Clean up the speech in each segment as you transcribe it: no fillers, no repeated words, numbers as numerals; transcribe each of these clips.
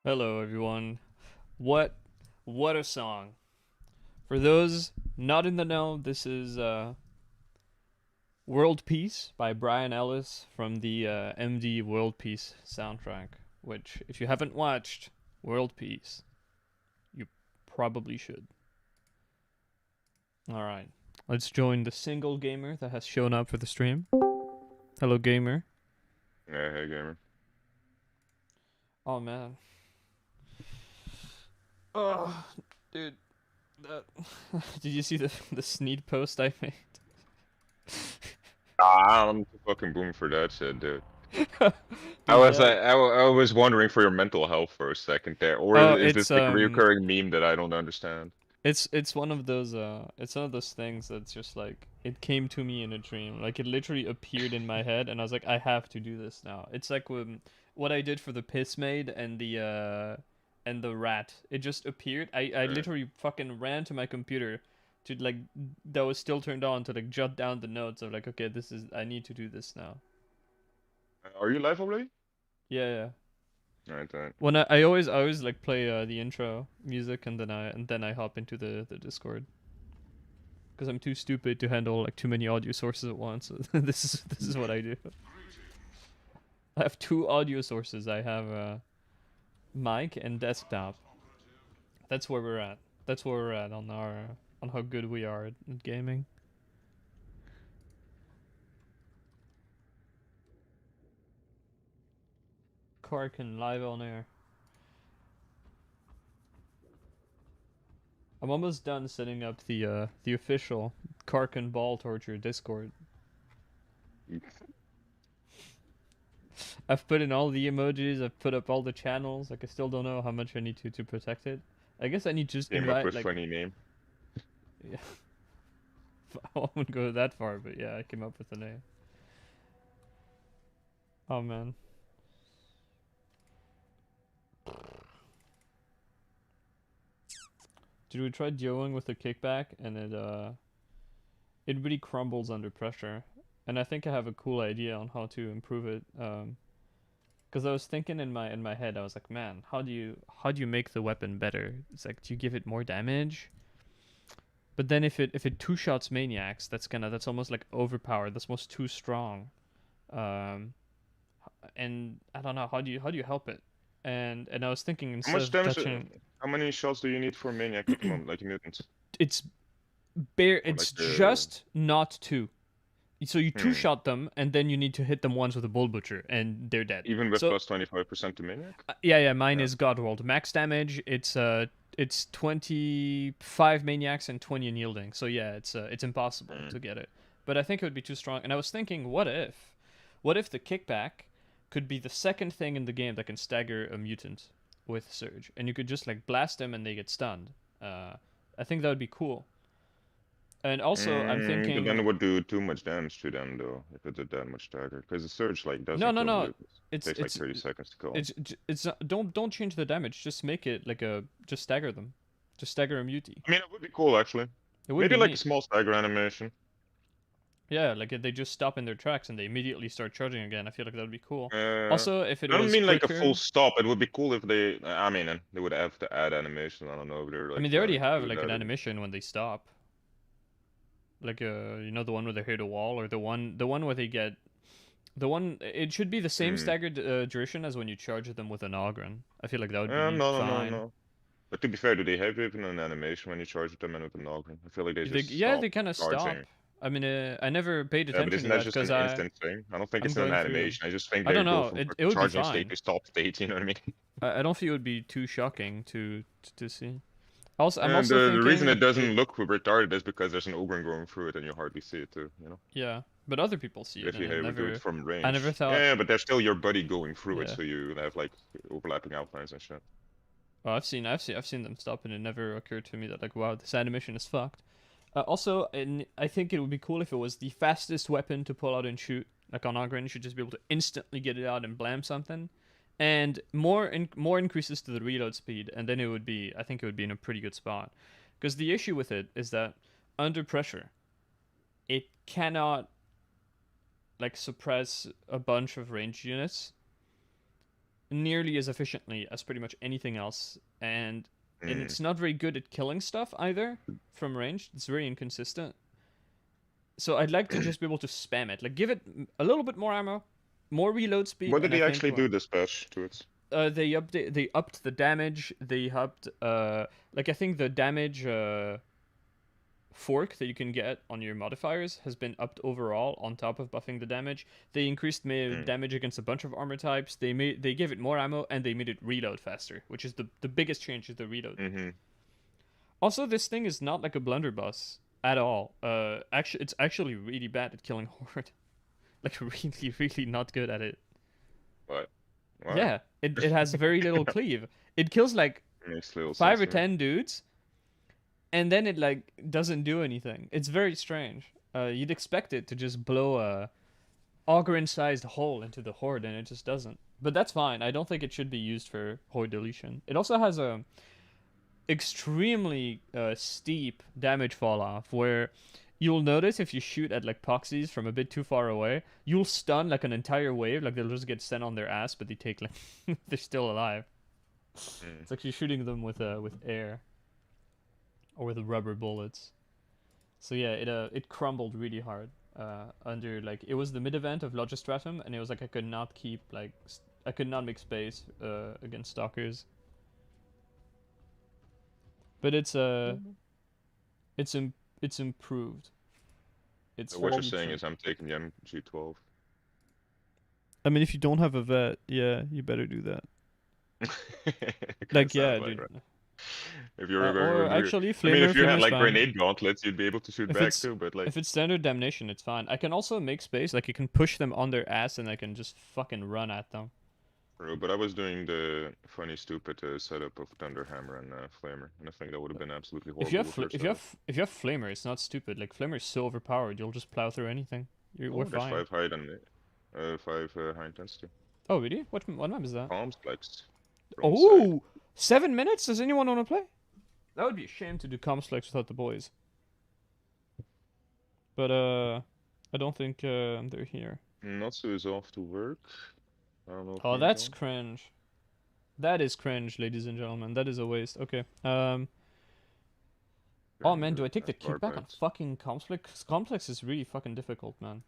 Hello everyone. What what a song. For those not in the know, this is World Peace by Brian Ellis from the MD World Peace soundtrack, which if you haven't watched World Peace, you probably should. All right. Let's join the single gamer that has shown up for the stream. Hello gamer. Yeah, hey gamer. Oh man. Oh, dude. That Did you see the Sneed post I made? I'm too fucking boom for that shit, dude. Dude, I was that I was wondering for your mental health for a second there, or Oh, is this like a recurring meme that I don't understand? it's one of those things that's just like it came to me in a dream. Like it literally appeared in my head and I was like I have to do this now. It's like what I did for the piss maid and the rat. It just appeared. I literally fucking ran to my computer to like that was still turned on to like jot down the notes of like okay, this is I need to do this now. Are you live already? Yeah, yeah. Alright then. When I always like play the intro music and then I hop into the Discord because I'm too stupid to handle like too many audio sources at once. This is what I do. I have two audio sources. I have mic and desktop. That's where we're at. That's where we're at on how good we are at gaming. Karkin live on air. I'm almost done setting up the official Karkin ball torture Discord. I've put in all the emojis. I've put up all the channels. Like I still don't know how much I need to protect it. I guess I need to just Came up invite with like funny name. yeah. I wouldn't go that far, but yeah, I came up with the name. Oh man. Dude, we tried dealing with the kickback and it really crumbles under pressure. and I think I have a cool idea on how to improve it. Because I was thinking in my head, I was like, man, how do you make the weapon better? It's like, do you give it more damage? But then if it two shots maniacs, that's almost like overpowered. That's almost too strong. Um, and I don't know, how do you help it? And I was thinking, How instead much of damage? touching, How many shots do you need for Maniac at the moment, like a mutant? it's bare. Or like It's just not two. So you two hmm. shot them, and then you need to hit them once with a bull butcher, and they're dead. Even with So plus 25% to Maniac? yeah, mine Yeah. is God rolled max damage. It's 25 maniacs and 20 unyielding. So yeah, it's impossible to get it. But I think it would be too strong. And I was thinking, what if the kickback could be the second thing in the game that can stagger a mutant with Surge, and you could just like blast them and they get stunned. I think that would be cool. And also, I'm But then thinking, it would do too much damage to them, though, if it did that much stagger. Because the Surge, like, no, doesn't no, kill no. mutants. It It's takes like it's 30 seconds to kill. it's not, don't change the damage. Just make it like just stagger them, just stagger a mutie. I mean, it would be cool, actually. It would Maybe be like a neat. small stagger animation. Yeah, like they just stop in their tracks and they immediately start charging again. I feel like that would be cool. I Also, if it don't was mean like a quicker, full stop. It would be cool if they. I mean, they would have to add animation. I don't know if they're like. I mean, they already planning to have do like that an or- animation when they stop. Like you know, the one where they hit a wall, or the one where they get the one. It should be the same staggered duration as when you charge them with an Ogren. I feel like that would be fine. No. But to be fair, do they have even an animation when you charge them in with an Ogre? I feel like they just Yeah, stop they kind of stop. charging. I mean, I never paid Yeah, but attention isn't to that that just because an instant thing? I don't think I'm it's an going through. animation. I just think I they don't go know. from It fucking would be charging fine. state to stop state. You know what I mean? I don't think it would be too shocking to see. Also, I'm And also the reason thinking it doesn't look retarded is because there's an Ogre going through it and you hardly see it too. You know? yeah, but other people see it, If and you it would do it never. from range. I never thought. Yeah, but there's still your buddy going through it, Yeah. so you have like overlapping outlines and shit. Oh, I've seen them stop, and it never occurred to me that like, wow, this animation is fucked. Also, I think it would be cool if it was the fastest weapon to pull out and shoot. Like on Ogren, you should just be able to instantly get it out and blam something, and more increases to the reload speed, and then I think it would be in a pretty good spot. Because the issue with it is that under pressure, it cannot like suppress a bunch of ranged units nearly as efficiently as pretty much anything else, and it's not very good at killing stuff either from range. It's very inconsistent. So I'd like to just be able to spam it, like give it a little bit more ammo, more reload speed. What did and they I think, actually do this patch to it? They upped the damage. They upped like I think the damage fork that you can get on your modifiers has been upped overall on top of buffing the damage. They increased damage against a bunch of armor types. They gave it more ammo, and they made it reload faster, which is the biggest change, is the reload. Also, this thing is not like a blunderbuss at all. Actually, it's actually really bad at killing Horde. Like really not good at it. What? Wow. Yeah, it has very little cleave. It kills like 5 or 10 dudes, and then it like doesn't do anything. It's very strange. You'd expect it to just blow a Ogren-sized hole into the Horde, and it just doesn't. But that's fine. I don't think it should be used for Horde deletion. It also has a extremely steep damage fall off, where you'll notice if you shoot at like proxies from a bit too far away, you'll stun like an entire wave. Like they'll just get sent on their ass, but they take like they're still alive. It's like you're shooting them with air or with rubber bullets. So yeah, it crumbled really hard under like it was the mid event of Logistratum, and it was like I could not make space against stalkers. But it's improved. So what you're saying is I'm taking the MG12. I mean, if you don't have a vet, yeah, you better do that. Like, yeah, dude. Right. If you're or actually, Flamer, I mean, if you had like fine. grenade gauntlets, you'd be able to shoot back too. But like, if it's standard damnation, it's fine. I can also make space. Like, you can push them on their ass, and I can just fucking run at them. But I was doing the funny, stupid setup of Thunderhammer and Flamer, and I think that would have been absolutely horrible. If you have Flamer, it's not stupid. Like, Flamer is so overpowered, you'll just plow through anything. We're fine. 5 height and 5 high intensity. Oh really? What map is that? Complex. Oh, 7 minutes? Does anyone want to play? That would be a shame to do Complex without the boys. But I don't think they're here. Natsu is off to work. I don't know if Oh, he's that's on. cringe. That is cringe, ladies and gentlemen. That is a waste. Okay. Oh man, do I take the kickback on fucking complex? Complex is really fucking difficult, man.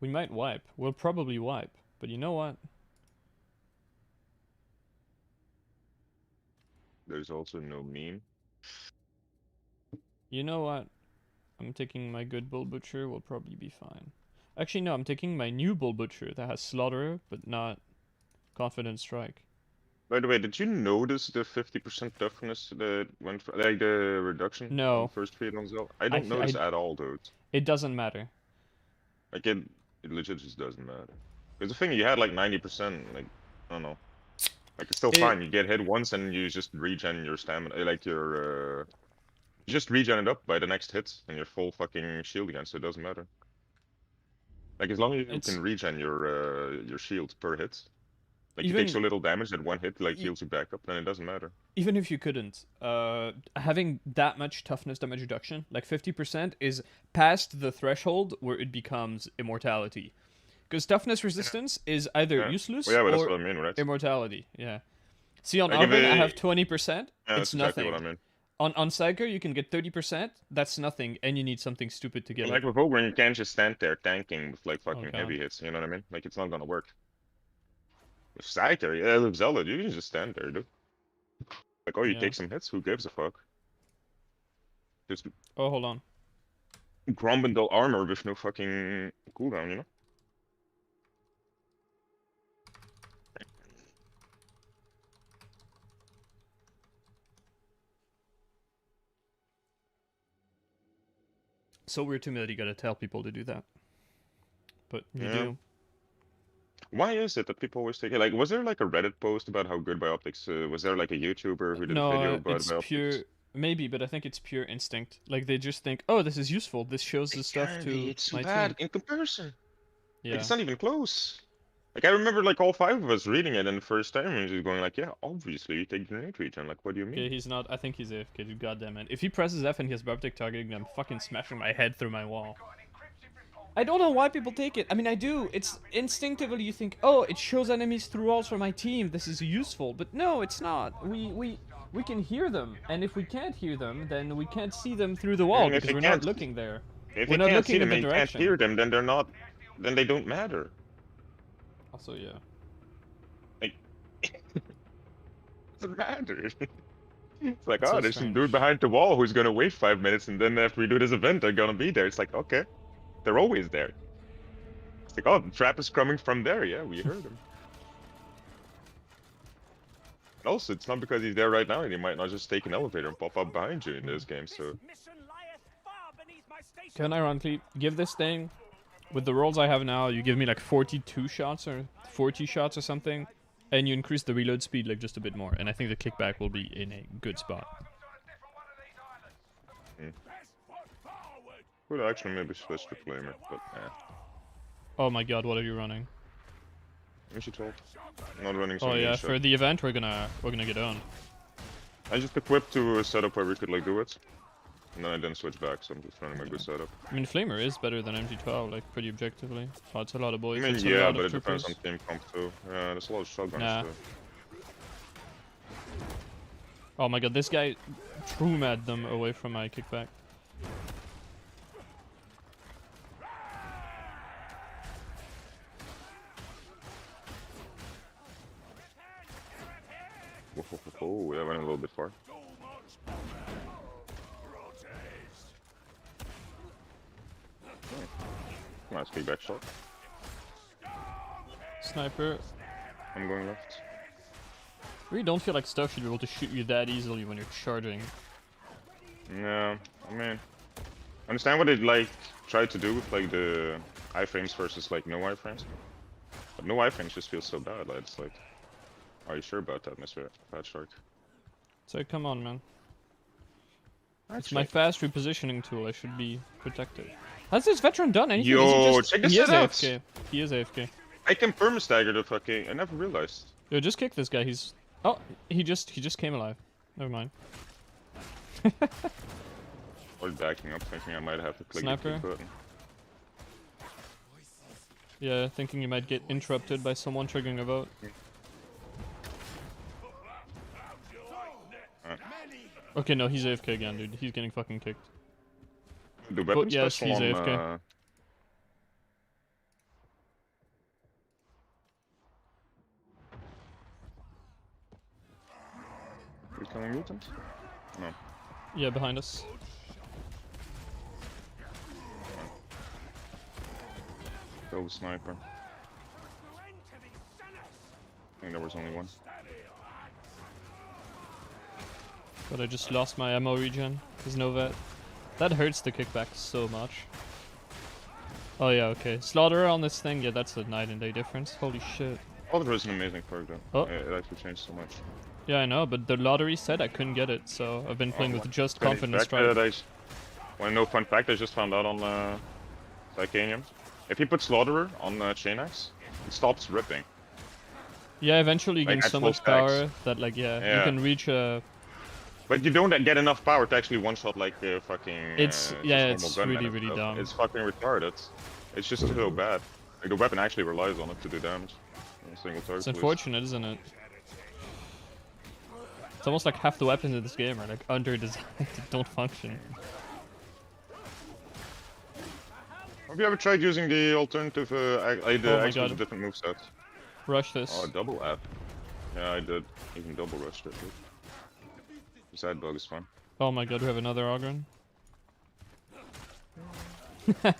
We might wipe. We'll probably wipe. But you know what? There's also no meme. You know what? I'm taking my good Bull Butcher. We'll probably be fine. Actually, no. I'm taking my new Bull Butcher that has Slaughter, but not Confident Strike. By the way, did you notice the 50% toughness that went for, like the reduction on No. first feed on Zell? I don't notice at all, dude. It doesn't matter. Like it legit just doesn't matter. Because the thing you had like 90%, like I don't know, like it's still fine. You get hit once and you just regen your stamina, like your you just regen it up by the next hit and you're full fucking shield again, so it doesn't matter. Like as long as you can regen your shield per hit. Like you take so little damage that one hit like heals you back up, then it doesn't matter. Even if you couldn't, having that much toughness damage reduction, like 50%, is past the threshold where it becomes immortality. Because toughness resistance is either useless well, yeah, but or that's what I mean, right? immortality. Yeah. See, on Arvin, I have 20%. Yeah, it's nothing. Exactly what I mean. On Psyker, you can get 30%. That's nothing, and you need something stupid to get like it. with Ogre, you can't just stand there tanking with like fucking heavy hits. You know what I mean? Like it's not gonna work. With Psyker, yeah, with Zelda, you can just stand there, dude. Like, oh, you take some hits. Who gives a fuck? Just oh, hold on. Grombendel armor with no fucking cooldown, you know? So weird to me that you gotta tell people to do that. But you do. Why is it that people always take it? Like, was there like a Reddit post about how good Bioptics? Was there like a YouTuber who did a video about it's Bioptics? Pure. Maybe, but I think it's pure instinct. Like they just think, "Oh, this is useful. This shows the stuff to it's my bad team." in comparison. Yeah, like, it's not even close. Like I remember, like all 5 of us reading it in the first time, and just going like, "Yeah, obviously you take grenade regen." Like, what do you mean? Okay, he's not. I think he's AFK. Dude, goddamn it! If he presses F and he has Bioptic targeting, I'm fucking smashing my head through my wall. I don't know why people take it. I mean, I do. It's instinctively you think, "Oh, it shows enemies through walls for my team. This is useful." But no, it's not. We can hear them, and if we can't hear them, then we can't see them through the wall because we're not looking there. If we're not can't looking see them in the and direction. can't hear them, then they're not. Then they don't matter. Also, yeah. Like, it doesn't matter. It's like, oh, there's some dude behind the wall who's gonna wait 5 minutes, and then after we do this event, they're gonna be there. It's like, okay, they're always there. It's like, oh, the trap is coming from there. Yeah, we heard him. And also, it's not because he's there right now, and he might not just take an elevator and pop up behind you in this game. So, can I ironically give this thing with the rolls I have now? You give me like 42 shots or 40 shots or something. And you increase the reload speed like just a bit more, and I think the kickback will be in a good spot. Could actually maybe switch to Flamer, but nah. Oh my god, what are you running? We should talk. I'm not running. Oh yeah, for the event we're gonna get owned. I just equipped to a setup where we could like do it, and then I didn't switch back, so I'm just running my good setup. I mean, Flamer is better than MG12, like pretty objectively. Oh, it's a lot of boys. I mean, yeah, but it depends on team comp too. Yeah, there's a lot of shotguns too. Oh my god, this guy true mad them away from my kickback. Oh, that went a little bit far. Nice kickback shot. Sniper. I'm going left. Really don't feel like stuff should be able to shoot you that easily when you're charging. Yeah, I mean, I understand what they like tried to do with like the iframes versus like no iframes, but no iframes just feels so bad. Like it's like, are you sure about that, Mr. Fat Shark? So come on, man. It's my fast repositioning tool. I should be protected. Has this veteran done anything? Yo, check this out. AFK. He is AFK. I can perma-stagger the fucking. I never realized. Yo, just kick this guy. He's. Oh, he just came alive. Never mind. Or backing up, thinking I might have to click Sniper. the kick button. Yeah, thinking you might get interrupted by someone triggering a vote. Okay, no, he's AFK again, dude. He's getting fucking kicked. The weapon yes, special he's on, AFK. we killing mutants? No. Yeah, behind us. Kill the sniper. I think there was only one. But I just lost my ammo regen. There's no vet. That hurts the kickback so much. Oh yeah, okay. Slaughter on this thing, yeah, that's a night and day difference. Holy shit. Slaughter is an amazing perk though. Oh. It actually changed so much. Yeah, I know, but the lottery said I couldn't get it, so I've been playing with just confidence strike. Well, no fun fact, I just found out on Titanium. If you put Slaughterer on Chain Axe, it stops ripping. Yeah, eventually you Like, gain at so full much power that, like, you Yeah. can reach a... But you don't get enough power to actually one-shot like fucking. It's just yeah, normal it's gunmen really and really stuff. dumb. It's fucking retarded. It's just so bad. Like the weapon actually relies on it to do damage. Single target. It's unfortunate, isn't it? It's almost like half the weapons in this game are like under-designed, don't function. Have you ever tried using the alternative? Actually, the different movesets. Rush this. Oh, double F. Yeah, I did. Even double rushed it. The side bug is fun. Oh my god, we have another Ogren. Does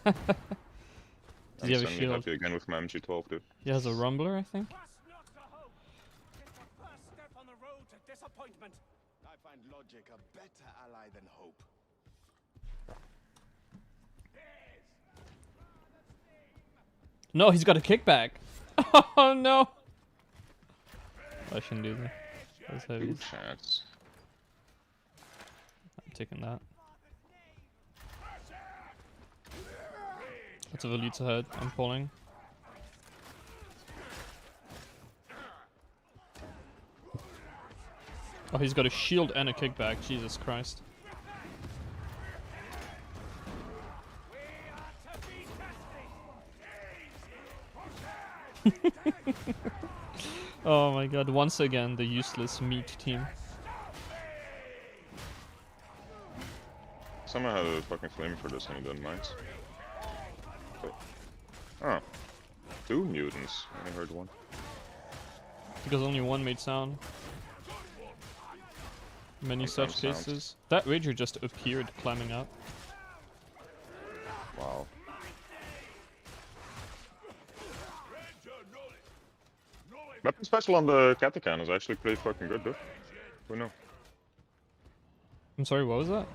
he have a shield? Happy again with my MG12, dude. He has a rumbler, I think. I find logic a better ally than hope. No, he's got a kickback. Oh no! I shouldn't do that. That's heavy. Good chance. I'm taking that. Lots of elites ahead. I'm pulling. Oh, he's got a shield and a kickback. Jesus Christ. Oh my god, once again, the useless meat team. Someone had a fucking flame for this and he didn't mind. Oh. 2 mutants. I only heard 1. Because only one made sound. Many such Sometimes cases. sounds. That Rager just appeared climbing up. Wow. Weapon special on the Katakan is actually pretty fucking good, dude. Who knew? I'm sorry, what was that?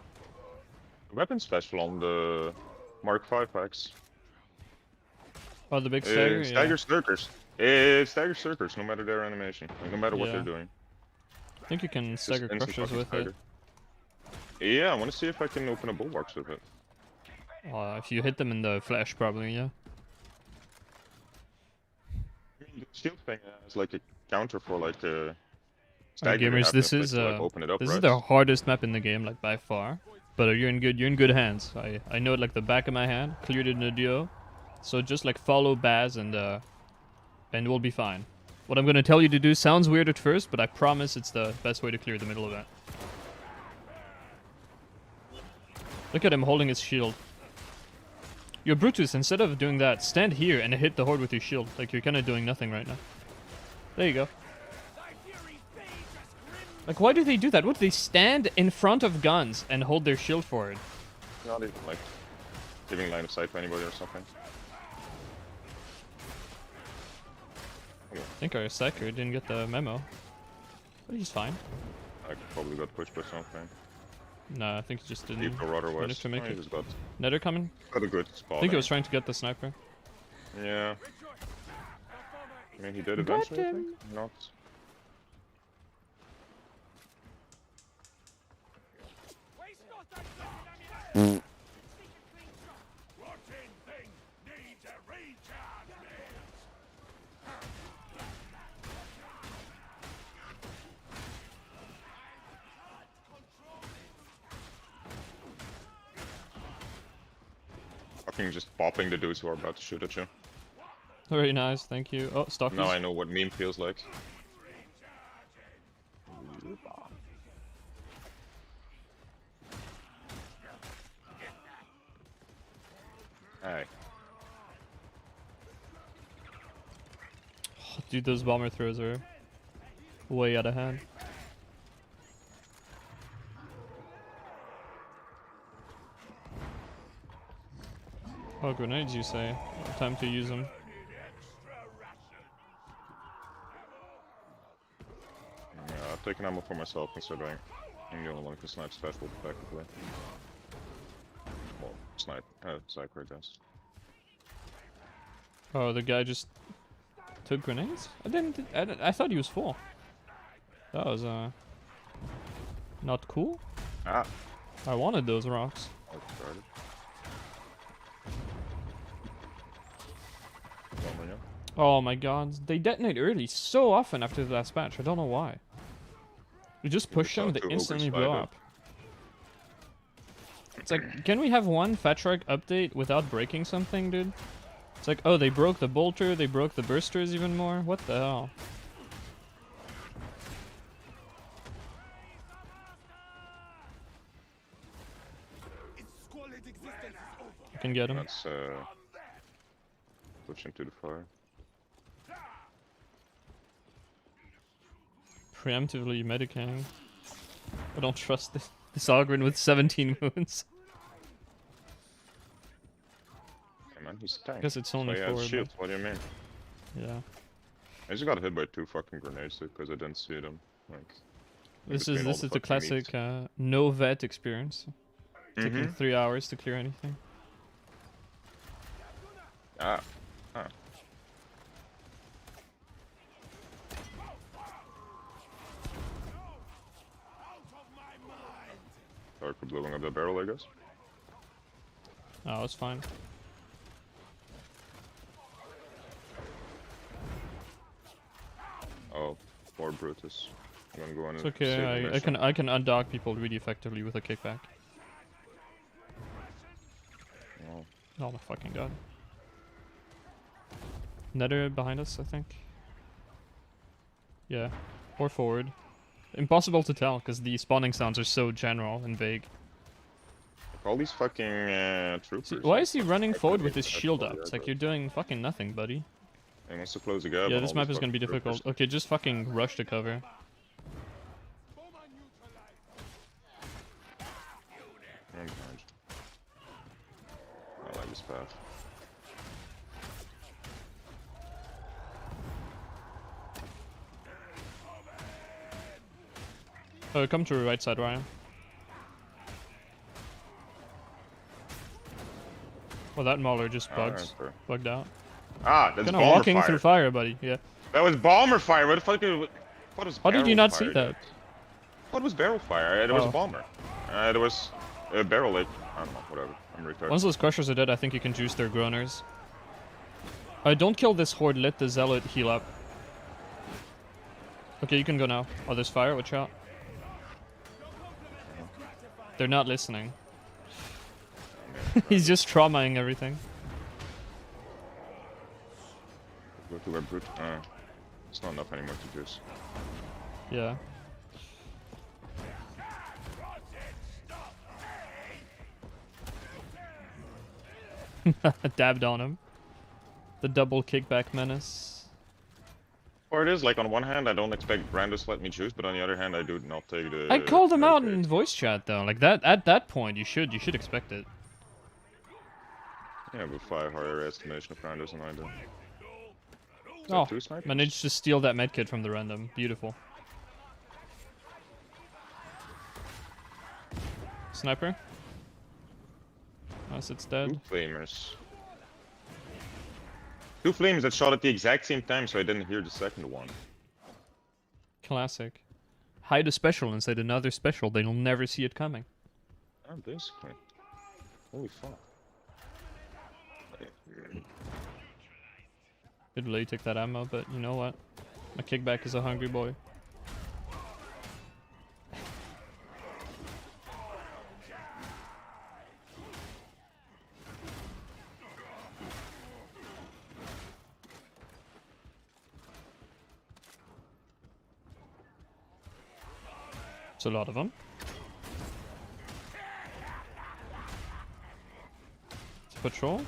Weapon special on the Mark 5 packs. Oh, the big stagger? Stagger Circers. It stagger Circers, no matter their animation. Like, no matter what Yeah. they're doing. I think you can stagger Instant crushers fucking with stagger. it. Yeah, I want to see if I can open a bulwarks with it. If you hit them in the flesh, probably, yeah. The shield thing is like a counter for like Alright, stagger. gamers, this is to, like, open it up, this right? is the hardest map in the game, like by far. But you're in good hands. I know it like the back of my hand. Cleared it in a duo, so just like follow Baz and we'll be fine. What I'm gonna tell you to do sounds weird at first, but I promise it's the best way to clear the middle of that. Look at him holding his shield. Yo, Brutus, instead of doing that, stand here and hit the horde with your shield. Like, you're kind of doing nothing right now. There you go. Like, why do they do that? What, they stand in front of guns and hold their shield forward? Not even like giving line of sight to anybody or something. I think our Psyker didn't get the memo. But he's fine. I probably got pushed by something. Nah, I think he just didn't Deeper rudder manage west. to make He it. just got Nether coming? a good spot. I think he was trying to get the sniper. Yeah. I mean, he did Got eventually, I him. think. Not. Fucking just popping the dudes who are about to shoot at you. Very nice, thank you. Oh, stockies. Now I know what meme feels like. Hey. Dude, those bomber throws are way out of hand. Oh, grenades, you say? Time to use them. Yeah, I've taken ammo for myself considering I'm the only one who can snipe special effectively. Well, sniper, I guess. Oh, the guy just took grenades? I thought he was full. That was, not cool. Ah! I wanted those rocks. I started. Oh my god, they detonate early so often after the last match. I don't know why. We just push them, they instantly blow up. It's like, can we have one Fatrarch update without breaking something, dude? It's like, oh, they broke the bolter, they broke the bursters even more. What the hell? I can get him. Let's push into the fire. Preemptively medicating. I don't trust this Ogren with 17 wounds. Hey man, he's a tank. I guess it's only so, yeah, 4. shield. What do you mean? Yeah. I just got hit by 2 fucking grenades because I didn't see them. Like, This is the classic no vet experience. Taking 3 hours to clear anything. Ah. Sorry for blowing up the barrel, I guess. Oh, it's fine. Oh, poor Brutus. I'm gonna go on It's okay, I can undock people really effectively with a kickback. Oh. Oh my fucking god. Nether behind us, I think. Yeah. Or forward. Impossible to tell, because the spawning sounds are so general and vague. All these fucking troopers. See, why is he running forward with his shield up? It's like you're doing fucking nothing, buddy. He wants to close the gap. Yeah, this map is gonna be difficult. Okay, just fucking rush the cover. I'm behind. I like this path. Come to the right side, Ryan. Well, that Mauler just bugged out. Ah, that's Kinda bomber walking fire. through fire, buddy. Yeah. That was bomber fire. What the fuck? What was? How did you not see fire, that? dude? What was barrel fire? There was Oh. a bomber. There was a barrel. Like I don't know. Whatever. I'm retarded. Once those crushers are dead, I think you can juice their groaners. Don't kill this horde. Let the zealot heal up. Okay, you can go now. Oh, there's fire. Watch out. They're not listening. He's just traumaing everything. Go to where brute. It's not enough anymore to juice. Yeah. Dabbed on him. The double kickback menace. Or it is like on one hand I don't expect Brandis to let me choose, but on the other hand I do not take the. I called him out in voice chat though. Like that at that point you should expect it. Yeah, with 5 higher estimation of Brandis than I do. Oh, 2 snipers? managed to steal that medkit from the random. Beautiful. Sniper. Unless it's dead. 2 flamers. 2 flames that shot at the exact same time, so I didn't hear the second one. Classic. Hide a special inside another special. They'll never see it coming. Oh, basically. Holy fuck. Good lay took that ammo, but you know what? My kickback is a hungry boy. It's a lot of them. It's a patrol.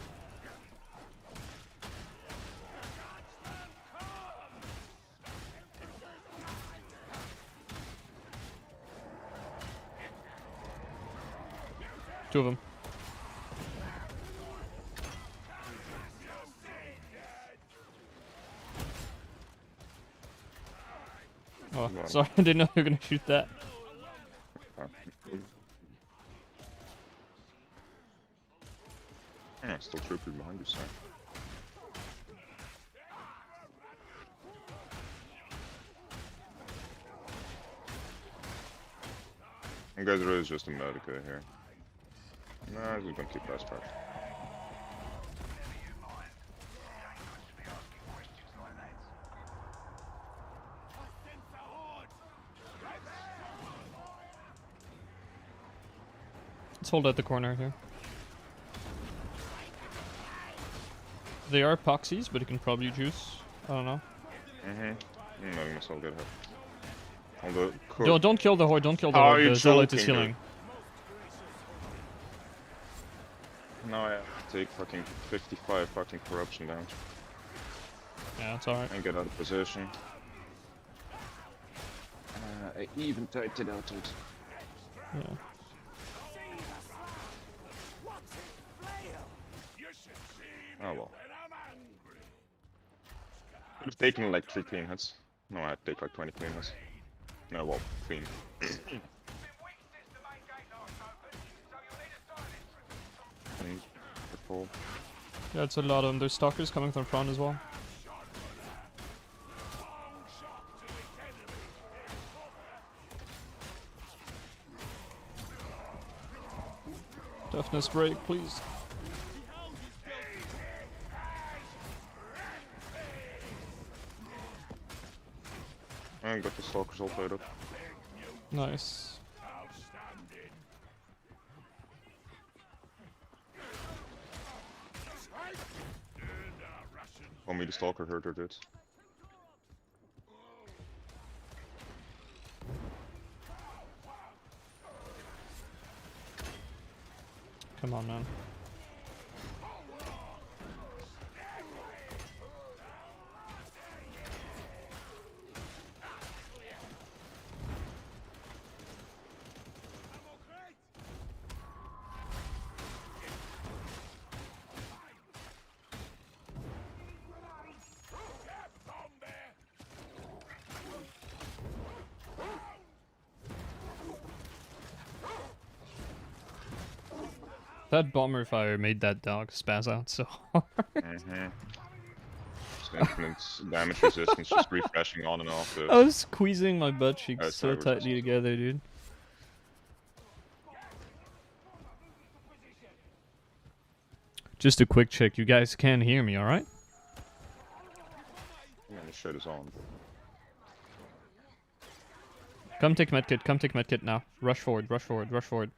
Two of them. Oh, sorry, I didn't know you were gonna shoot that. Yeah, still troopers behind you, sir. You guys are really just a medica here. Nah, we're gonna keep that part. Let's hold at the corner here. They are poxies, but it can probably juice. I don't know. I'm letting myself get hit. Don't kill the horde. Don't kill the How are horde. you The zealot is joking, healing. Now I have to take fucking 55 fucking corruption down Yeah, it's alright. and get out of position. I even typed it out. Yeah. Oh well. Could have taken like 3 clean hits. No, I had to take like 20 clean hits. No, well, clean. Yeah, it's a lot of them. There's stalkers coming from front as well. Toughness break, please. I got the stalkers all played up. Nice. Want me the stalker hurt or did? Come on, man. That bomber fire made that dog spaz out so hard. Just infinite damage resistance, just refreshing on and off. I was squeezing my butt cheeks so sorry, tightly together, dude. Just a quick check. You guys can hear me, alright? Man, this shit is on. Come take medkit. Come take medkit now. Rush forward. Rush forward. Rush forward.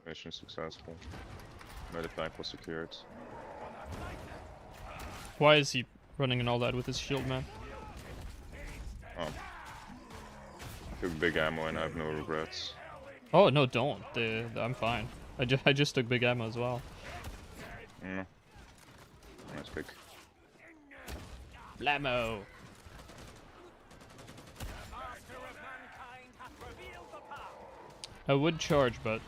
Mission successful. Medipack was secured. Why is he running and all that with his shield, man? Oh. I took big ammo and I have no regrets. Oh no, don't. I'm fine. I just took big ammo as well. No. Nice pick. Blammo. I would charge, but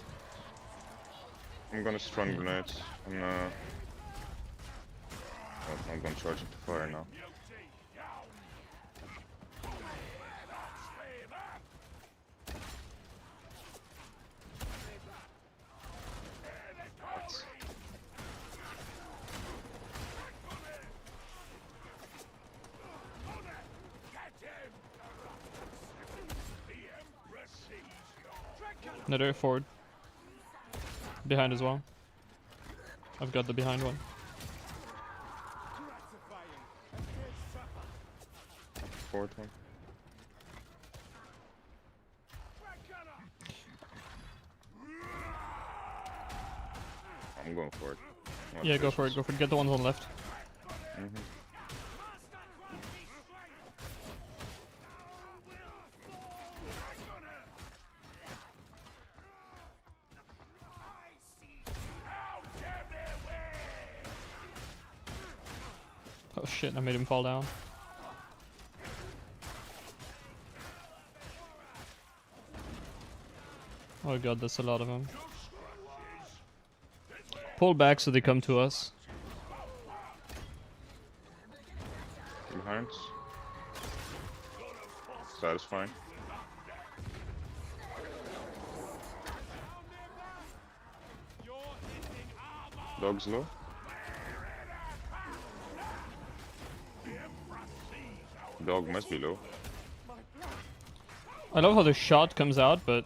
I'm gonna stun grenades. I'm gonna charge into fire now. Another forward. Behind as well. I've got the behind one. Forward one. I'm going for it. Not Yeah, go for vicious. it, go for it. Get the ones on the left. Mhm. Oh shit, I made him fall down. Oh god, that's a lot of them. Pull back so they come to us. Behind. Satisfying. Dog's low. Dog must be low. I love how the shot comes out, but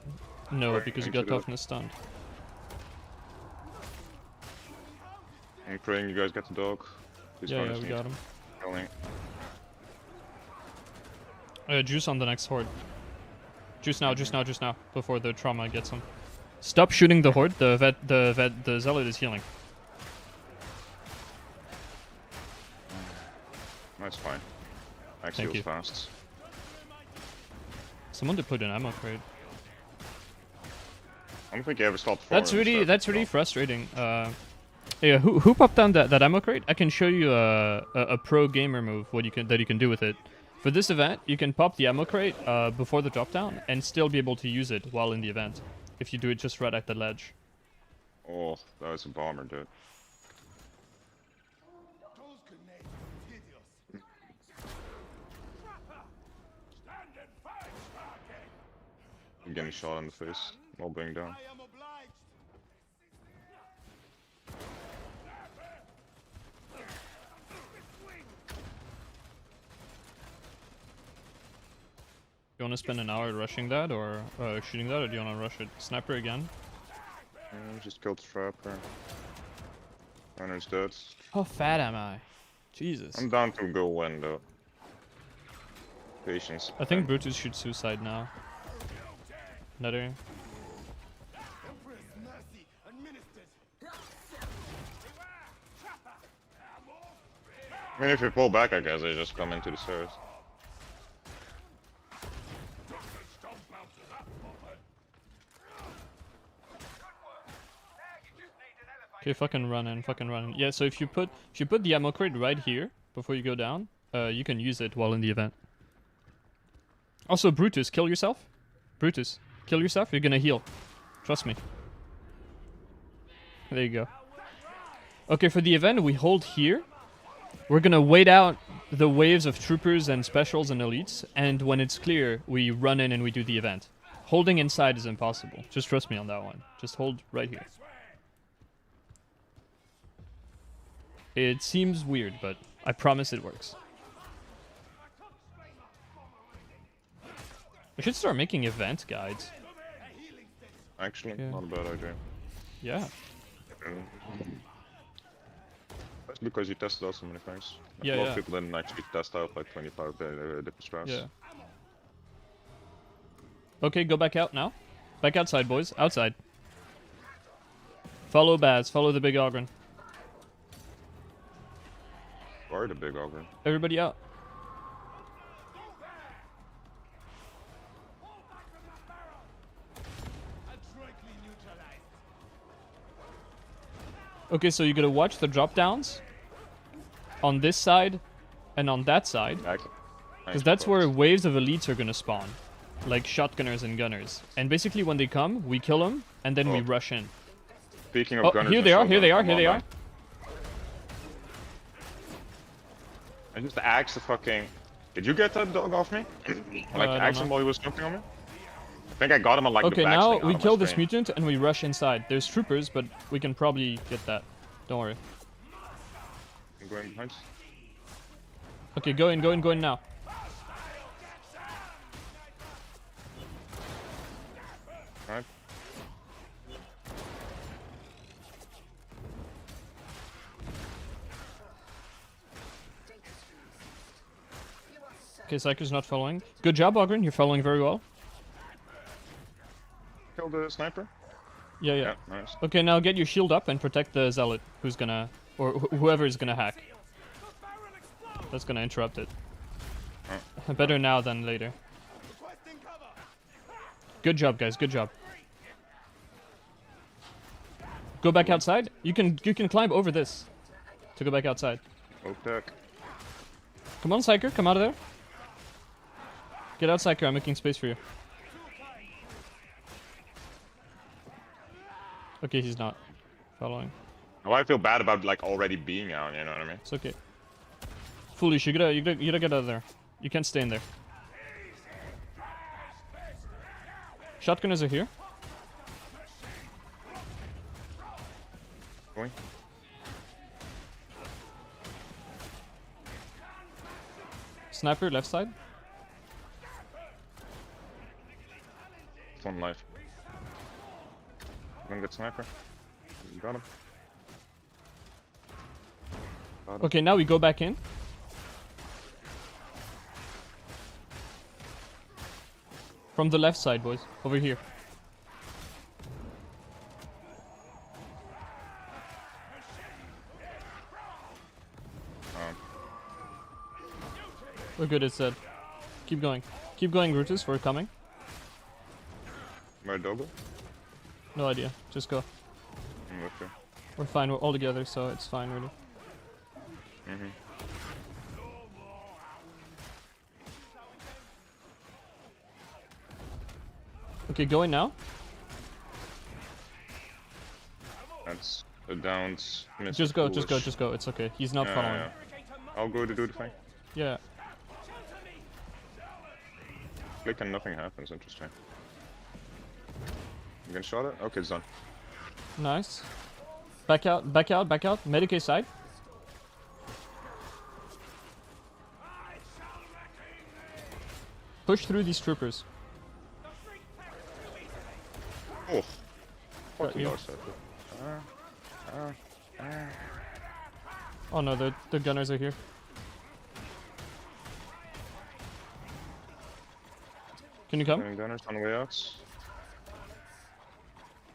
no, Right, because you into got the- toughness stunned. I'm praying you guys get the dog. Please Yeah, punish we me. got him. Killing. Juice on the next horde. Juice now, juice now, juice now, before the trauma gets him. Stop shooting the horde. The zealot is healing. That's fine. Actually, Thank it was fast. Someone deployed an ammo crate. I don't think you ever stopped. That's forward, really so- frustrating. Yeah, who popped down that ammo crate? I can show you a pro gamer move what you can do with it. For this event, you can pop the ammo crate before the drop down and still be able to use it while in the event if you do it just right at the ledge. Oh, that was a bomber, dude. Those grenades are hideous. I'm getting shot in the face. All being down. I am obliged. You want to spend an hour rushing that or shooting that, or do you want to rush it? Sniper again? Just killed the trapper. Runner's dead. How fat am I? Jesus. I'm down to go when though. Patience. I think Brutus should suicide now. Another. Empress mercy administered. I mean, if you pull back, I guess they just come into the stairs. Okay, fucking run in, fucking run in. Yeah, so if you put the ammo crate right here before you go down, you can use it while in the event. Also, Brutus, kill yourself. Brutus, kill yourself. You're gonna heal. Trust me. There you go. Okay, for the event, we hold here. We're gonna wait out the waves of troopers and specials and elites, and when it's clear, we run in and we do the event. Holding inside is impossible. Just trust me on that one. Just hold right here. It seems weird, but I promise it works. We should start making event guides. Actually, Yeah. not a bad idea. Yeah. That's because you tested out so many things. Like, Yeah, a lot yeah. of people didn't actually test out like 25 different strats. Yeah. Okay, go back out now. Back outside, boys. Outside. Follow Baz. Follow the big Ogren. Or the big ogre. Everybody out. Adroitly neutralized. Okay, so you gotta watch the drop downs on this side and on that side, because that's where waves of elites are gonna spawn, like shotgunners and gunners. And basically, when they come, we kill them and then we Oh. rush in. Speaking of Oh, gunners here and they are! Here they are! shotguns, Here they come are! on, man. I just axed the fucking. Did you get that dog off me? Like I don't axe him know. while he was jumping on me? I think I got him on like Okay, the now backswing out we of my kill this screen. mutant and we rush inside. There's troopers, but we can probably get that. Don't worry. I'm going behind. Okay, go in, go in, go in now. Alright. Okay, Psycho's not following. Good job, Ogren. You're following very well. Kill the sniper? Yeah, yeah. Yeah, nice. Okay, now get your shield up and protect the zealot, who's gonna Or whoever is gonna hack. That's gonna interrupt it. Better now than later. Requesting cover. Good job, guys. Good job. Go back outside. You can climb over this to go back outside. Oak. Come on, Psyker. Come out of there. Get out, Psyker. I'm making space for you. Okay, he's not following. Now I feel bad about like already being out. You know what I mean? It's okay. Foolish. You gotta get out of there. You can't stay in there. Shotgunners are here. Going. Sniper left side. It's one life. One good sniper. You got him. Got him. Okay, now we go back in. From the left side, boys. Over here. We're good, it said. Keep going. Keep going, Brutus. We're coming. My double. No idea. Just go. I'm with you. We're fine. We're all together, so it's fine, really. Okay, going now. That's a downs. Mr. Just go, just go, Foolish. just go. It's okay. He's not following. Yeah. I'll go to do the thing. Yeah. Click and nothing happens. Interesting. You can shot it? Okay, it's done. Nice. Back out, back out, back out. Medicaid side. Push through these troopers. Oh. Got Fucking you. lost that. Oh no, the gunners are here. Can you come? Gunners on the way out.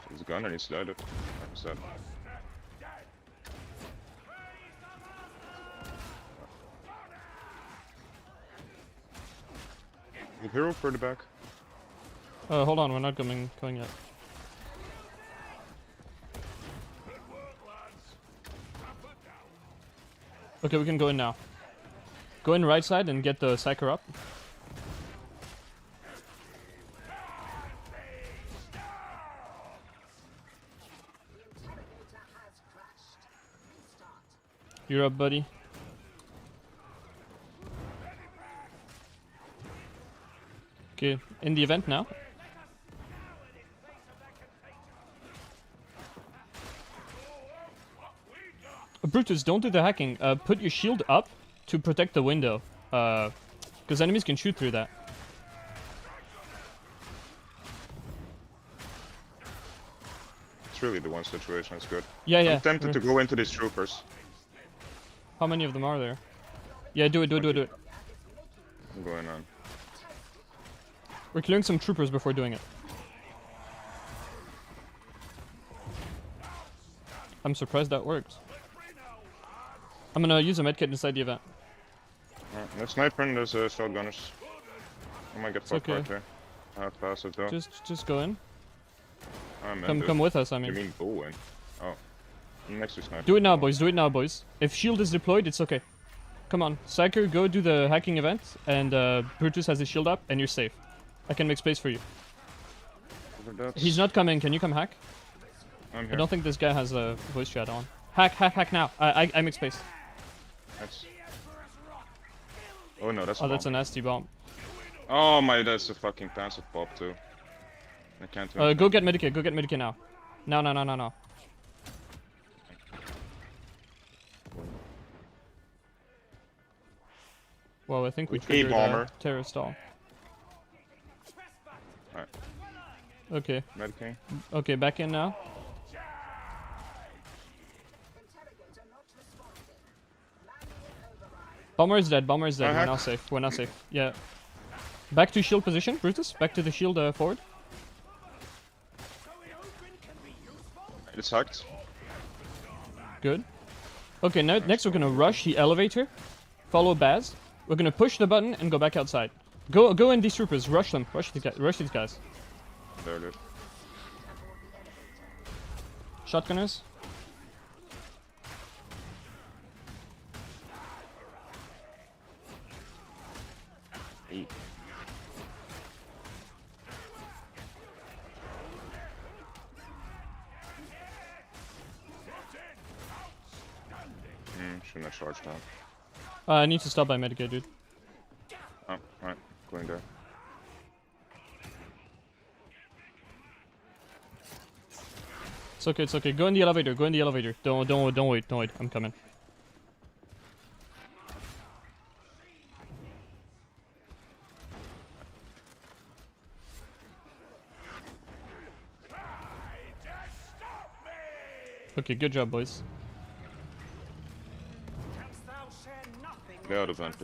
There's a gunner, he's dead. He's dead. Hero further back. Hold on, we're not going yet. Okay, we can go in now. Go in right side and get the Psyker up. You're up, buddy. Okay, in the event now. Brutus, don't do the hacking. Put your shield up to protect the window. Because enemies can shoot through that. It's really the one situation that's good. Yeah, yeah. I'm tempted to go into these troopers. How many of them are there? Yeah, do it. I'm going on. We're clearing some troopers before doing it. I'm surprised that works. I'm gonna use a medkit inside the event. There's sniper and there's shotgunners. I might get fucked okay. right there. I have to pass it though. Just go in. I'm Come with us, I You mean. mean go in? Oh. I'm next to sniper. Do it now, boys. Do it now, boys. If shield is deployed, it's okay. Come on. Psyker, go do the hacking event, and Brutus has his shield up, and you're safe. I can make space for you. He's not coming. Can you come hack? I'm I here. don't think this guy has a voice chat on. Hack now. I make space. That's... Oh no, that's a Oh, that's a bomb. nasty bomb. Oh my, that's a fucking passive pop too. I can't do Go get medikit. Go get medikit now. No. Well, I think we Hey, triggered bomber. terror stall. Alright, Okay. Medicaid. Okay, back in now. Bomber is dead. We're hack. now safe. We're now safe. Yeah. Back to shield position, Brutus. Back to the shield forward. It's hacked. Good. Okay, now next we're gonna rush the elevator, follow Baz. We're gonna push the button and go back outside. Go in these troopers, rush them, rush these guys. There it is. Shotgunners. Eight. Shouldn't have charged down. I need to stop by Medicaid, dude. Oh, alright. Going there. It's okay, it's okay. Go in the elevator, go in the elevator. Don't wait. I'm coming. Okay, good job, boys. Yeah, the vent.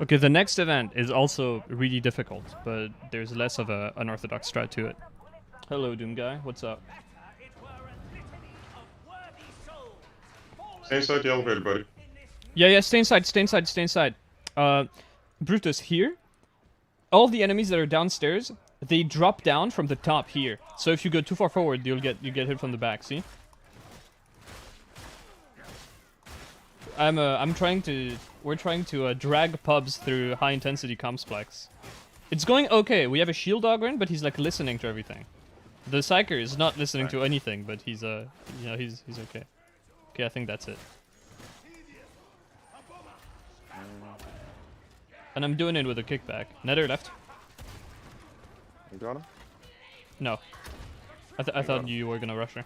Okay, the next event is also really difficult, but there's less of a unorthodox strat to it. Hello, Doom guy. What's up? Stay inside the elevator, buddy. Yeah, stay inside. Brutus, here, all the enemies that are downstairs, they drop down from the top here. So if you go too far forward, you get hit from the back, see? We're trying to drag pubs through high intensity complex. It's going okay. We have a shield Ogren, but he's like listening to everything. The Psyker is not listening to anything, but he's he's okay. Okay, I think that's it. And I'm doing it with a kickback. Nether left. You got him? No. I thought you were gonna rush her.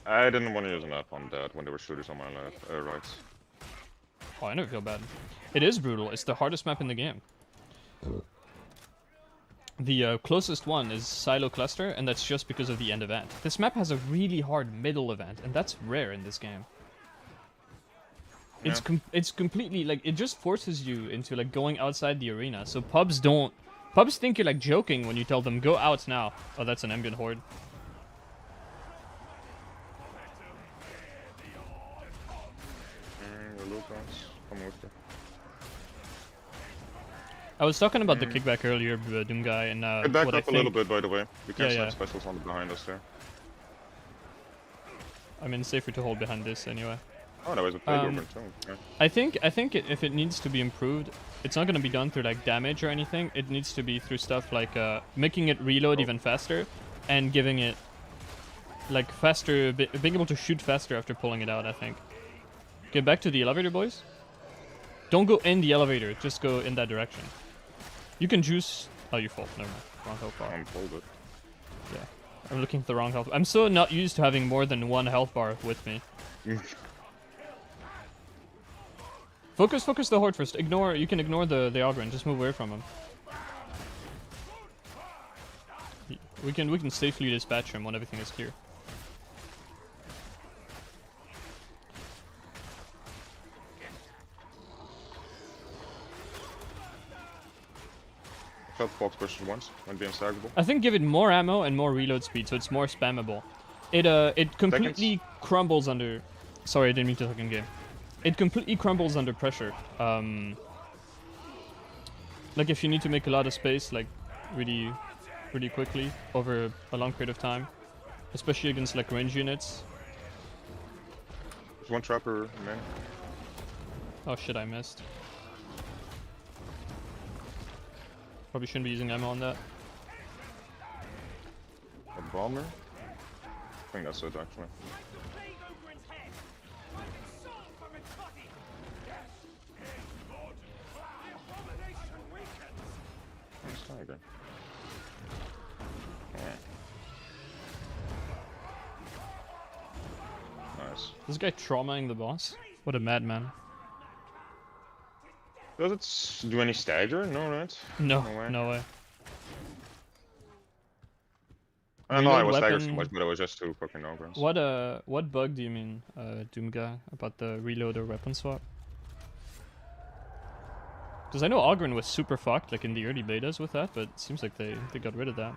I didn't want to use an up on that when there were shooters on my left, right. Oh, I never feel bad. It is brutal. It's the hardest map in the game. The closest one is Silo Cluster, and that's just because of the end event. This map has a really hard middle event, and that's rare in this game. Yeah. It's completely like it just forces you into like going outside the arena. So pubs think you're like joking when you tell them go out now. Oh, that's an ambient horde. I was talking about the kickback earlier, Doom guy, and Get back what up I a little bit, by the way. We can't Yeah, send specials on the behind us there. I mean, safer to hold behind this anyway. Oh, that was a play over too. Yeah. I think if it needs to be improved, it's not gonna be done through like damage or anything. It needs to be through stuff like making it reload even faster, and giving it like faster, being able to shoot faster after pulling it out. I think. Get back to the elevator, boys. Don't go in the elevator. Just go in that direction. You can juice. Oh, you fall. Never mind. Wrong health bar. I'm pulled it. Yeah, I'm looking at the wrong health. I'm so not used to having more than one health bar with me. Focus the horde first. You can ignore the Ogren. Just move away from him. We can safely dispatch him when everything is clear. Felt Fox pushed once when being staggable. I think give it more ammo and more reload speed, so it's more spammable. It completely crumbles under. Sorry, I didn't mean to talk in game. It completely crumbles under pressure. Like if you need to make a lot of space, like really quickly over a long period of time, especially against like range units. There's one trapper, man. Oh shit, I missed. Probably shouldn't be using ammo on that. A bomber? I think that's it actually. Nice tiger. Alright. Nice. This guy traumaing the boss? What a madman. Does it do any stagger? No, right? No, No way. no way. I don't know, I was staggered weapon- too much, but I was just too fucking ogres. What bug do you mean, Doom guy, about the reload or weapon swap? Because I know Ogren was super fucked, like in the early betas with that, but it seems like they got rid of that.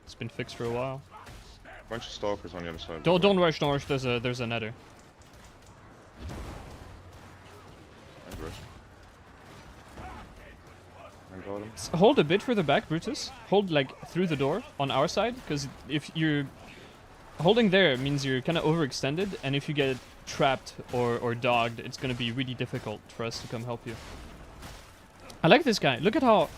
It's been fixed for a while. Bunch of stalkers on the other side. Don't rush, don't rush. There's a nether. I'd rush. I got him. Hold a bit further back, Brutus. Hold like through the door on our side, because if you're holding there, it means you're kind of overextended, and if you get trapped or dogged, it's gonna be really difficult for us to come help you. I like this guy. Look at how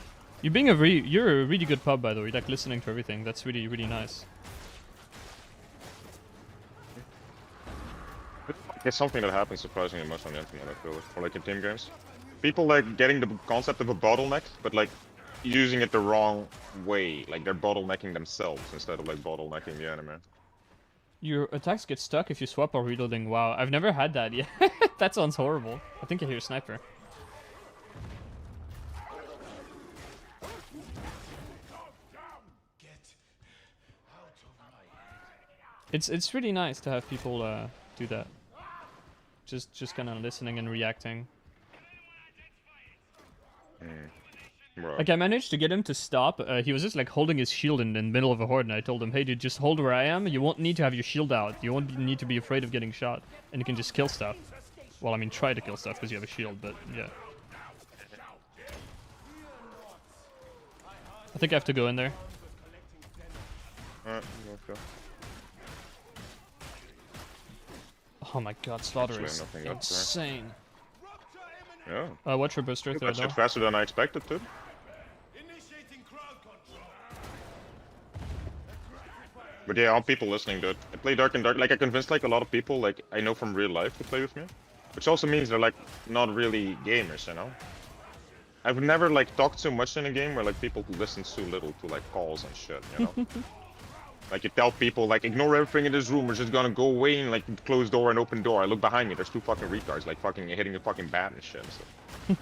you're being you're a really good pub, by the way. Like listening to everything. That's really nice. It's something that happens surprisingly much on the internet, I feel, or like in team games. People like getting the concept of a bottleneck, but like using it the wrong way. Like they're bottlenecking themselves instead of like bottlenecking the enemy. Your attacks get stuck if you swap or reloading. Wow, I've never had that yet. That sounds horrible. I think I hear a sniper. It's really nice to have people do that. Just kind of listening and reacting. Bro. Like I managed to get him to stop. He was just like holding his shield in the middle of a horde, and I told him, "Hey, dude, just hold where I am. You won't need to have your shield out. You won't need to be afraid of getting shot, and you can just kill stuff." Well, I mean, try to kill stuff because you have a shield, but yeah. I think I have to go in there. Okay. Oh my God, Slaughter Actually, is nothing up there. insane. Yeah. Watch your booster That there, shit though. faster than I expected to. Initiating crowd control. But yeah, all people listening, dude. I play Dark and Dark. Like I convinced like a lot of people like I know from real life to play with me, which also means they're like not really gamers, you know. I've never like talked so much in a game where like people who listen so little to like calls and shit, you know. Like you tell people like ignore everything in this room, we're just gonna go away and like close door and open door. I look behind me, there's two fucking retards like fucking hitting the fucking bat and shit. So.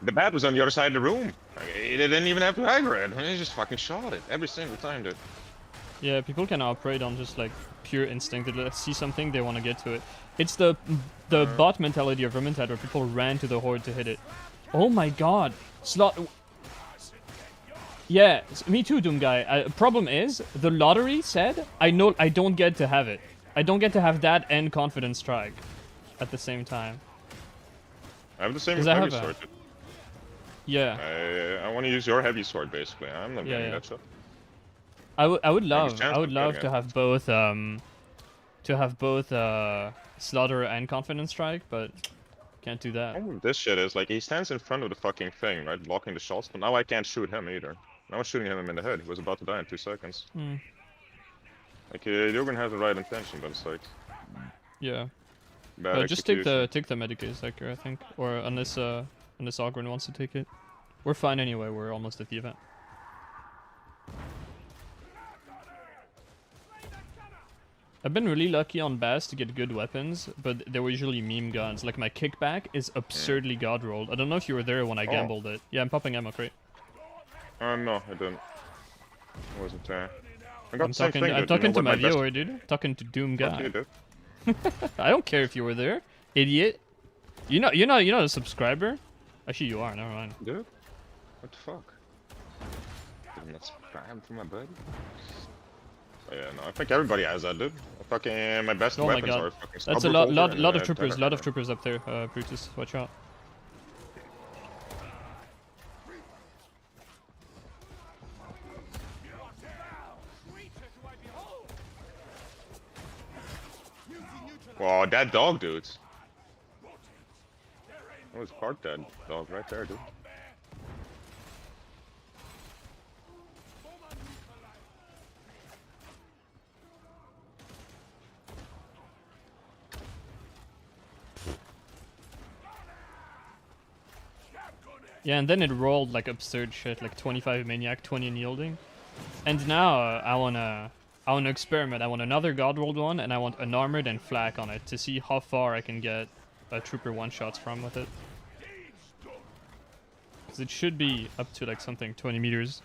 The bat was on the other side of the room. Like, it didn't even have to aggro it. He just fucking shot it every single time, dude. Yeah, people can operate on just like pure instinct. They see something, they want to get to it. It's the bot mentality of Vermintide where people ran to the horde to hit it. Oh my God, Yeah, me too, Doom Guy. Problem is, the lottery said I don't get to have it. I don't get to have that and Confidence Strike at the same time. I have the same 'Cause I heavy have a- sword. Dude. Yeah, I want to use your heavy sword basically. I'm not Yeah, getting yeah. that shit. I would love chance of getting to it. have both Slaughter and Confidence Strike, but can't do that. Problem with this shit is like he stands in front of the fucking thing, right, blocking the shots, but now I can't shoot him either. Now I'm shooting him in the head. He was about to die in 2 seconds. Like Jürgen has the right intention, but it's like Yeah. bad Just take execution. the Medicaid sector, I think, or unless Ogren wants to take it. We're fine anyway. We're almost at the event. I've been really lucky on Bass to get good weapons, but they were usually meme guns. Like my kickback is absurdly god rolled. I don't know if you were there when I gambled it. Yeah, I'm popping ammo crate. No, I didn't. I wasn't there. I got I'm the same talking. thing, I'm dude, talking you know, to my with best- viewer, dude. Talking to Doom Fuck Guy. you, dude. I don't care if you were there, idiot. You're not a subscriber. Actually, you are. Never mind. Dude? What the fuck? I'm not spam for my buddy. Oh, yeah, no, I think everybody has that, dude. Fucking my best Oh my weapons God. are fucking That's a Stubber lot Bolter and, of Tenor troopers Hammer. up there, Brutus. Watch out. Wow, that dog, dude. That was KARKTIDE dog right there, dude. Yeah, and then it rolled like absurd shit, like 25 maniac, 20 unyielding. And now I wanna experiment. I want another god rolled one, and I want an armored and flak on it to see how far I can get a trooper one shots from with it. Because it should be up to like something 20 meters,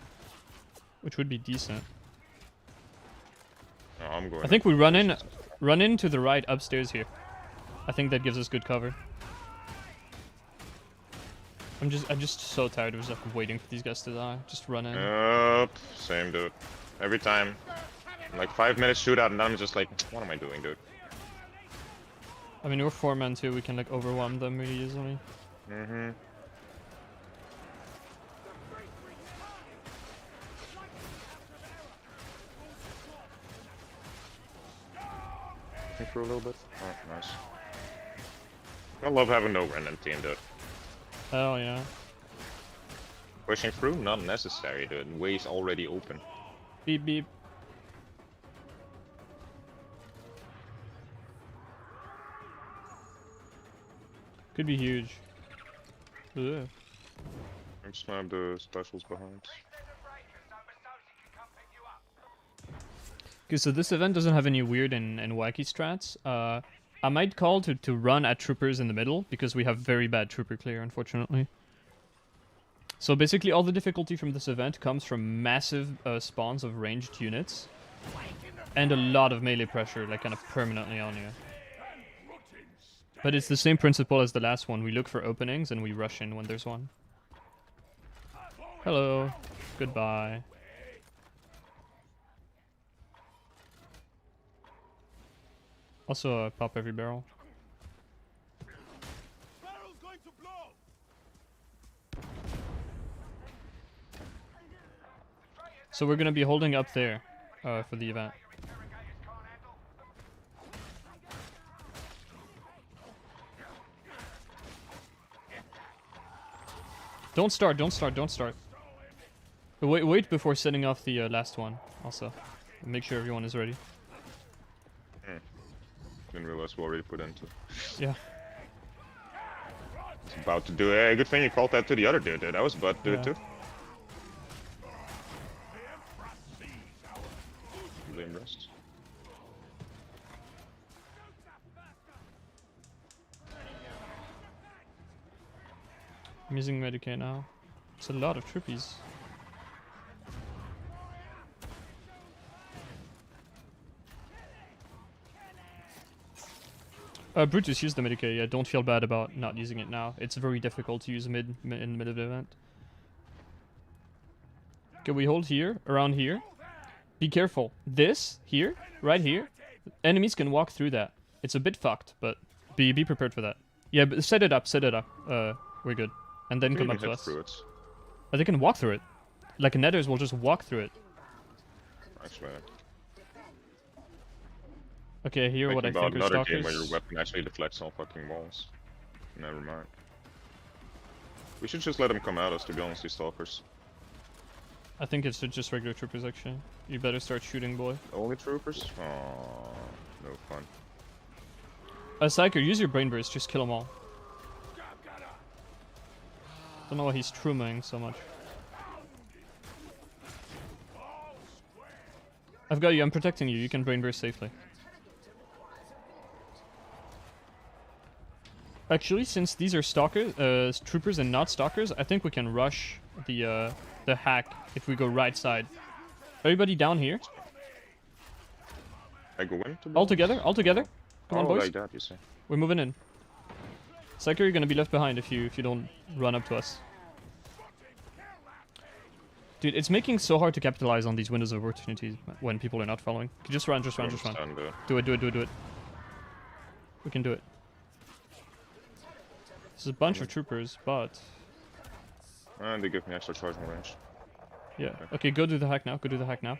which would be decent. No, I'm going. I think we run in to the right upstairs here. I think that gives us good cover. I'm just so tired of just like waiting for these guys to die. Just run in. Yep, same dude. Every time. Like 5 minute shootout, and I'm just like, what am I doing, dude? I mean, we're 4 men too. We can like overwhelm them really easily. Mm-hmm. For a little bit. Oh, nice. I love having no random team, dude. Hell yeah. Pushing through, not necessary, dude. Way's already open. Beep beep. Could be huge. Ugh. I'm just gonna have the specials behind. Okay, so this event doesn't have any weird and wacky strats. I might call to run at troopers in the middle, because we have very bad trooper clear, unfortunately. So basically all the difficulty from this event comes from massive spawns of ranged units, and a lot of melee pressure, like kind of permanently on you. But it's the same principle as the last one. We look for openings and we rush in when there's one. Hello. Goodbye. Also, pop every barrel. Barrel's going to blow. So we're gonna be holding up there for the event. Don't start, don't start, don't start. But wait before setting off the last one, also. Make sure everyone is ready. Didn't realize we already put into. Yeah. It's about to do it. Good thing you called that to the other dude. I was about to do it too. Blame rest. I'm using Medicaid now. It's a lot of trippies. Brutus, use the Medicaid. Yeah, don't feel bad about not using it now. It's very difficult to use in the middle of the event. Okay, we hold here, around here. Be careful. This, here, right here, enemies can walk through that. It's a bit fucked, but be prepared for that. Yeah, but set it up, we're good. And then come up to us. Oh, they can walk through it. Like Nethers will just walk through it. Actually, okay, here what I think are another stalkers. game where your weapon actually deflects all fucking walls. Never mind. We should just let them come at us, to be honest, these stalkers. I think it's just regular troopers, actually. You better start shooting, boy. Only troopers? Aww, no fun. Psyker, use your brain burst, just kill them all. Don't know why he's trumming so much. I've got you, I'm protecting you, you can brain burst safely. Actually, since these are stalkers, troopers and not stalkers, I think we can rush the hack if we go right side. Everybody down here. I go in? All together, all together. Come on, boys. Like that, you say. We're moving in. Psyker, you're gonna be left behind if you don't run up to us. Dude, it's making so hard to capitalize on these windows of opportunities when people are not following. Just run, just run, just run. Do it, do it, do it, do it. We can do it. There's a bunch of troopers, but... And they give me extra charging range. Yeah. Okay, go do the hack now. Go do the hack now.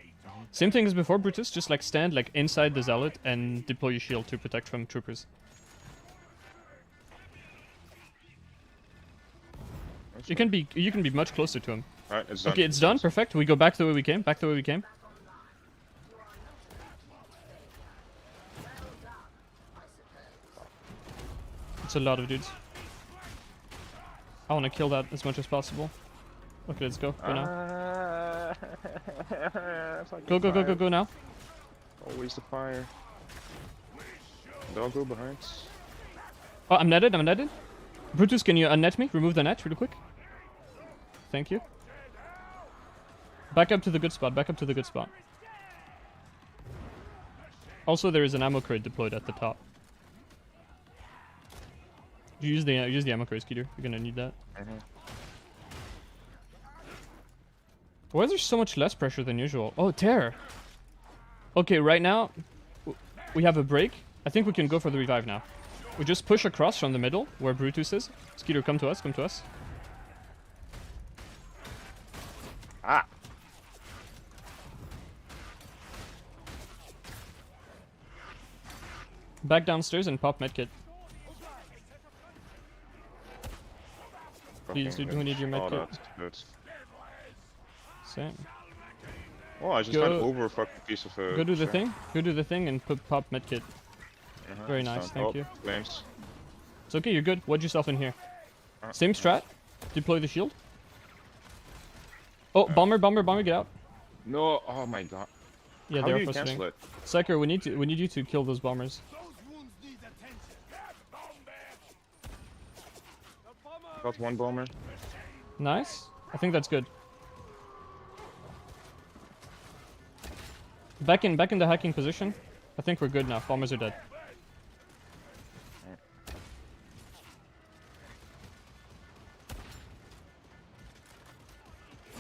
Same thing as before, Brutus. Just like stand like inside the zealot and deploy your shield to protect from troopers. You can be much closer to him. Alright, it's done. Okay, it's done. Perfect. We go back the way we came. Back the way we came. It's a lot of dudes. I want to kill that as much as possible. Okay, let's go. Go now. Go now. Always the fire. They'll go behind. Oh, I'm netted. Brutus, can you unnet me? Remove the net really quick. Thank you. Back up to the good spot. Also, there is an ammo crate deployed at the top. Use the ammo crate, Skeeter. You're gonna need that. Why is there so much less pressure than usual? Oh, Terror! Okay, right now, we have a break. I think we can go for the revive now. We just push across from the middle, where Brutus is. Skeeter, come to us, come to us. Ah! Back downstairs and pop medkit. Please, Fucking dude, we need your oh, medkit. that's... Same. Oh, I just Go- went over a fucking piece of... Go do the shit. thing. Go do the thing and put pop medkit. Very nice, Stand thank up, you. Flames. It's okay, you're good. Wedge yourself in here. Uh, Same strat. Deploy the shield. Oh, bomber, get out. No, oh my god. Yeah, How they do are you frustrating. cancel it? Psyker, we need you to kill those bombers. Those wounds need attention. The bomber Got one bomber. Nice. I think that's good. Back in the hacking position. I think we're good now. Bombers are dead.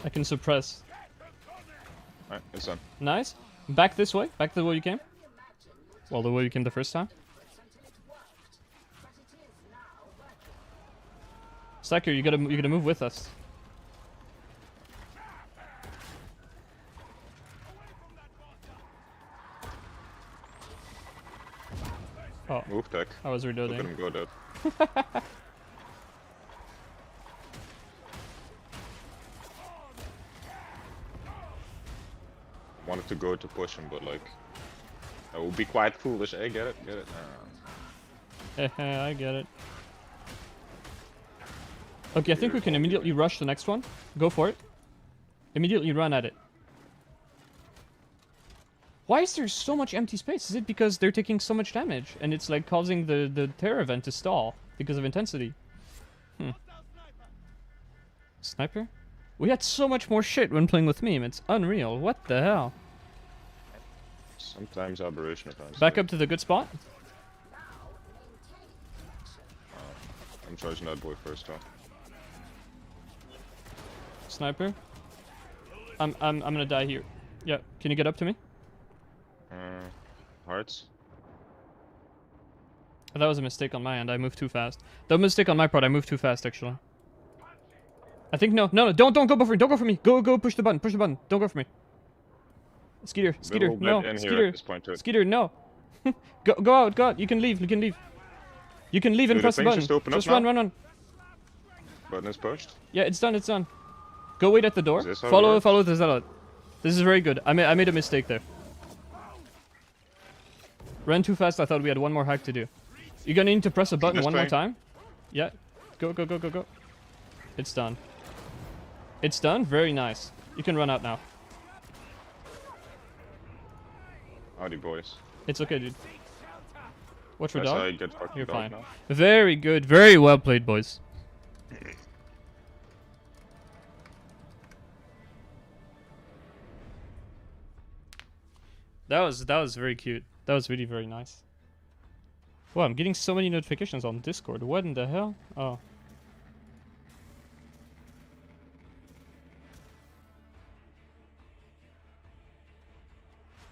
I can suppress. Alright, it's done. Nice. Back this way. Back the way you came. Well, the way you came the first time. Psyker, you gotta move with us. Oh, Move tech. I was Look at reloading. him go dead. Wanted to go to push him, but like... That would be quite foolish, eh? Get it? Get it? I get it. Okay, I think we can immediately rush the next one. Go for it. Immediately run at it. Why is there so much empty space? Is it because they're taking so much damage and it's like causing the terror event to stall because of intensity? Sniper? We had so much more shit when playing with meme. It's unreal. What the hell? Sometimes aberration, at times. Back up to the good spot. I'm charging that boy first, though. Sniper. I'm gonna die here. Yeah, can you get up to me? Hearts. That was a mistake on my end. I moved too fast. That was a mistake on my part. I moved too fast, actually. I think no, don't go for me. Don't go for me. Go, push the button. Push the button. Don't go for me. Skeeter, no, Skeeter, no. go out. You can leave. You can leave and Dude, press the the thing button. just open up Just now? run. Button is pushed. Yeah, it's done. Go wait at the door. Is this how it Follow works? the zealot. This is very good. I made a mistake there. Ran too fast. I thought we had one more hack to do. You're gonna need to press a button This one more way. time. Yeah. Go. It's done. It's done. Very nice. You can run out now. Howdy, boys. It's okay, dude. Watch for That's how dog. I get fucking You're dog fine. now. Very good. Very well played, boys. That was very cute. That was really very nice. Wow, I'm getting so many notifications on Discord. What in the hell? Oh.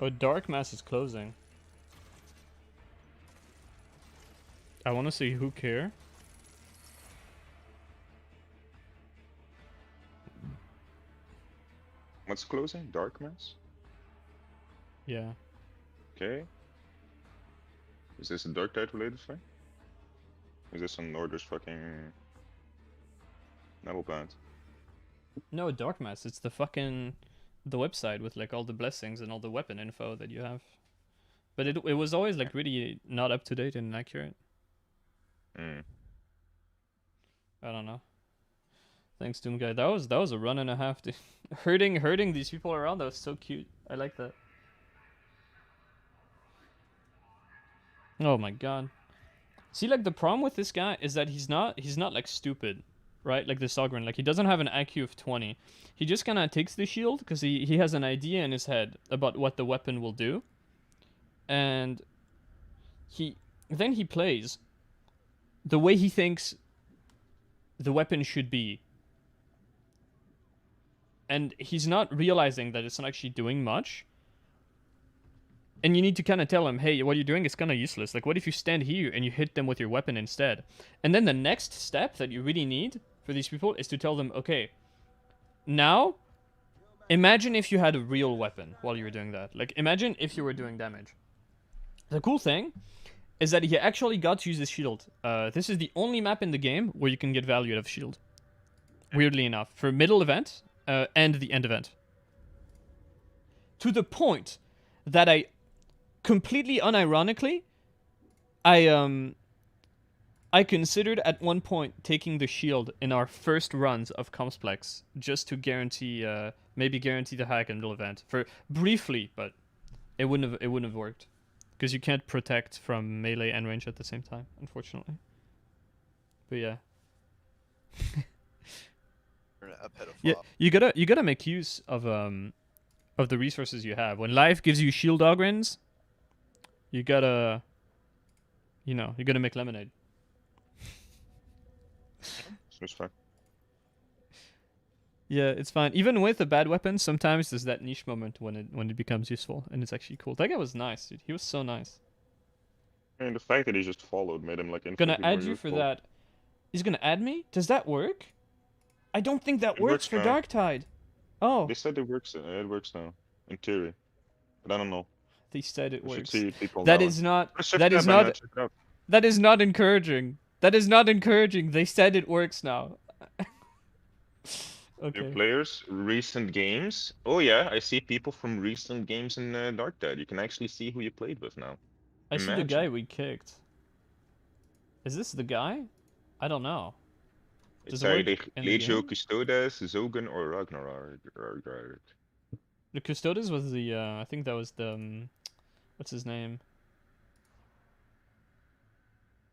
Oh, Dark Mass is closing. I want to see who care. What's closing? Dark Mass? Yeah. Okay. Is this a Dark Tide related thing? Is this an Order's fucking... Metal Plant? No, Dark Mass. It's the fucking... the website with like all the blessings and all the weapon info that you have. But it was always like really not up to date and inaccurate. Hmm. I don't know. Thanks, Doom Guy. That was a run and a half, dude. hurting these people around. That was so cute. I like that. Oh my god. See, like the problem with this guy is that he's not like stupid, right? Like the Sovereign. Like he doesn't have an IQ of 20. He just kind of takes the shield because he has an idea in his head about what the weapon will do, and then he plays the way he thinks the weapon should be. And he's not realizing that it's not actually doing much. And you need to kind of tell them, hey, what you're doing is kind of useless. Like, what if you stand here and you hit them with your weapon instead? And then the next step that you really need for these people is to tell them, okay, now, imagine if you had a real weapon while you were doing that. Like, imagine if you were doing damage. The cool thing is that he actually got to use his shield. This is the only map in the game where you can get value out of shield. Weirdly enough, for middle event and the end event. To the point that I completely unironically, I considered at one point taking the shield in our first runs of Complex just to guarantee, maybe guarantee the hack in middle event for briefly, but it wouldn't have worked because you can't protect from melee and range at the same time, unfortunately. But yeah. A pedophile. Yeah, you gotta make use of the resources you have. When life gives you shield Ogrins, you gotta make lemonade. It's fine. Yeah, it's fine. Even with a bad weapon, sometimes there's that niche moment when it becomes useful, and it's actually cool. That guy was nice, dude. He was so nice. And the fact that he just followed made him like Gonna infinitely add more you for useful. that. He's gonna add me? Does that work? I don't think that It works works for now. KARKTIDE. Oh, They said it works. It works now, in theory, but I don't know. they said it We should works. see people. That now. is not. Let's check That it is out, man, not. check it out. That is not encouraging. That is not encouraging. They said it works now. New Okay. players, recent games. Oh yeah, I see people from recent games in Darktide. You can actually see who you played with now. I see the Imagine. guy we kicked. Is this the guy? I don't know. Does It's it work either in the Legio game? Custodes, Zogan, or Ragnarok. The Custodes was the, I think that was the, what's his name?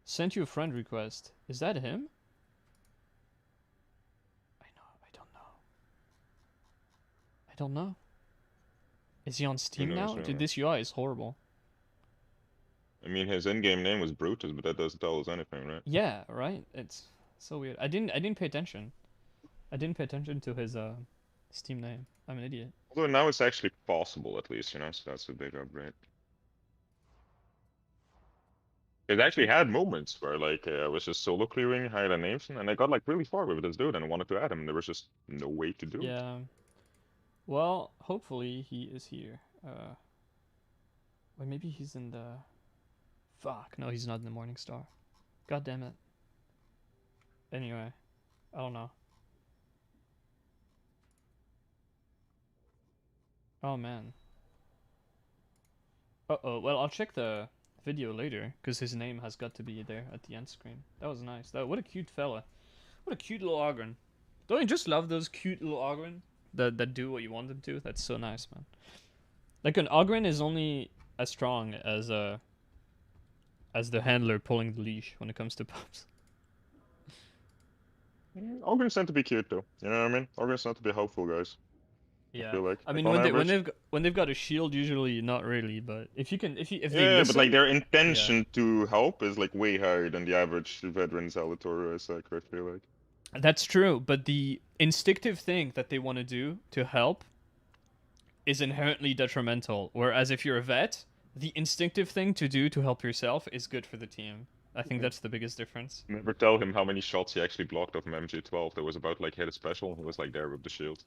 Sent you a friend request. Is that him? I don't know. Is he on Steam knows, now? really? Dude, this UI is horrible. I mean, his in-game name was Brutus, but that doesn't tell us anything, right? Yeah, right? It's so weird. I didn't pay attention. I didn't pay attention to his, Steam name. I'm an idiot. Although now it's actually possible, at least, you know, so that's a big upgrade. It actually had moments where, like, I was just solo clearing Highland names, and I got, like, really far with this dude, and I wanted to add him, and there was just no way to do it. Yeah. Well, hopefully he is here. Or maybe he's in the... Fuck, no, he's not in the Morning Star. God damn it. Anyway, I don't know. Oh, man. Uh-oh, well, I'll check the video later, because his name has got to be there at the end screen. That was nice. What a cute fella. What a cute little Ogren. Don't you just love those cute little Ogren that do what you want them to? That's so nice, man. Like, an Ogren is only as strong as the handler pulling the leash when it comes to pups. Ogrins tend to be cute, though. You know what I mean? Ogrins tend to be helpful, guys. Yeah. I feel like. I mean, on when average. they've got a shield, usually not really. But if they Yeah, listen, but like their intention to help is like way higher than the average veteran Zalator Psych, I feel like. that's true. But the instinctive thing that they want to do to help is inherently detrimental. Whereas if you're a vet, the instinctive thing to do to help yourself is good for the team. I think that's the biggest difference. Never tell him how many shots he actually blocked off MG12. That was about like hit a special. He was like there with the shield.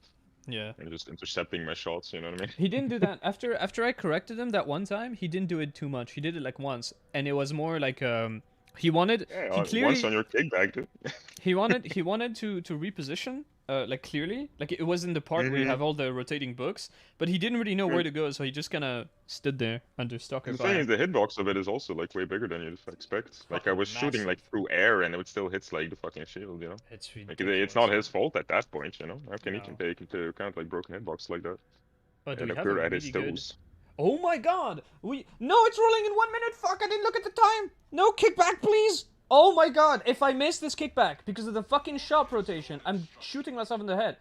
Yeah. And just intercepting my shots, you know what I mean? He didn't do that after I corrected him that one time. He didn't do it too much. He did it like once, and it was more like he wanted Yeah, he once clearly on your kickback, dude. he wanted to reposition like clearly, like it was in the part where you have all the rotating books, but he didn't really know where to go, so he just kind of stood there under stalker The fire. thing is, the hitbox of it is also like way bigger than you'd expect. Like I was shooting like through air, and it still hits like the fucking shield, you know. It's Like ridiculous. it's not his fault at that point, you know. How can he No. can take into account like broken hitbox like that? Oh, do And we have occur a at his really good? toes. Oh my god! No, it's rolling in 1 minute. Fuck! I didn't look at the time. No kickback, please. Oh my god! If I miss this kickback because of the fucking shop rotation, I'm shooting myself in the head.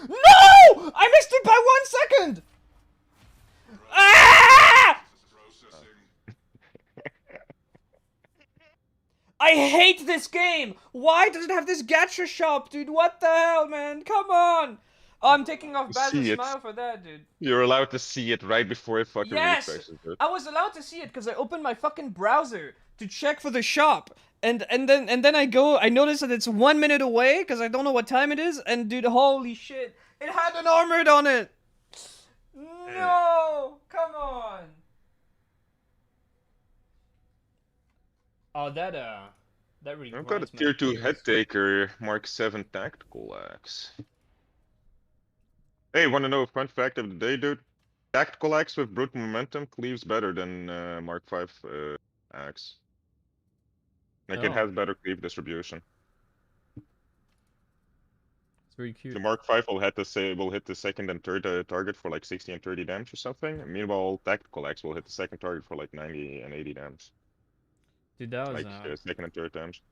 No! I missed it by 1 second. Ah! I hate this game. Why does it have this gacha shop, dude? What the hell, man? Come on. Oh, I'm taking off Baz's See it. smile for that, dude. You're allowed to see it right before it fucking Yes! refreshes, dude. I was allowed to see it because I opened my fucking browser to check for the shop. And then I notice that it's 1 minute away because I don't know what time it is, and dude, holy shit. It had an armored on it! No! Come on! Oh, that really I've got a grinds my tier 2 gears. head taker, Mark 7 tactical axe. Hey, wanna know a fun fact of the day, dude? Tactical axe with brute momentum cleaves better than Mark 5 axe. Like it Oh, has better cleave distribution. it's very The cute. Mark 5 will hit the second and third target for like 60 and 30 damage or something. Meanwhile, tactical axe will hit the second target for like 90 and 80 damage. Dude, that was Like second and third damage.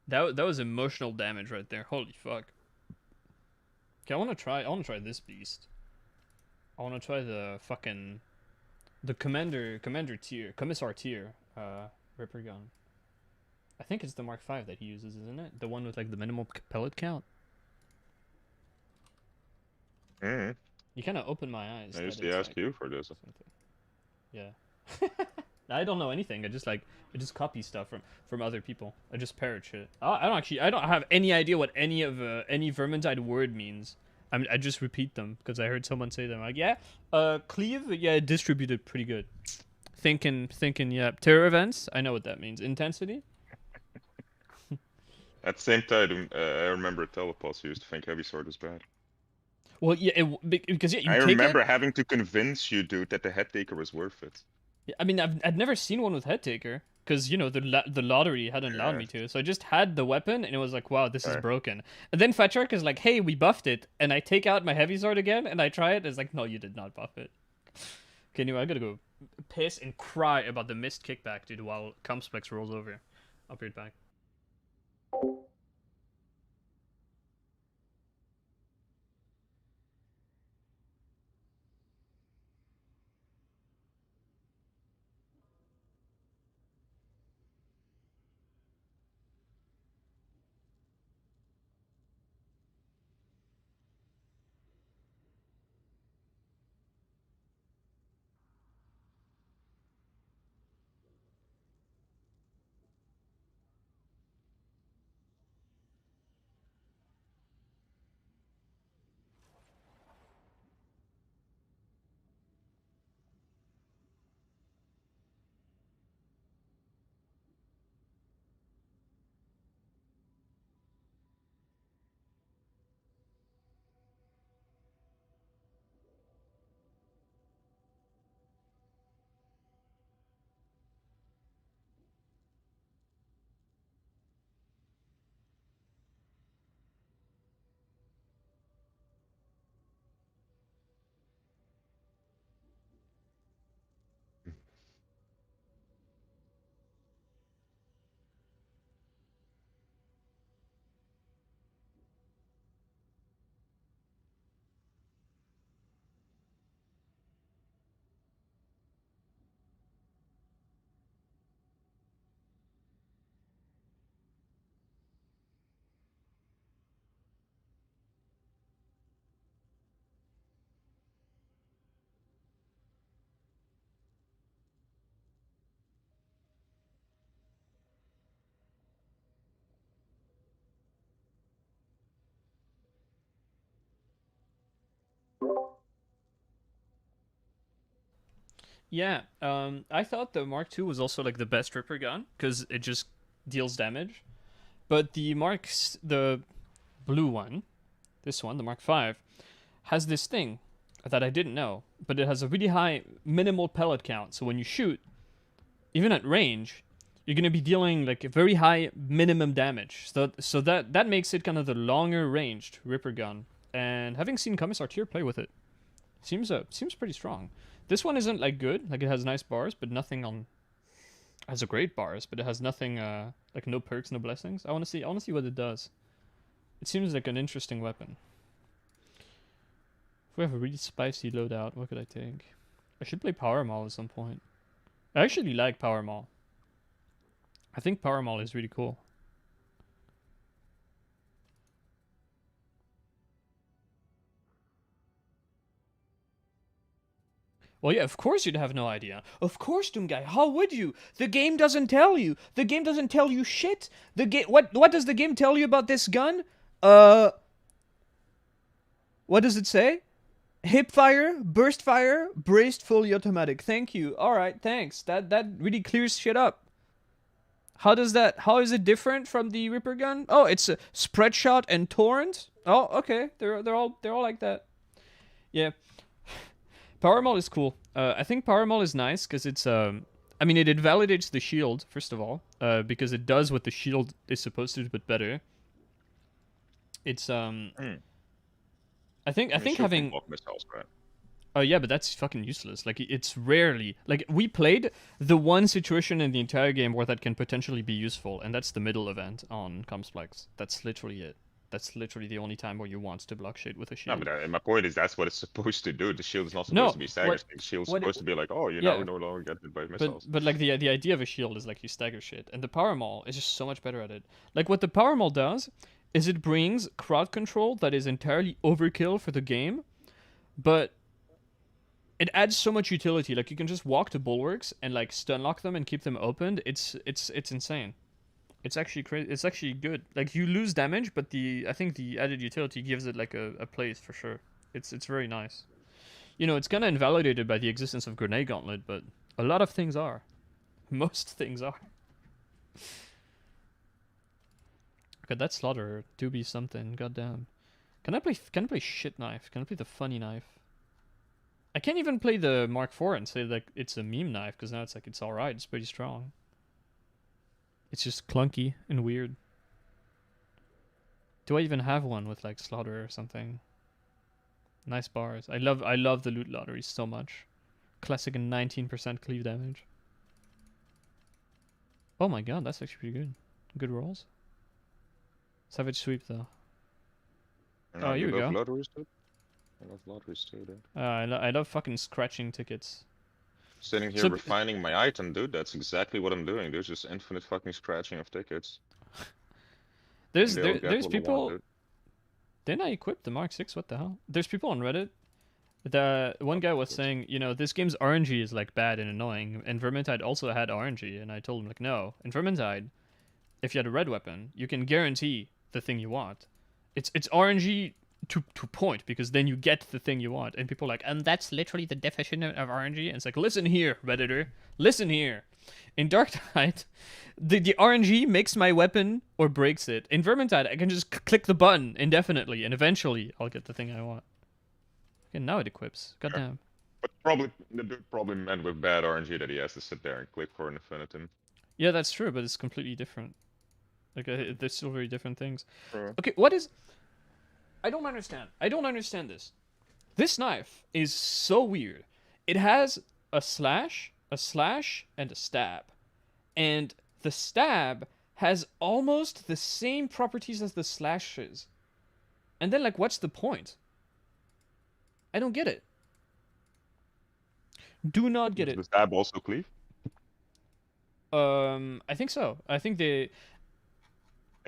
that was emotional damage right there. Holy fuck. Okay, I wanna try this beast. I wanna try the commissar tier, Ripper gun. I think it's the Mark 5 that he uses, isn't it? The one with like the minimal pellet count. Mm. You kind of opened my eyes. I that usually it's, ask like, you for this. something. Yeah. I don't know anything. I just copy stuff from other people. I just parrot shit. I don't have any idea what any Vermintide word means. I just repeat them because I heard someone say them. Like, yeah, cleave, yeah, distributed pretty good. Thinking, yeah. Terror events, I know what that means. Intensity. At the same time, I remember Telepulse used to think heavy sword was bad. Well, yeah, because yeah, you I take remember it. having to convince you, dude, that the head taker was worth it. Yeah, I mean, I'd never seen one with head taker because you know the lottery hadn't allowed me to. So I just had the weapon and it was like, wow, this is broken. And then Fatrark is like, hey, we buffed it, and I take out my heavy sword again and I try it. It's like, no, you did not buff it. Okay, anyway, I gotta go piss and cry about the missed kickback, dude, while Complex rolls over. I'll be right back. Yeah, I thought the Mark II was also like the best Ripper gun because it just deals damage. But the blue one, this one, the Mark V, has this thing that I didn't know, but it has a really high minimal pellet count. So when you shoot, even at range, you're gonna be dealing like a very high minimum damage. So that makes it kind of the longer ranged Ripper gun. And having seen Commissar Tier play with it, seems pretty strong. This one isn't like good, like it has nice bars, but nothing on. It has a great bars, but it has nothing like no perks, no blessings. I wanna see what it does. It seems like an interesting weapon. If we have a really spicy loadout, what could I take? I should play Power Maul at some point. I actually like Power Maul. I think Power Maul is really cool. Well, yeah, of course you'd have no idea. Of course, Doom Guy. How would you? The game doesn't tell you. The game doesn't tell you shit. The game. What does the game tell you about this gun? What does it say? Hip fire, burst fire, braced, fully automatic. Thank you. All right, thanks. That really clears shit up. How is it different from the Ripper gun? Oh, it's a spread shot and torrent. Oh, okay. They're all like that. Yeah. Power Maul is cool. I think Power Maul is nice because it's I mean, it invalidates the shield first of all, because it does what the shield is supposed to do, but better. It's I think having missiles, right? oh yeah, but that's fucking useless. Like it's rarely like we played the one situation in the entire game where that can potentially be useful, and that's the middle event on Complex. That's literally it. That's literally the only time where you want to block shit with a No, shield. but my point is that's what it's supposed to do. The shield is not supposed to be staggered. The shield's what supposed to be like, oh, you yeah, now no longer get hit by missiles. but like the idea of a shield is like you stagger shit, and the Power Maul is just so much better at it. Like what the Power Maul does is it brings crowd control that is entirely overkill for the game, but it adds so much utility. Like you can just walk to bulwarks and like stun lock them and keep them opened. It's insane. It's actually crazy. It's actually good. Like you lose damage, but I think the added utility gives it like a place for sure. It's very nice. You know, it's kind of invalidated by the existence of Grenade Gauntlet, but a lot of things are. Most things are. Okay, that Slaughter do be something. Goddamn. Can I play shit knife? Can I play the funny knife? I can't even play the Mark IV and say like it's a meme knife because now it's like it's alright. It's pretty strong. It's just clunky and weird. Do I even have one with like Slaughter or something? Nice bars. I love the loot lottery so much. Classic and 19% cleave damage. Oh my god, that's actually pretty good. Good rolls. Savage sweep though. Oh, here we go. Lotteries, dude? I love lotteries too, dude. I love fucking scratching tickets. Sitting here refining my item, dude. That's exactly what I'm doing. There's just infinite fucking scratching of tickets. There's people. Didn't I equip the Mark 6? What the hell? There's people on Reddit. The one guy was saying, you know, this game's RNG is like bad and annoying, and Vermintide also had RNG, and I told him like, no, in Vermintide, if you had a red weapon, you can guarantee the thing you want. It's RNG to point, because then you get the thing you want, and people are like, and that's literally the definition of RNG. And it's like, listen here, Redditor, listen here. In Darktide, the RNG makes my weapon or breaks it. In Vermintide, I can just click the button indefinitely, and eventually I'll get the thing I want. And now it equips. Goddamn. But probably the dude probably meant with bad RNG that he has to sit there and click for an infinitum. Yeah, that's true, but it's completely different. Like they're still very different things. Sure. Okay, what is? I don't understand. I don't understand this. This knife is so weird. It has a slash, and a stab. And the stab has almost the same properties as the slashes. And then, like, what's the point? I don't get it. Do not get it. Does the stab also cleave? I think so. I think they...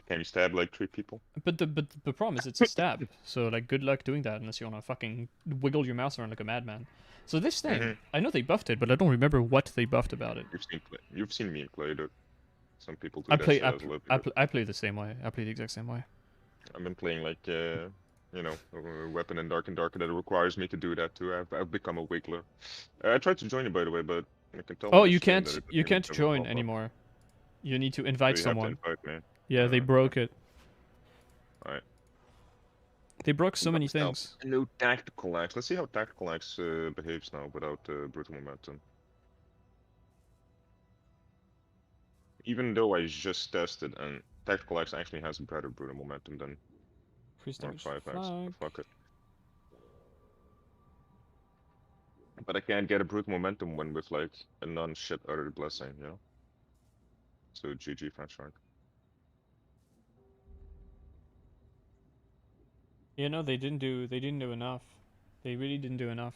Can you stab like 3 people? But the problem is it's a stab. So like good luck doing that unless you want to fucking wiggle your mouse around like a madman. So this thing, I know they buffed it, but I don't remember what they buffed about it. You've seen me play, dude. Some people do I that play shit as well, I play the same way. I play the exact same way. I've been playing like you know, a weapon in Dark and Darker that requires me to do that too. I've become a wiggler. I tried to join you, by the way, but I can tell. Oh, you can't join anymore. You need to invite someone. Yeah, they broke it. Alright. They broke so many things. No tactical axe. Let's see how tactical axe behaves now without brutal momentum. Even though I just tested, and tactical axe actually has a better brutal momentum than Mark 5 axe. Fuck it. But I can't get a brutal momentum when with like a non-shit other blessing, you know? So GG French Shark. You know, they didn't do enough. They really didn't do enough.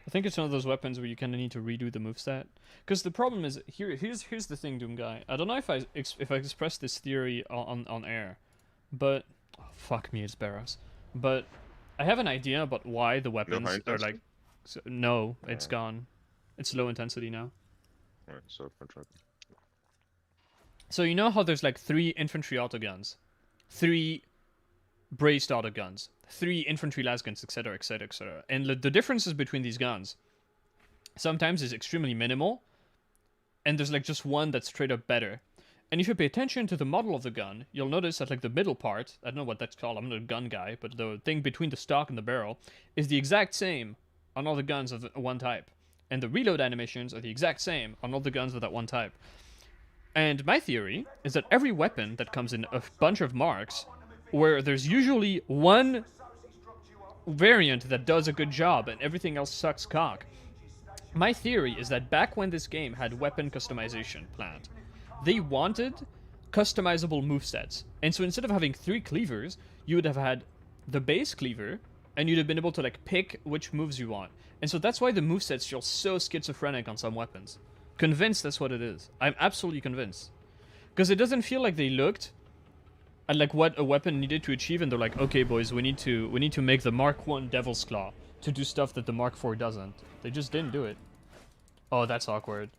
I think it's one of those weapons where you kind of need to redo the moveset. Because the problem is, here's the thing, Doom Guy. I don't know if I expressed this theory on air, but oh, fuck me, it's Barrows. But I have an idea about why the weapons are like. So, no, it's gone. It's low intensity now. Alright, so for truck. So you know how there's like 3 infantry autoguns, 3 braced autoguns, 3 infantry lasguns, etc., etc., etc. And the differences between these guns sometimes is extremely minimal, and there's like just one that's straight up better. And if you pay attention to the model of the gun, you'll notice that like the middle part, I don't know what that's called, I'm not a gun guy, but the thing between the stock and the barrel is the exact same on all the guns of one type. And the reload animations are the exact same on all the guns of that one type. And my theory is that every weapon that comes in a bunch of marks, where there's usually one variant that does a good job and everything else sucks cock. My theory is that back when this game had weapon customization planned, they wanted customizable movesets. And so instead of having 3 cleavers, you would have had the base cleaver, and you'd have been able to like pick which moves you want. And so that's why the movesets feel so schizophrenic on some weapons. Convinced that's what it is. I'm absolutely convinced. Because it doesn't feel like they looked at like what a weapon needed to achieve, and they're like, okay boys, we need to make the Mark 1 Devil's Claw to do stuff that the Mark 4 doesn't. They just didn't do it. Oh, that's awkward.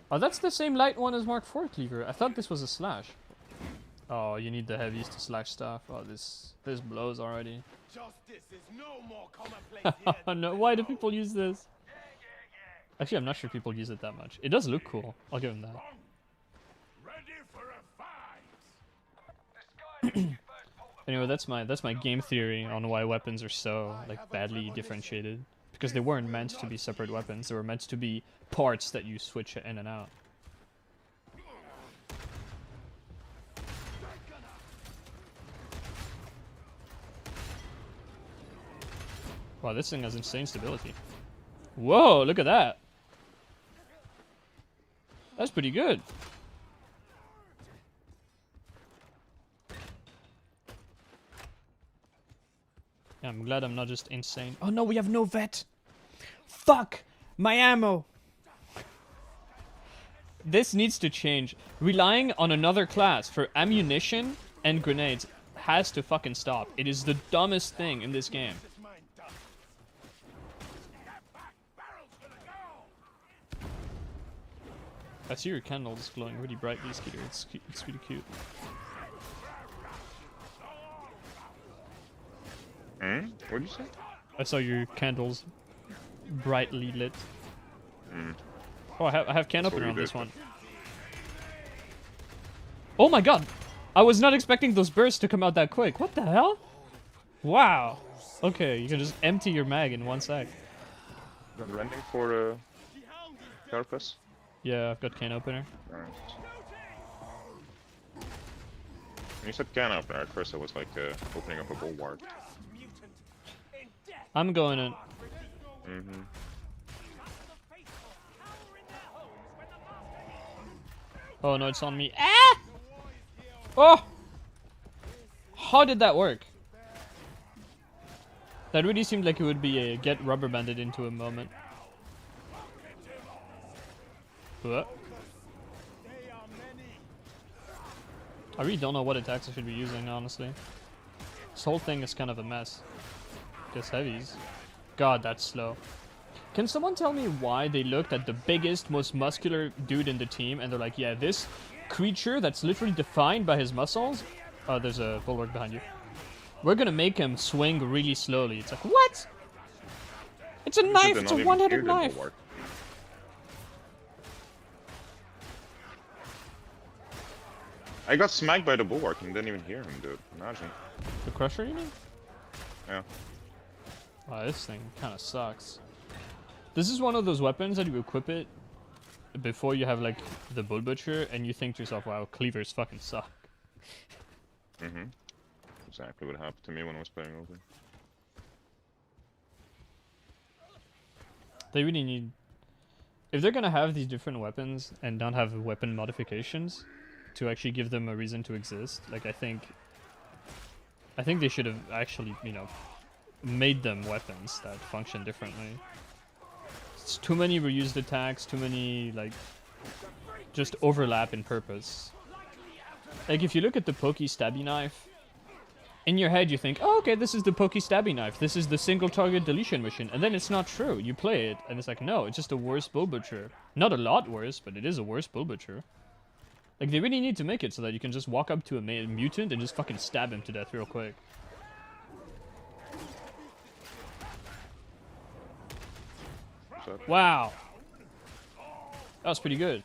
Oh, that's the same light one as Mark 4 cleaver. I thought this was a slash. Oh, you need the heavies to slash stuff. Oh, this blows already. Justice is no more commonplace here. No, why do people use this? Actually, I'm not sure people use it that much. It does look cool. I'll give them that. Ready for a fight. Anyway, that's my game theory on why weapons are so like badly differentiated. Because they weren't meant to be separate weapons. They were meant to be parts that you switch in and out. Wow, this thing has insane stability. Whoa, look at that. That's pretty good. Yeah, I'm glad I'm not just insane. Oh no, we have no vet. Fuck! My ammo! This needs to change. Relying on another class for ammunition and grenades has to fucking stop. It is the dumbest thing in this game. I see your candles glowing really brightly, Skeeter. It's really cute. Hmm? What did you say? I saw your candles brightly lit. Hmm. Oh, I have can That's what opener we on this did. one. Oh my god! I was not expecting those bursts to come out that quick. What the hell? Wow. Okay, you can just empty your mag in 1 sec. Got rending for Carapace? Yeah, I've got can opener. Alright. When you said can opener, at first I was like opening up a bulwark. I'm going in. Mm-hmm. Oh no, it's on me. Ah! Oh! How did that work? That really seemed like it would be a get rubber banded into a moment. What? I really don't know what attacks I should be using, honestly. This whole thing is kind of a mess. Guess heavies. God, that's slow. Can someone tell me why they looked at the biggest, most muscular dude in the team and they're like, yeah, this creature that's literally defined by his muscles... Oh, there's a bulwark behind you. We're gonna make him swing really slowly. It's like, what? It's a knife! It's a one-handed knife! I got smacked by the bulwark and didn't even hear him, dude. Imagine. The crusher, you mean? Yeah. Wow, this thing kind of sucks. This is one of those weapons that you equip it before you have like the bull butcher, and you think to yourself, "Wow, cleavers fucking suck." Mm-hmm. Exactly what happened to me when I was playing over. They really need, if they're gonna have these different weapons and not have weapon modifications to actually give them a reason to exist. Like I think they should have actually, you know, made them weapons that function differently. It's too many reused attacks, too many like just overlap in purpose. Like if you look at the pokey stabby knife, in your head you think, oh, okay, this is the pokey stabby knife. This is the single target deletion mission. And then it's not true. You play it, and it's like, no, it's just a worse bull butcher. Not a lot worse, but it is a worse bull butcher. Like, they really need to make it so that you can just walk up to a mutant and just fucking stab him to death real quick. Wow. That was pretty good.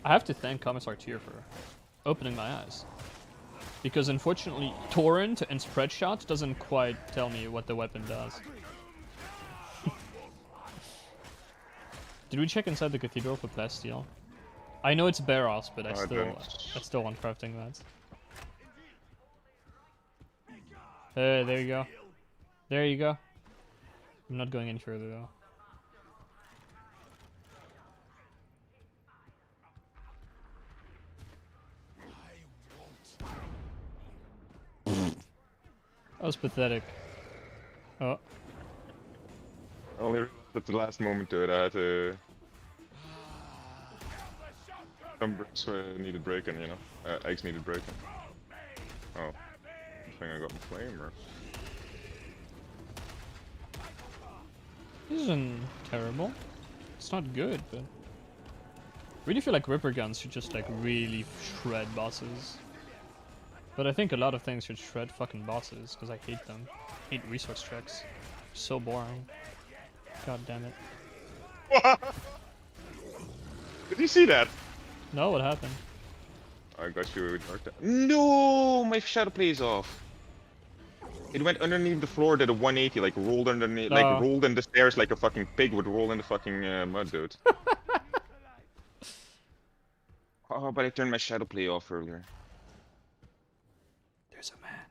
I have to thank Commissar Tier for opening my eyes. Because unfortunately, Torrent and Spread Shot doesn't quite tell me what the weapon does. Did we check inside the cathedral for plasteel? I know it's Barros, but I still want crafting mats. There you go. There you go. I'm not going any further though. That was pathetic. Oh. Only at the last moment to it, I had to. Some bricks needed breaking, you know. Eggs needed breaking. Oh. I think I got my flame, or. This isn't terrible. It's not good, but. I really feel like Ripper guns should just like really shred bosses. But I think a lot of things should shred fucking bosses, because I hate them. I hate resource treks. So boring. God damn it. Did you see that? No, what happened? I got you with dark. No, my shadow plays off. It went underneath the floor, did a 180, like rolled underneath, like rolled in the stairs like a fucking pig would roll in the fucking mud, dude. Oh, but I turned my shadow play off earlier. There's a man.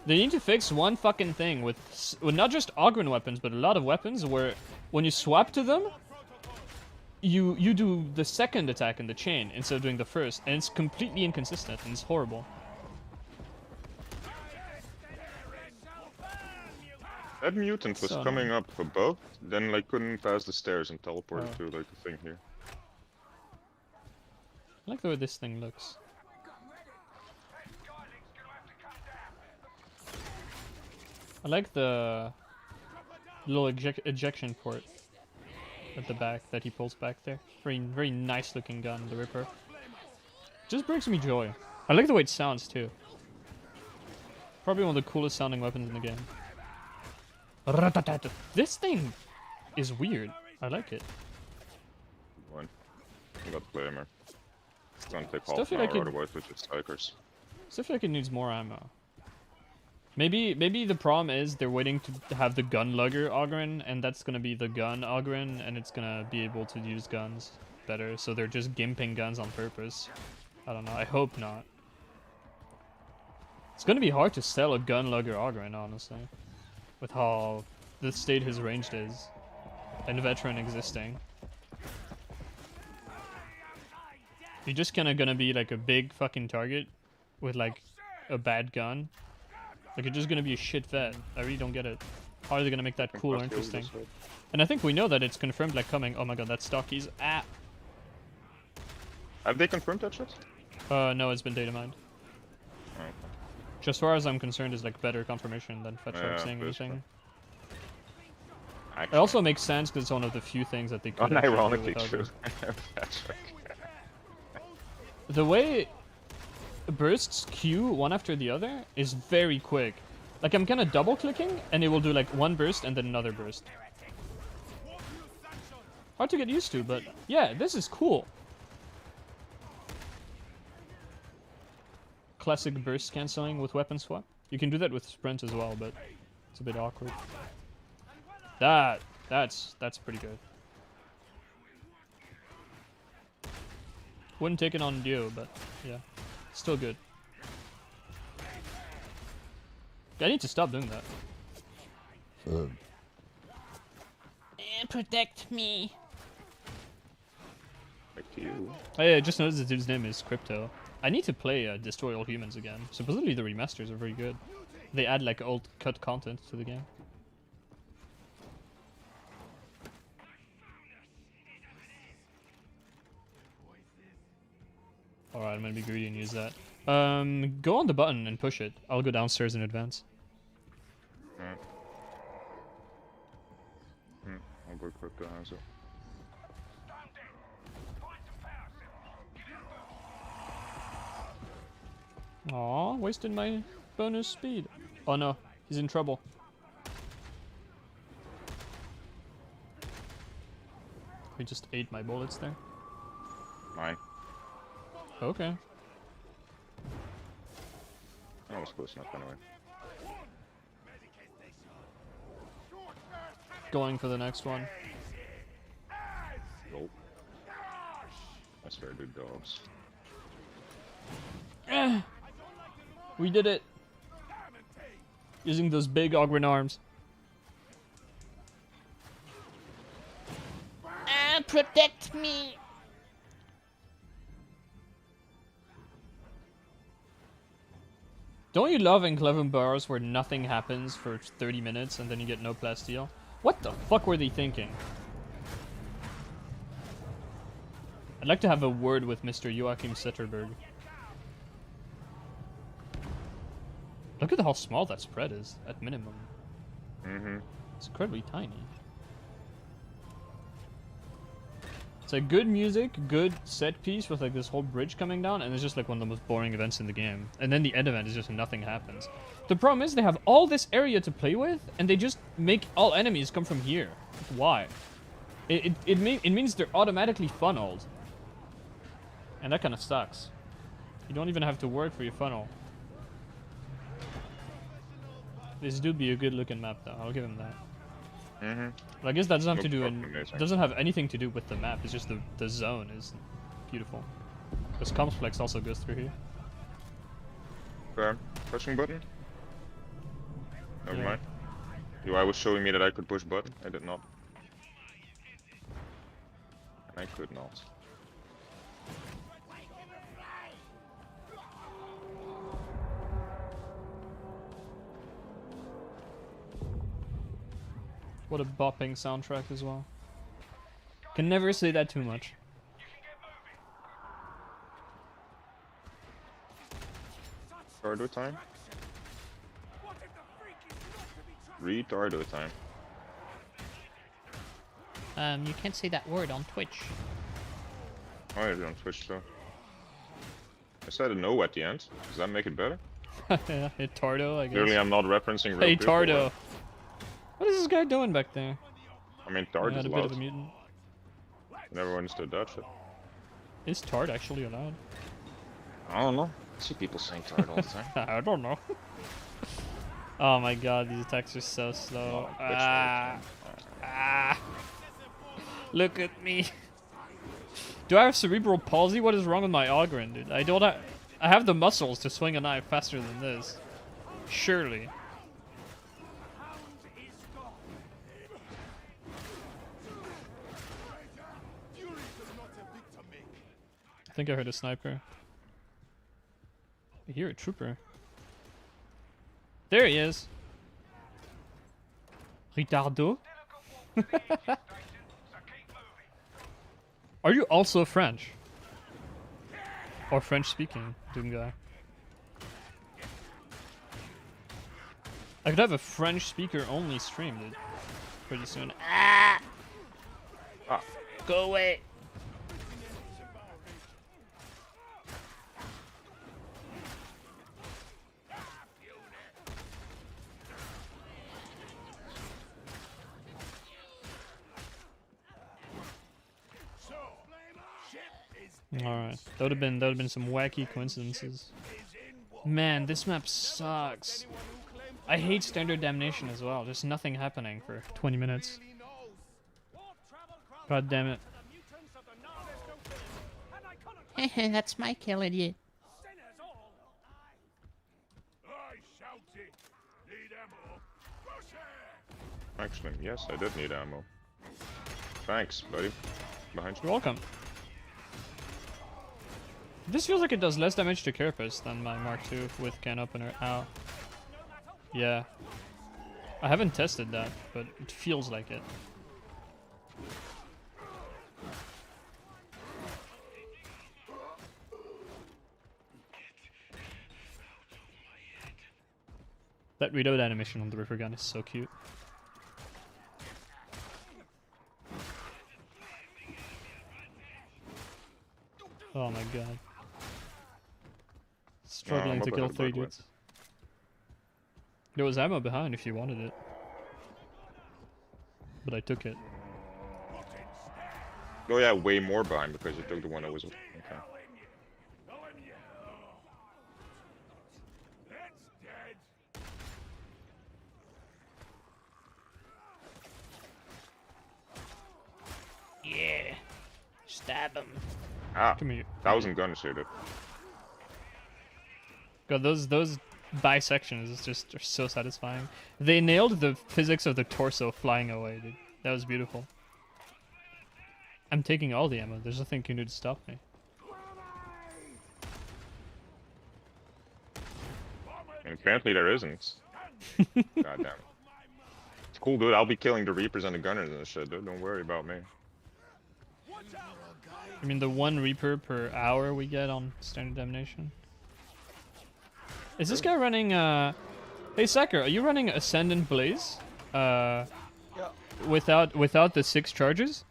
They need to fix one fucking thing with not just Ogryn weapons, but a lot of weapons where when you swap to them, you do the second attack in the chain instead of doing the first, and it's completely inconsistent and it's horrible. That mutant was coming up above, then like couldn't pass the stairs and teleported to like the thing here. I like the way this thing looks. I like the little ejection port at the back that he pulls back there. Very nice looking gun, the Ripper. Just brings me joy. I like the way it sounds too. Probably one of the coolest sounding weapons in the game. This thing is weird. I like it. One. I got the flamer. It's gonna take Still half feel an like hour, otherwise we're just psychers. Still feel like it needs more ammo. Maybe the problem is they're waiting to have the gun lugger Ogryn, and that's gonna be the gun Ogryn, and it's gonna be able to use guns better. So they're just gimping guns on purpose. I don't know. I hope not. It's gonna be hard to sell a gun lugger Ogryn, honestly, with how the state his ranged is, and veteran existing. You're just kinda gonna be like a big fucking target with like a bad gun. Like, you're just gonna be a shit vet. I really don't get it. How are they gonna make that cool or interesting? And I think we know that it's confirmed, like, coming. Oh my god, that's Stocky's app. Have they confirmed that shit? No, it's been data mined. Oh, okay. Just as far as I'm concerned, is like better confirmation than Fetchmark saying anything. It also makes sense because it's one of the few things that they could. Unironically true. The way bursts queue one after the other is very quick. Like, I'm kind of double clicking and it will do like one burst and then another burst. Hard to get used to, but yeah, this is cool. Classic burst cancelling with weapon swap. You can do that with sprint as well, but it's a bit awkward. That's pretty good. Wouldn't take it on Dio, but yeah. Still good. I need to stop doing that. Protect me. Back to you. Hey, I just noticed the dude's name is Crypto. I need to play Destroy All Humans again. Supposedly the remasters are very good. They add like old cut content to the game. Alright, I'm gonna be greedy and use that. Go on the button and push it. I'll go downstairs in advance. Alright. I'll go crypto house it. Aw, wasted my bonus speed. Oh no, he's in trouble. He just ate my bullets there. Mine. Okay. That was close enough anyway. Going for the next one. Nope. That's very good dogs. We did it. Using those big Ogren arms. Protect me! Don't you love enclave bars where nothing happens for 30 minutes and then you get no plasteel? What the fuck were they thinking? I'd like to have a word with Mr. Joachim Setterberg. Look at how small that spread is, at minimum. Mm-hmm. It's incredibly tiny. It's like good music, good set piece with like this whole bridge coming down, and it's just like one of the most boring events in the game. And then the end event is just nothing happens. The problem is they have all this area to play with, and they just make all enemies come from here. Why? It means they're automatically funneled. And that kind of sucks. You don't even have to work for your funnel. This do be a good looking map though, I'll give him that. Mm-hmm. But I guess that doesn't have to Looks do fucking amazing. doesn't have anything to do with the map, it's just the zone is beautiful. Because Complex also goes through here. Fair. Pushing button? Never Yeah. mind. UI was showing me that I could push button. I did not. I could not. What a bopping soundtrack as well. Can never say that too much. Retardo time? Retardo time. You can't say that word on Twitch. Oh, yeah, on Twitch though. I said a no at the end. Does that make it better? Yeah, hey Tardo, I guess. Clearly, I'm not referencing real Hey people, Tardo. but- What is this guy doing back there? I mean, I Tard had is a bit of a loud. mutant. Never understood that shit. Is Tard actually allowed? I don't know. I see people saying Tard all the time. I don't know. Oh my god, these attacks are so slow. Oh, bitch, Look at me. Do I have cerebral palsy? What is wrong with my Ogren, dude? I don't have... I have the muscles to swing a knife faster than this. Surely. I think I heard a sniper. I hear a trooper. There he is. Ritardo? Are you also French? Or French speaking, Doom guy? I could have a French speaker only stream, dude. Pretty soon. Ah. Go away. Alright. That would have been some wacky coincidences. Man, this map sucks. I hate standard damnation as well. There's nothing happening for 20 minutes. God damn it. That's my kill, idiot. I shouted. Need ammo. Push it. Actually, yes, I did need ammo. Thanks, buddy. Behind you. You're welcome. This feels like it does less damage to Carapace than my Mark II with can opener. Ow. Yeah. I haven't tested that, but it feels like it. That reload animation on the Ripper gun is so cute. Oh my god. Struggling I'm to about kill to 3 bug dudes. There was ammo behind if you wanted it. But I took it. Oh yeah, way more behind because you took the one that was okay. That's dead. Yeah. Stab him. Ah, Come here. 1,000 gun shooter. God, those bisections is just are so satisfying. They nailed the physics of the torso flying away, dude. That was beautiful. I'm taking all the ammo. There's nothing you can do to stop me. And apparently there isn't. God damn. It's cool, dude. I'll be killing the Reapers and the Gunners and shit, dude. Don't worry about me. I mean, the 1 Reaper per hour we get on Standard Damnation. Is this guy running, Hey, Sacker, are you running Ascendant Blaze? Yeah. Without the 6 charges?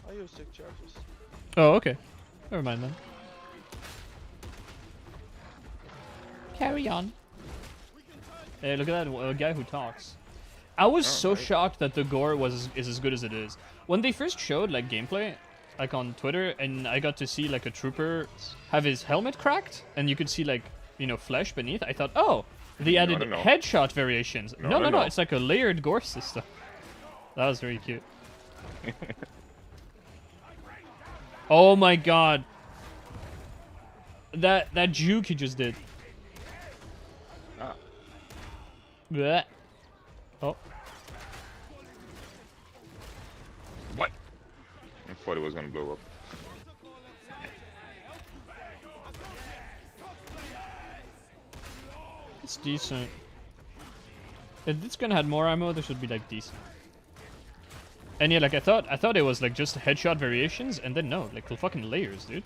I use 6 charges. Oh, okay. Never mind then. Carry on. Hey, look at that guy who talks. I was so right. shocked that the gore is as good as it is. When they first showed like gameplay, like on Twitter, and I got to see like a trooper have his helmet cracked, and you could see like, you know, flesh beneath. I thought, oh, they added no. headshot variations. No, No, no, no. it's like a layered gore system. That was very cute. Oh my god. That juke he just did. Ah. Blech. Oh. What? I thought it was gonna blow up. It's decent. If this gun had more ammo, this would be like decent. And yeah, like I thought it was like just headshot variations, and then no, like fucking layers, dude.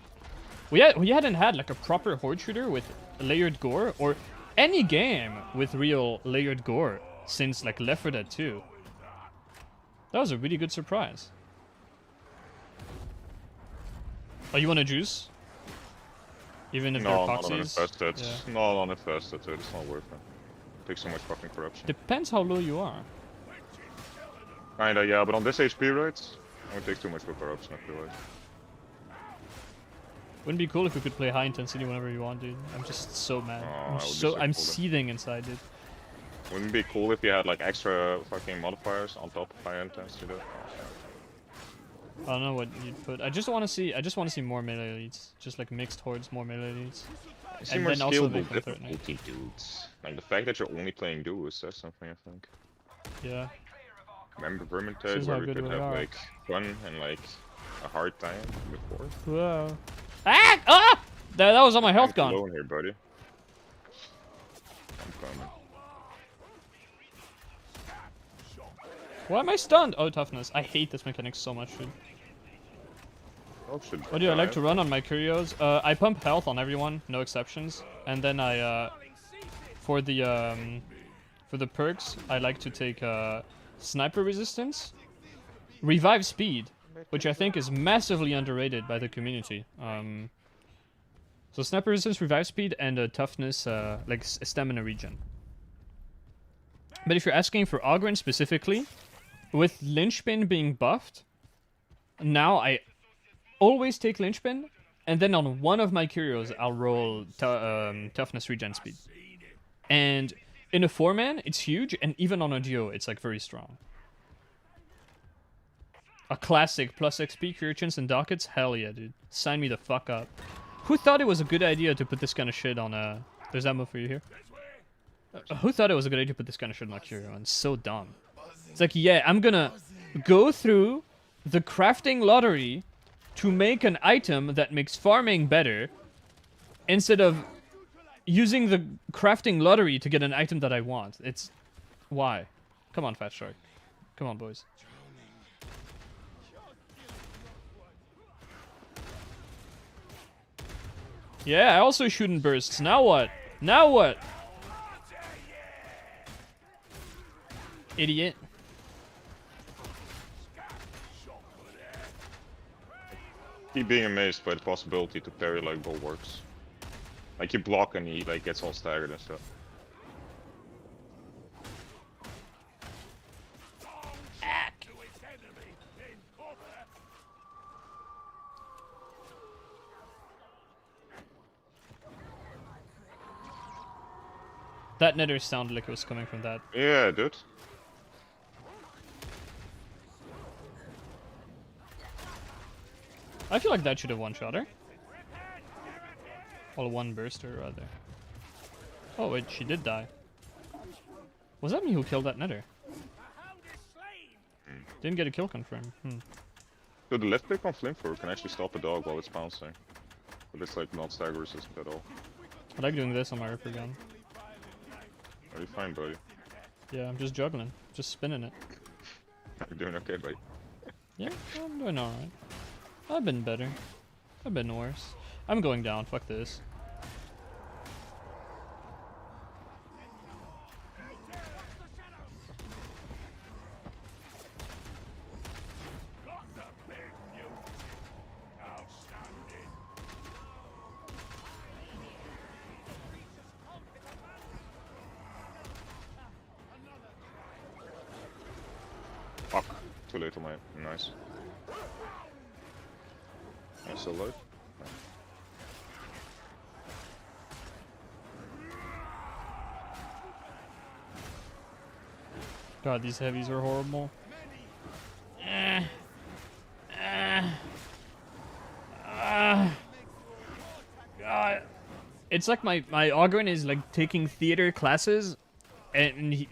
We hadn't had like a proper horde shooter with layered gore, or any game with real layered gore since like Left 4 Dead 2. That was a really good surprise. Oh, you want a juice? Even if No, they're not on epoxies? infested. Yeah. Not on infested, dude. It's not worth it. Takes so much fucking corruption. Depends how low you are. Kinda, yeah, but on this HP rates, it would take too much for corruption, I feel like. Wouldn't it be cool if we could play high intensity whenever you want, dude? I'm just so mad. Oh, I'm that would be so I'm cool, then. seething inside, dude. Wouldn't it be cool if you had like extra fucking modifiers on top of high intensity, dude? I don't know what you'd put. I just want to see more melee elites, just like mixed hordes, more melee elites. You see And more then also scalable they can threaten it. difficulty, dudes. Like the fact that you're only playing duos says something, I think. Yeah. Remember Vermintide Shows where how we good could we have are. like fun and like a hard time before? Whoa. Ah! Ah! That was all my health I'm gone. alone here, buddy. I'm coming. Why am I stunned? Oh, toughness. I hate this mechanic so much, dude. Oh shit. What do I like to run on my curios? I pump health on everyone, no exceptions. And then I, for the perks, I like to take sniper resistance, revive speed, which I think is massively underrated by the community. So sniper resistance, revive speed, and toughness, like stamina regen. But if you're asking for Ogren specifically, with Lynchpin being buffed, now I always take Lynchpin, and then on one of my curios, I'll roll toughness regen speed. And in a 4-man, it's huge, and even on a duo, it's like very strong. A classic plus XP, career chance, and dockets? Hell yeah, dude. Sign me the fuck up. Who thought it was a good idea to put this kind of shit on There's ammo for you here. Who thought it was a good idea to put this kind of shit on a curio? It's so dumb. It's like, yeah, I'm gonna go through the crafting lottery to make an item that makes farming better, instead of using the crafting lottery to get an item that I want. It's... Why? Come on, Fat Shark. Come on, boys. Yeah, I also shoot in bursts. Now what? Now what? Idiot. Keep being amazed by the possibility to parry like bulwarks. Like you block and he like gets all staggered and stuff. Ack. That nether sounded like it was coming from that. Yeah, dude. I feel like that should have one-shot her. Well, one burster, rather. Oh, wait, she did die. Was that me who killed that nether? Didn't get a kill confirmed. So the left click on Flamethrower can actually stop a dog while it's bouncing. But it's like not stagger resistant at all. I like doing this on my Ripper gun. Are you fine, buddy? Yeah, I'm just juggling. Just spinning it. You're doing okay, buddy. Yeah, I'm doing alright. I've been better. I've been worse. I'm going down. Fuck this. Fuck. Too late on my... Nice. I'm still alive. God, these heavies are horrible. God. It's like my Ogren is like taking theater classes, and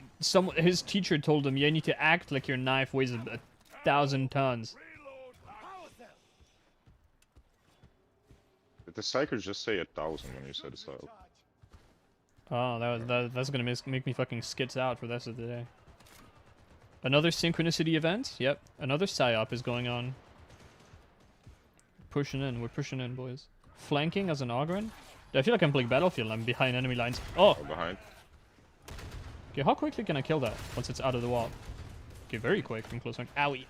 his teacher told him, "Yeah, you need to act like your knife weighs 1,000 tons." Did the psychers just say 1,000 when you said it's out? Oh, that's gonna make me fucking skits out for the rest of the day. Another synchronicity event? Yep, another psyop is going on. Pushing in, we're pushing in, boys. Flanking as an Ogren? I feel like I'm playing Battlefield, I'm behind enemy lines. Oh! Oh, behind. Okay, how quickly can I kill that once it's out of the wall? Okay, very quick from close range. Owie.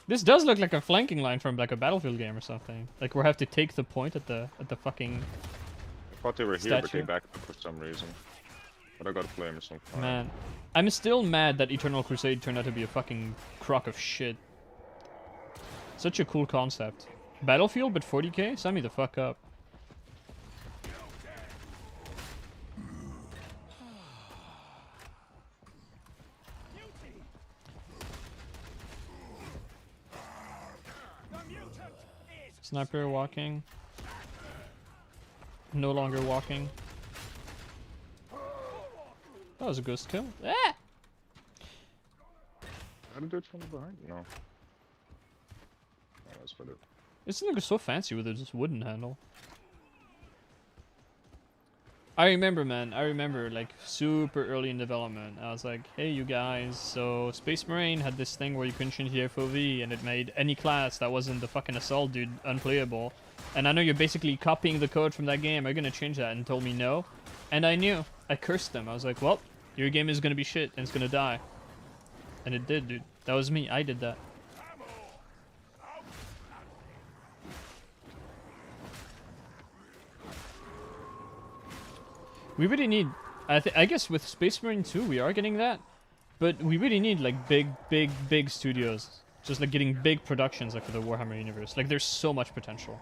This does look like a flanking line from like a Battlefield game or something. Like we have to take the point at the fucking I thought they were here, statue. but they backed up for some reason. But I gotta play him or something. Man, I'm still mad that Eternal Crusade turned out to be a fucking crock of shit. Such a cool concept. Battlefield, but 40k? Sign me the fuck up. Sniper walking. No longer walking. That was a ghost kill. Ah! How to do it from behind? No. Oh, that's better. This thing is so fancy with this wooden handle. I remember, man. I remember, like, super early in development. I was like, hey, you guys, so Space Marine had this thing where you couldn't change the FOV, and it made any class that wasn't the fucking Assault dude unplayable. And I know you're basically copying the code from that game. Are you gonna change that? And told me no. And I knew. I cursed them. I was like, well, your game is gonna be shit, and it's gonna die. And it did, dude. That was me. I did that. We really need, I guess with Space Marine 2 we are getting that, but we really need like big studios, just like getting big productions like for the Warhammer universe. Like there's so much potential.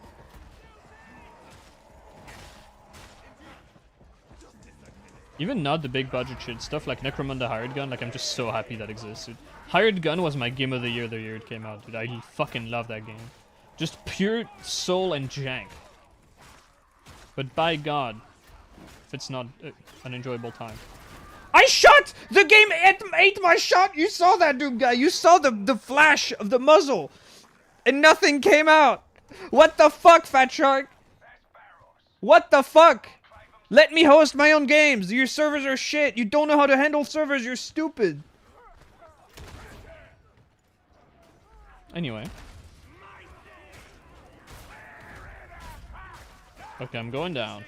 Even not the big budget shit, stuff like Necromunda Hired Gun, like I'm just so happy that exists, dude. Hired Gun was my game of the year it came out, dude. I fucking love that game. Just pure soul and jank. But by God, it's not an enjoyable time. I shot! The game ate my shot! You saw that, dude, guy! You saw the flash of the muzzle! And nothing came out! What the fuck, Fat Shark? What the fuck? Let me host my own games! Your servers are shit! You don't know how to handle servers, you're stupid! Anyway. Okay, I'm going down.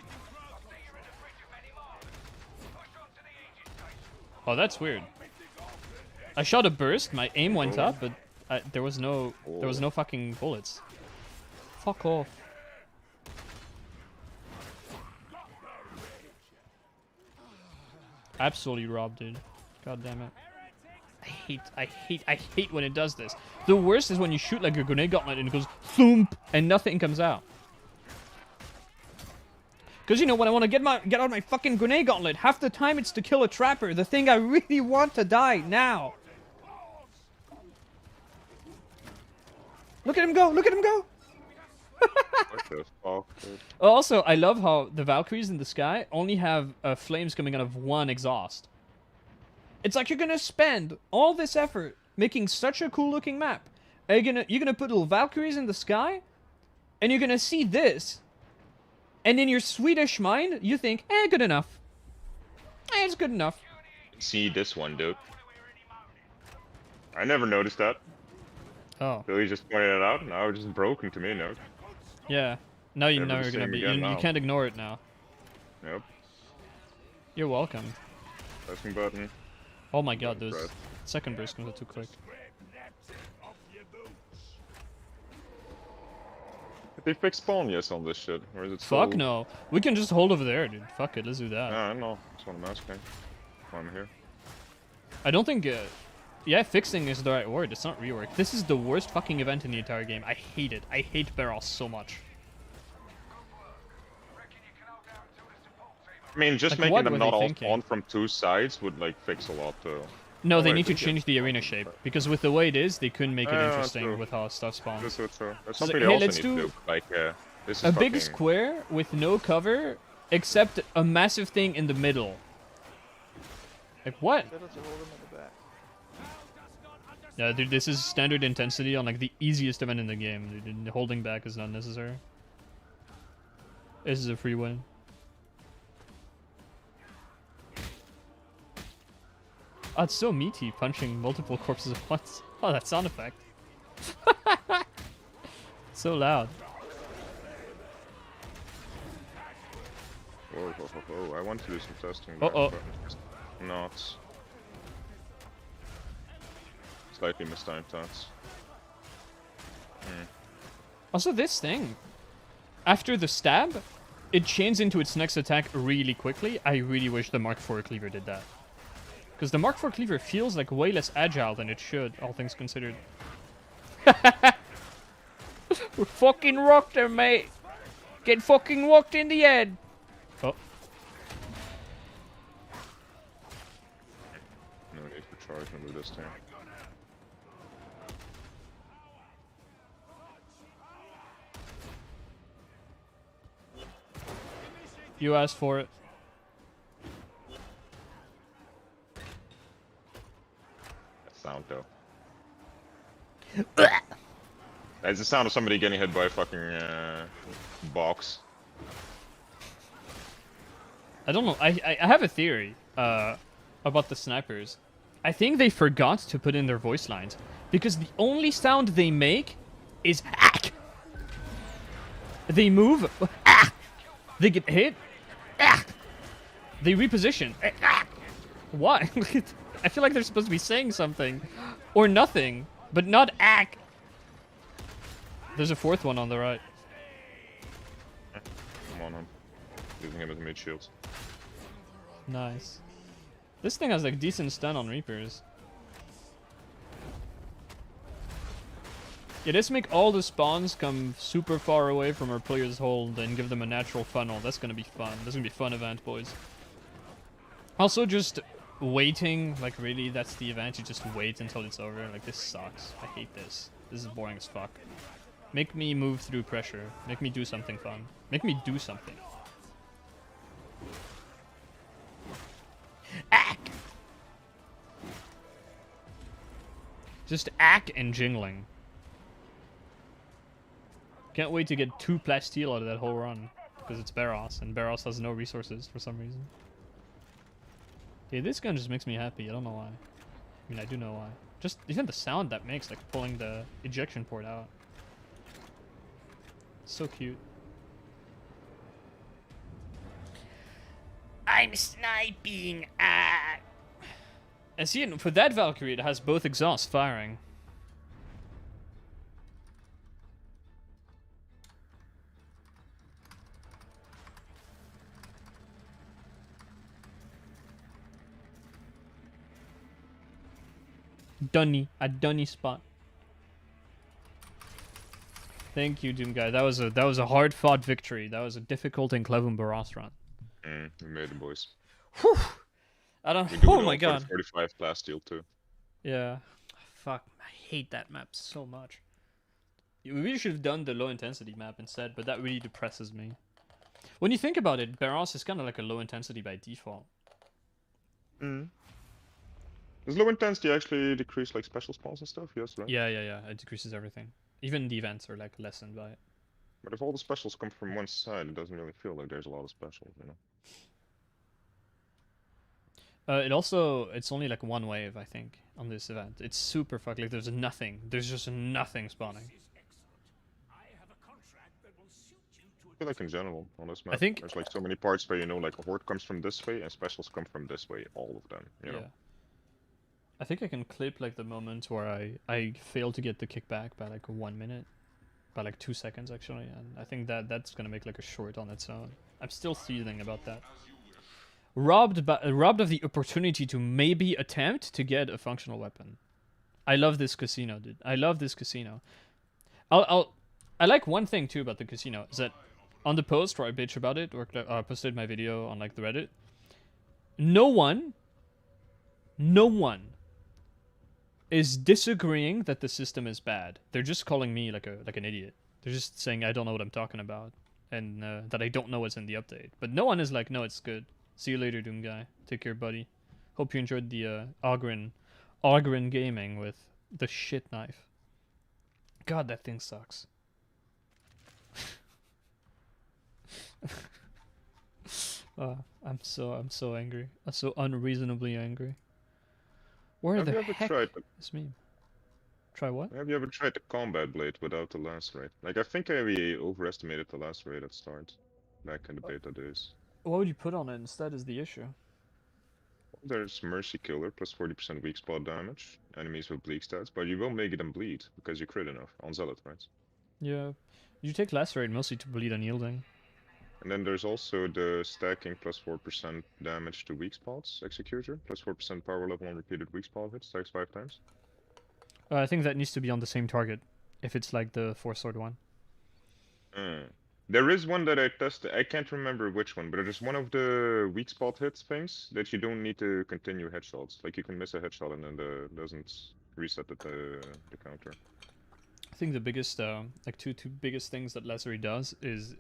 Oh, that's weird. I shot a burst, my aim went up, but there was no fucking bullets. Fuck off. Absolutely robbed, dude. God damn it. I hate when it does this. The worst is when you shoot like a grenade gauntlet and it goes thump and nothing comes out. Because, you know, when I want to get out my fucking grenade gauntlet, half the time it's to kill a trapper, the thing I really want to die now. Look at him go! Look at him go! What the fuck, dude? Also, I love how the Valkyries in the sky only have flames coming out of one exhaust. It's like you're gonna spend all this effort making such a cool looking map. You're gonna put little Valkyries in the sky, and you're gonna see this. And in your Swedish mind, you think, good enough. It's good enough. See this one, dude. I never noticed that. Oh. Billy just pointed it out. Now it's just broken to me, no? Yeah. Now you know Never you're gonna seen be. again You now. can't ignore it now. Yep. You're welcome. Pressing button. Oh my god, those Right. second burst comes out too quick. Did they fix spawn yes on this shit? Or is it Fuck still... no. We can just hold over there, dude. Fuck it, let's do that. Yeah, I know. That's what I'm asking. Why I'm here. I don't think. Yeah, fixing is the right word. It's not rework. This is the worst fucking event in the entire game. I hate it. I hate barrels so much. I mean, just Like, what making them were not they all thinking? spawn from two sides would, like, fix a lot, though. No, they Alright, need to we get- change the arena shape because with the way it is, they couldn't make it Yeah, interesting true. with how stuff spawns. That's what, That's So, something hey, they also let's need to do do. Like, this is A big fucking- square with no cover except a massive thing in the middle. Like what? Better to hold him at the back. Yeah, dude, this is standard intensity on like the easiest event in the game. Dude, holding back is not necessary. This is a free win. Oh, it's so meaty, punching multiple corpses at once. Oh, that sound effect. So loud. Whoa, whoa, whoa, whoa. I want to do some testing. Uh-oh. but it's not. Slightly mistimed thoughts. Also, this thing, after the stab, it chains into its next attack really quickly. I really wish the Mark IV cleaver did that. Because the Mark IV cleaver feels like way less agile than it should, all things considered. We fucking rocked her, mate. Get fucking walked in the head. Oh. No need for charging with this thing. You asked for it. That sound, though. That's the sound of somebody getting hit by a fucking box. I don't know. I have a theory about the snipers. I think they forgot to put in their voice lines because the only sound they make is hack. They move. Ah! They get hit. Ah! They reposition. Ah! Why? I feel like they're supposed to be saying something or nothing, but not ack. There's a fourth one on the right. Come on, him. Using him as mid shields. Nice. This thing has like decent stun on Reapers. Yeah, let's make all the spawns come super far away from our players' hold and give them a natural funnel. That's gonna be fun. That's gonna be a fun event, boys. Also, just waiting, like really, that's the event. You just wait until it's over. Like, this sucks. I hate this. This is boring as fuck. Make me move through pressure. Make me do something fun. Make me do something. Ack! Just ack and jingling. Can't wait to get 2 plasteel out of that whole run. Because it's Barros, and Barros has no resources for some reason. Yeah, this gun just makes me happy. I don't know why. I mean, I do know why. Just even the sound that makes, like pulling the ejection port out. So cute. I'm sniping. Ah. And see, for that Valkyrie, it has both exhausts firing. A dunny spot. Thank you, Doom Guy. That was a hard fought victory. That was a difficult and Clevum Baras run. We made it, boys. Whew. I don't. We do Oh it my all for god. the 45 class deal too. Yeah. Fuck. I hate that map so much. We really should have done the low intensity map instead, but that really depresses me. When you think about it, Baras is kind of like a low intensity by default. Does low intensity actually decrease like special spawns and stuff? Yes, right? Yeah. It decreases everything. Even the events are like lessened by it. But if all the specials come from one side, it doesn't really feel like there's a lot of specials, you know? It's only like one wave, I think, on this event. It's super fucked. Like there's nothing. There's just nothing spawning. I feel like in general on this map, I think there's like so many parts where you know like a horde comes from this way and specials come from this way, all of them, you know? I think I can clip like the moment where I fail to get the kickback by like 1 minute. By like 2 seconds actually, and I think that's gonna make like a short on its own. I'm still seething about that. Robbed of the opportunity to maybe attempt to get a functional weapon. I love this casino, dude. I love this casino. I like one thing too about the casino is that on the post where I bitch about it, or I posted my video on like the Reddit, no one is disagreeing that the system is bad. They're just calling me like an idiot. They're just saying I don't know what I'm talking about, and that I don't know what's in the update. But no one is like, no, it's good. See you later, Doom Guy. Take care, buddy. Hope you enjoyed the Ogren gaming with the shit knife. God, that thing sucks. I'm so angry. I'm so unreasonably angry. Where Have the you ever heck tried is me? Try what? Have you ever tried the combat blade without the lacerate? Like I think I overestimated the lacerate at start, back in the beta days. What would you put on it instead is the issue. There's Mercy Killer plus 40% weak spot damage, enemies with bleak stats, but you will make them bleed because you crit enough on Zealot, right? Yeah. You take lacerate mostly to bleed unyielding. And then there's also the stacking plus 4% damage to weak spots, Executor, plus 4% power level on repeated weak spot hits, stacks 5 times. I think that needs to be on the same target, if it's like the 4-sword one. There is one that I tested, I can't remember which one, but there's one of the weak spot hits things that you don't need to continue headshots. Like you can miss a headshot and then it doesn't reset the counter. I think the biggest, like two biggest things that lacerate does is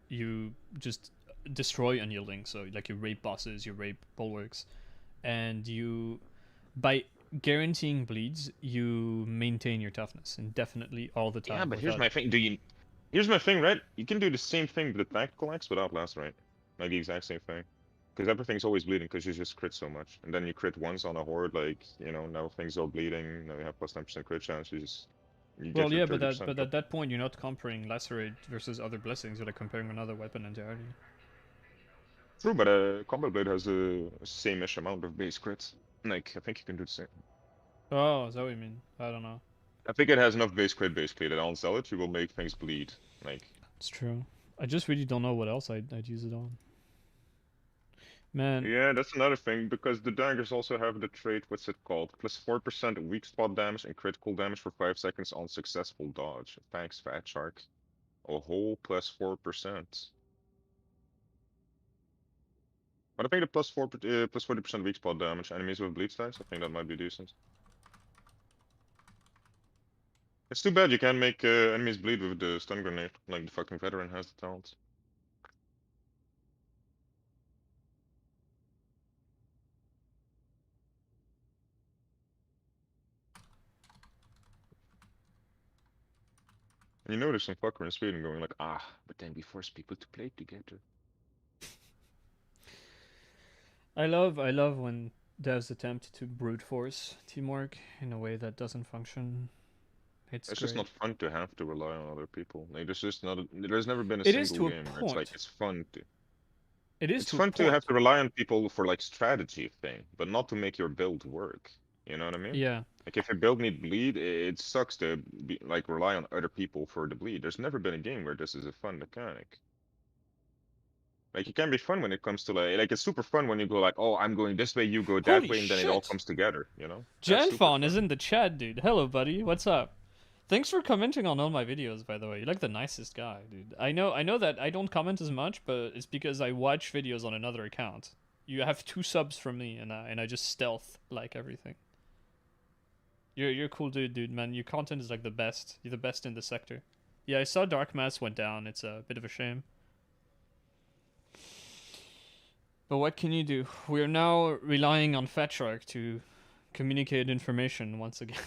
you just destroy unyielding. So like you rape bosses, you rape bulwarks, and you, by guaranteeing bleeds, you maintain your toughness indefinitely all the time. Yeah, but here's my thing. Here's my thing, right? You can do the same thing with the tactical axe without lacerate, like the exact same thing, because everything's always bleeding because you just crit so much, and then you crit once on a horde, like you know now things are bleeding. Now you have plus 10% crit chance. You well, get yeah, your but at that point you're not comparing lacerate versus other blessings. You're like comparing another weapon entirely. True, but combat blade has the same-ish amount of base crits. Like I think you can do the same. Oh, is that what you mean? I don't know. I think it has enough base crit basically that on Zealot you will make things bleed. Like It's true. I just really don't know what else I'd use it on. Man. yeah, that's another thing because the daggers also have the trait. What's it called? Plus 4% weak spot damage and critical damage for 5 seconds on successful dodge. Thanks, Fat Shark. A whole plus 4%. But I think the plus 40% weak spot damage enemies with bleed stacks. I think that might be decent. It's too bad you can't make enemies bleed with the stun grenade, like the fucking veteran has the talent. And you know there's some fucker in Sweden going like, ah, but then we force people to play together. I love when devs attempt to brute force teamwork in a way that doesn't function. It's just great. not fun to have to rely on other people. Like there's just not. There's never been a It is single to a game where it's like point. it's fun to. It is It's to a fun to point. have to rely on people for like strategy thing, but not to make your build work. You know what I mean? Yeah. Like if your build need bleed, it sucks to be, like rely on other people for the bleed. There's never been a game where this is a fun mechanic. Like it can be fun when it comes to like it's super fun when you go like, oh, I'm going this way, you go that Holy way, and then it all shit! comes together. You know? That's super Janfon is fun. in the chat, dude. Hello, buddy. What's up? Thanks for commenting on all my videos, by the way. You're like the nicest guy, dude. I know that I don't comment as much, but it's because I watch videos on another account. You have 2 subs from me, and I just stealth like everything. You're a cool dude, man. Your content is like the best. You're the best in the sector. Yeah, I saw Dark Mass went down. It's a bit of a shame. But what can you do? We are now relying on Fatrark to communicate information once again.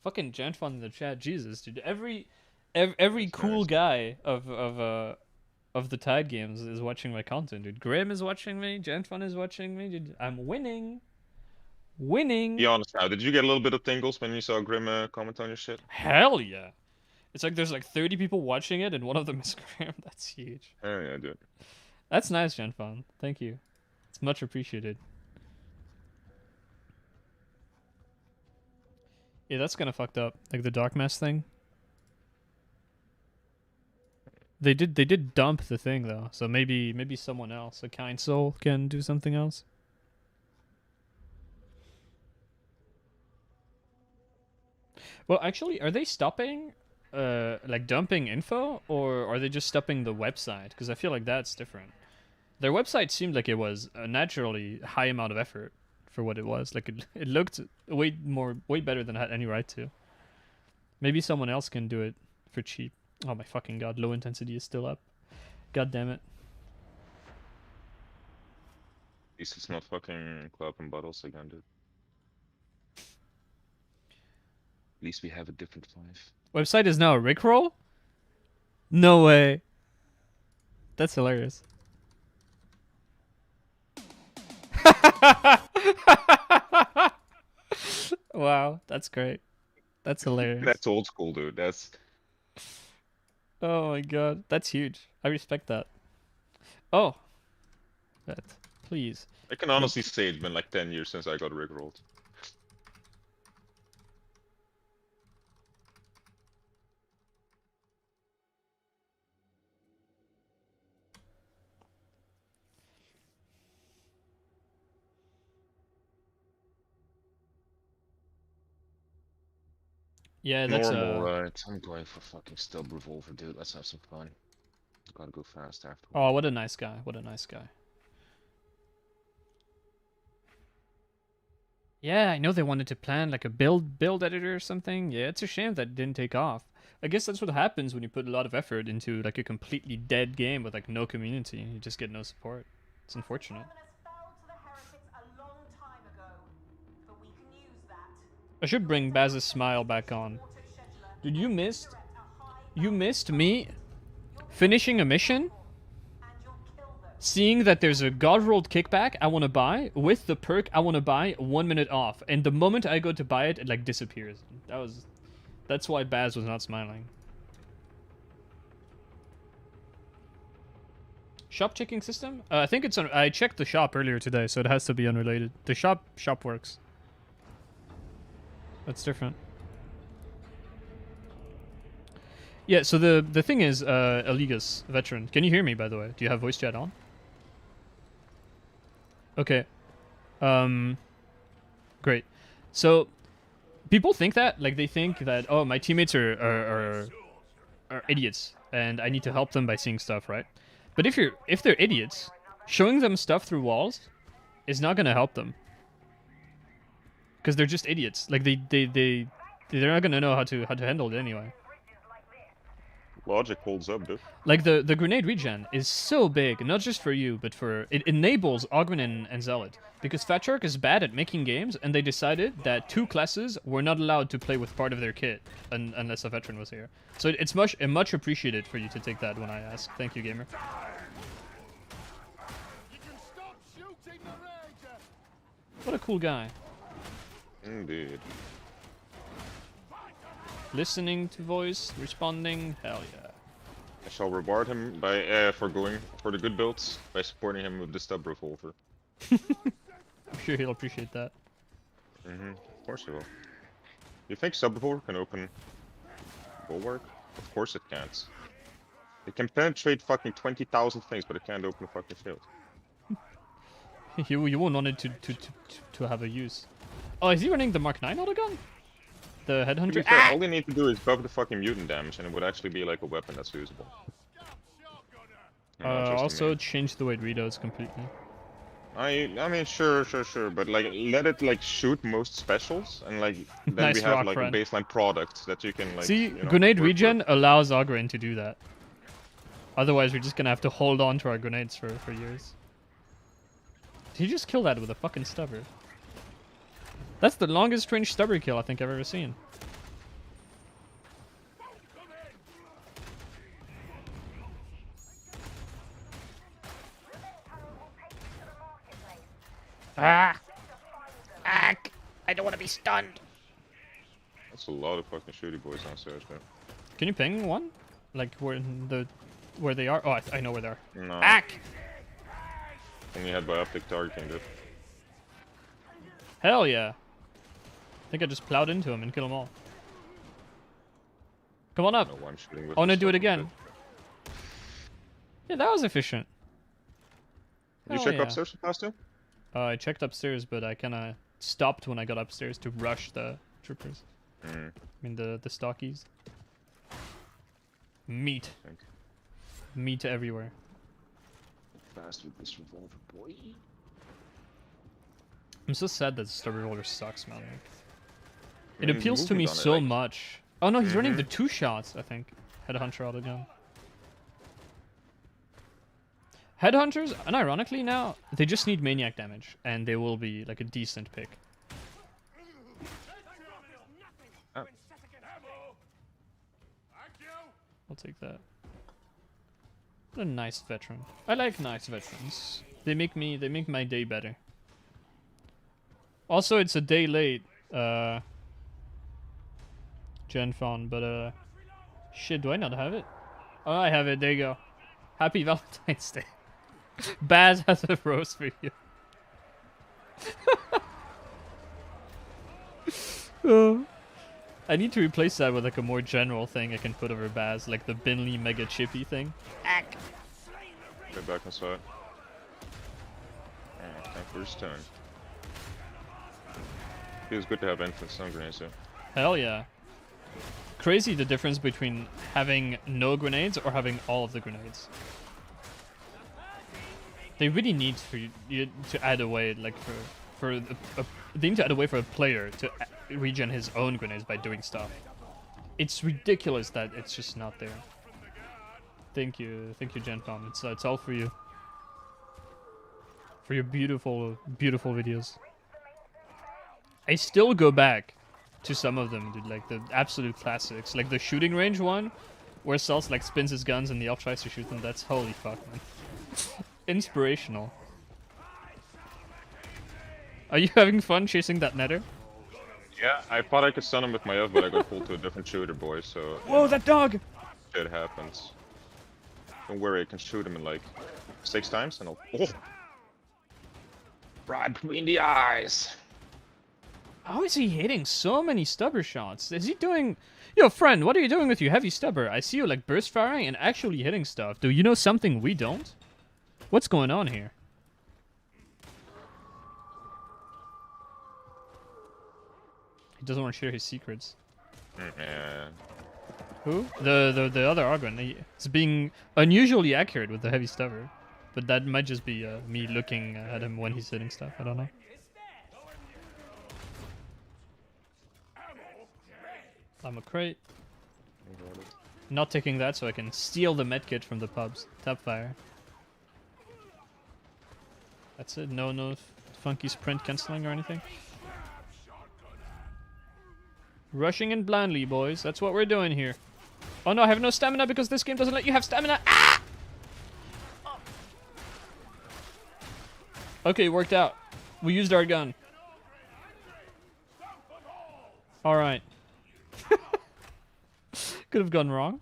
Fucking Janfon in the chat, Jesus, dude. Every That's cool nice. guy of the Tide games is watching my content, dude. Grim is watching me. Janfon is watching me, dude. I'm winning. Winning. Be honest now, did you get a little bit of tingles when you saw Grim comment on your shit? Hell yeah. It's like there's like 30 people watching it, and one of them is Grim. That's huge. Oh yeah, dude. That's nice, Janfon. Thank you. It's much appreciated. Yeah, that's kind of fucked up. Like the Dark Mass thing. They did dump the thing though, so maybe someone else, a kind soul, can do something else. Well, actually, are they stopping, like dumping info, or are they just stopping the website? Because I feel like that's different. Their website seemed like it was a naturally high amount of effort for what it was. Like it looked way better than it had any right to. Maybe someone else can do it for cheap. Oh my fucking god, low intensity is still up. God damn it. At least it's not fucking club and bottles again, dude. At least we have a different life. Website is now a Rickroll? No way. That's hilarious. Wow, that's great. That's hilarious. That's old school, dude. That's Oh my god, that's huge. I respect that. Oh. That. Please. I can honestly say it's been like 10 years since I got rickrolled. Yeah, that's normal, right? I'm going for fucking stub revolver, dude. Let's have some fun. Gotta go fast afterwards. Oh, what a nice guy. What a nice guy. Yeah, I know they wanted to plan like a build editor or something. Yeah, it's a shame that it didn't take off. I guess that's what happens when you put a lot of effort into like a completely dead game with like no community. You just get no support. It's unfortunate. I should bring Baz's smile back on. Dude, you missed me finishing a mission, seeing that there's a god rolled kickback I want to buy with the perk I want to buy 1 minute off, and the moment I go to buy it, it like disappears. That's why Baz was not smiling. Shop checking system? I think it's on. I checked the shop earlier today, so it has to be unrelated. The shop works. That's different. Yeah, so the thing is, Eligas, veteran. Can you hear me, by the way? Do you have voice chat on? Okay. Great. So, people think that, like, they think that, oh, my teammates are idiots, and I need to help them by seeing stuff, right? But if they're idiots, showing them stuff through walls is not gonna help them. Because they're just idiots. Like, they're not gonna know how to handle it anyway. Logic holds up, dude. Like, the grenade regen is so big, not just for you, but for... It enables Augment and Zealot. Because Fatrark is bad at making games, and they decided that 2 classes were not allowed to play with part of their kit, unless a veteran was here. So it's much appreciated for you to take that when I ask. Thank you, gamer. What a cool guy. Indeed. Listening to voice, responding, hell yeah. I shall reward him by for going for the good builds by supporting him with the stub revolver. I'm sure he'll appreciate that. Of course he will. You think sub revolver can open bulwark? Of course it can't. It can penetrate fucking 20,000 things, but it can't open a fucking shield. You won't want it to have a use. Oh, is he running the Mark 9 autogun? The To be headhunter? fair, Ah! all they need to do is buff the fucking mutant damage, and it would actually be like a weapon that's usable. Not just a Also main. change the way it reloads completely. I mean, sure, but like, let it like shoot most specials, and like then Nice we have rock, like friend. a baseline product that you can like. See, you know, grenade work regen with. allows Ogren to do that. Otherwise, we're just gonna have to hold on to our grenades for years. Did he just kill that with a fucking stubber? That's the longest range stubber kill I think I've ever seen. Ah! I don't want to be stunned. That's a lot of fucking shooty boys downstairs, man. Can you ping one? Like where they are? Oh, I know where they are. No. Ack! Only had by optic targeting, dude. Hell yeah! I think I just plowed into him and killed them all. Come on up. No, I'm shooting with I wanna the do it stubber, again. dude. Yeah, that was efficient. Did you Hell check yeah. upstairs for past two? I checked upstairs, but I kinda stopped when I got upstairs to rush the troopers. I mean the stockies. Meat. Think. Meat everywhere. Fast with this revolver, boy. I'm so sad that Star Revolver sucks, man. It mean, appeals to me movement on it, so like- much. Oh no, he's running the 2 shots, I think. Headhunter autogun. Headhunters, unironically now, they just need maniac damage, and they will be like a decent pick. Oh. I'll take that. What a nice veteran. I like nice veterans. They make my day better. Also, it's a day late, Gen Fon, but shit, do I not have it? Oh, I have it. There you go. Happy Valentine's Day. Baz has a rose for you. Oh. I need to replace that with like a more general thing I can put over Baz, like the Binley Mega Chippy thing. Ack! Get back inside. Oh, time for his turn. Feels good to have infant stun grenades here. Hell yeah. Crazy the difference between having no grenades or having all of the grenades. They really need for you to add a way, like they need to add a way for a player to regen his own grenades by doing stuff. It's ridiculous that it's just not there. Thank you, Genfam. It's all for you. For your beautiful, beautiful videos. I still go back to some of them, dude, like the absolute classics, like the shooting range one, where Cells like spins his guns and the elf tries to shoot them. That's holy fuck, man. Inspirational. Are you having fun chasing that netter? Yeah, I thought I could stun him with my F, but I got pulled to a different shooter, boy, so... Whoa, that dog! Shit happens. Don't worry, I can shoot him in like 6 times and I'll... Oh! Right between the eyes! How is he hitting so many stubber shots? Is he doing... Yo, friend, what are you doing with your heavy stubber? I see you like burst firing and actually hitting stuff. Do you know something we don't? What's going on here? He doesn't want to share his secrets. Yeah. Who? The other Argon. He's being unusually accurate with the heavy stubber. But that might just be me looking at him when he's hitting stuff. I don't know. I'm a crate. Not taking that so I can steal the medkit from the pubs. Tap fire. That's it. No funky sprint cancelling or anything. Rushing in blindly, boys. That's what we're doing here. Oh no, I have no stamina because this game doesn't let you have stamina. Ah! Okay, worked out. We used our gun. Alright. Could have gone wrong.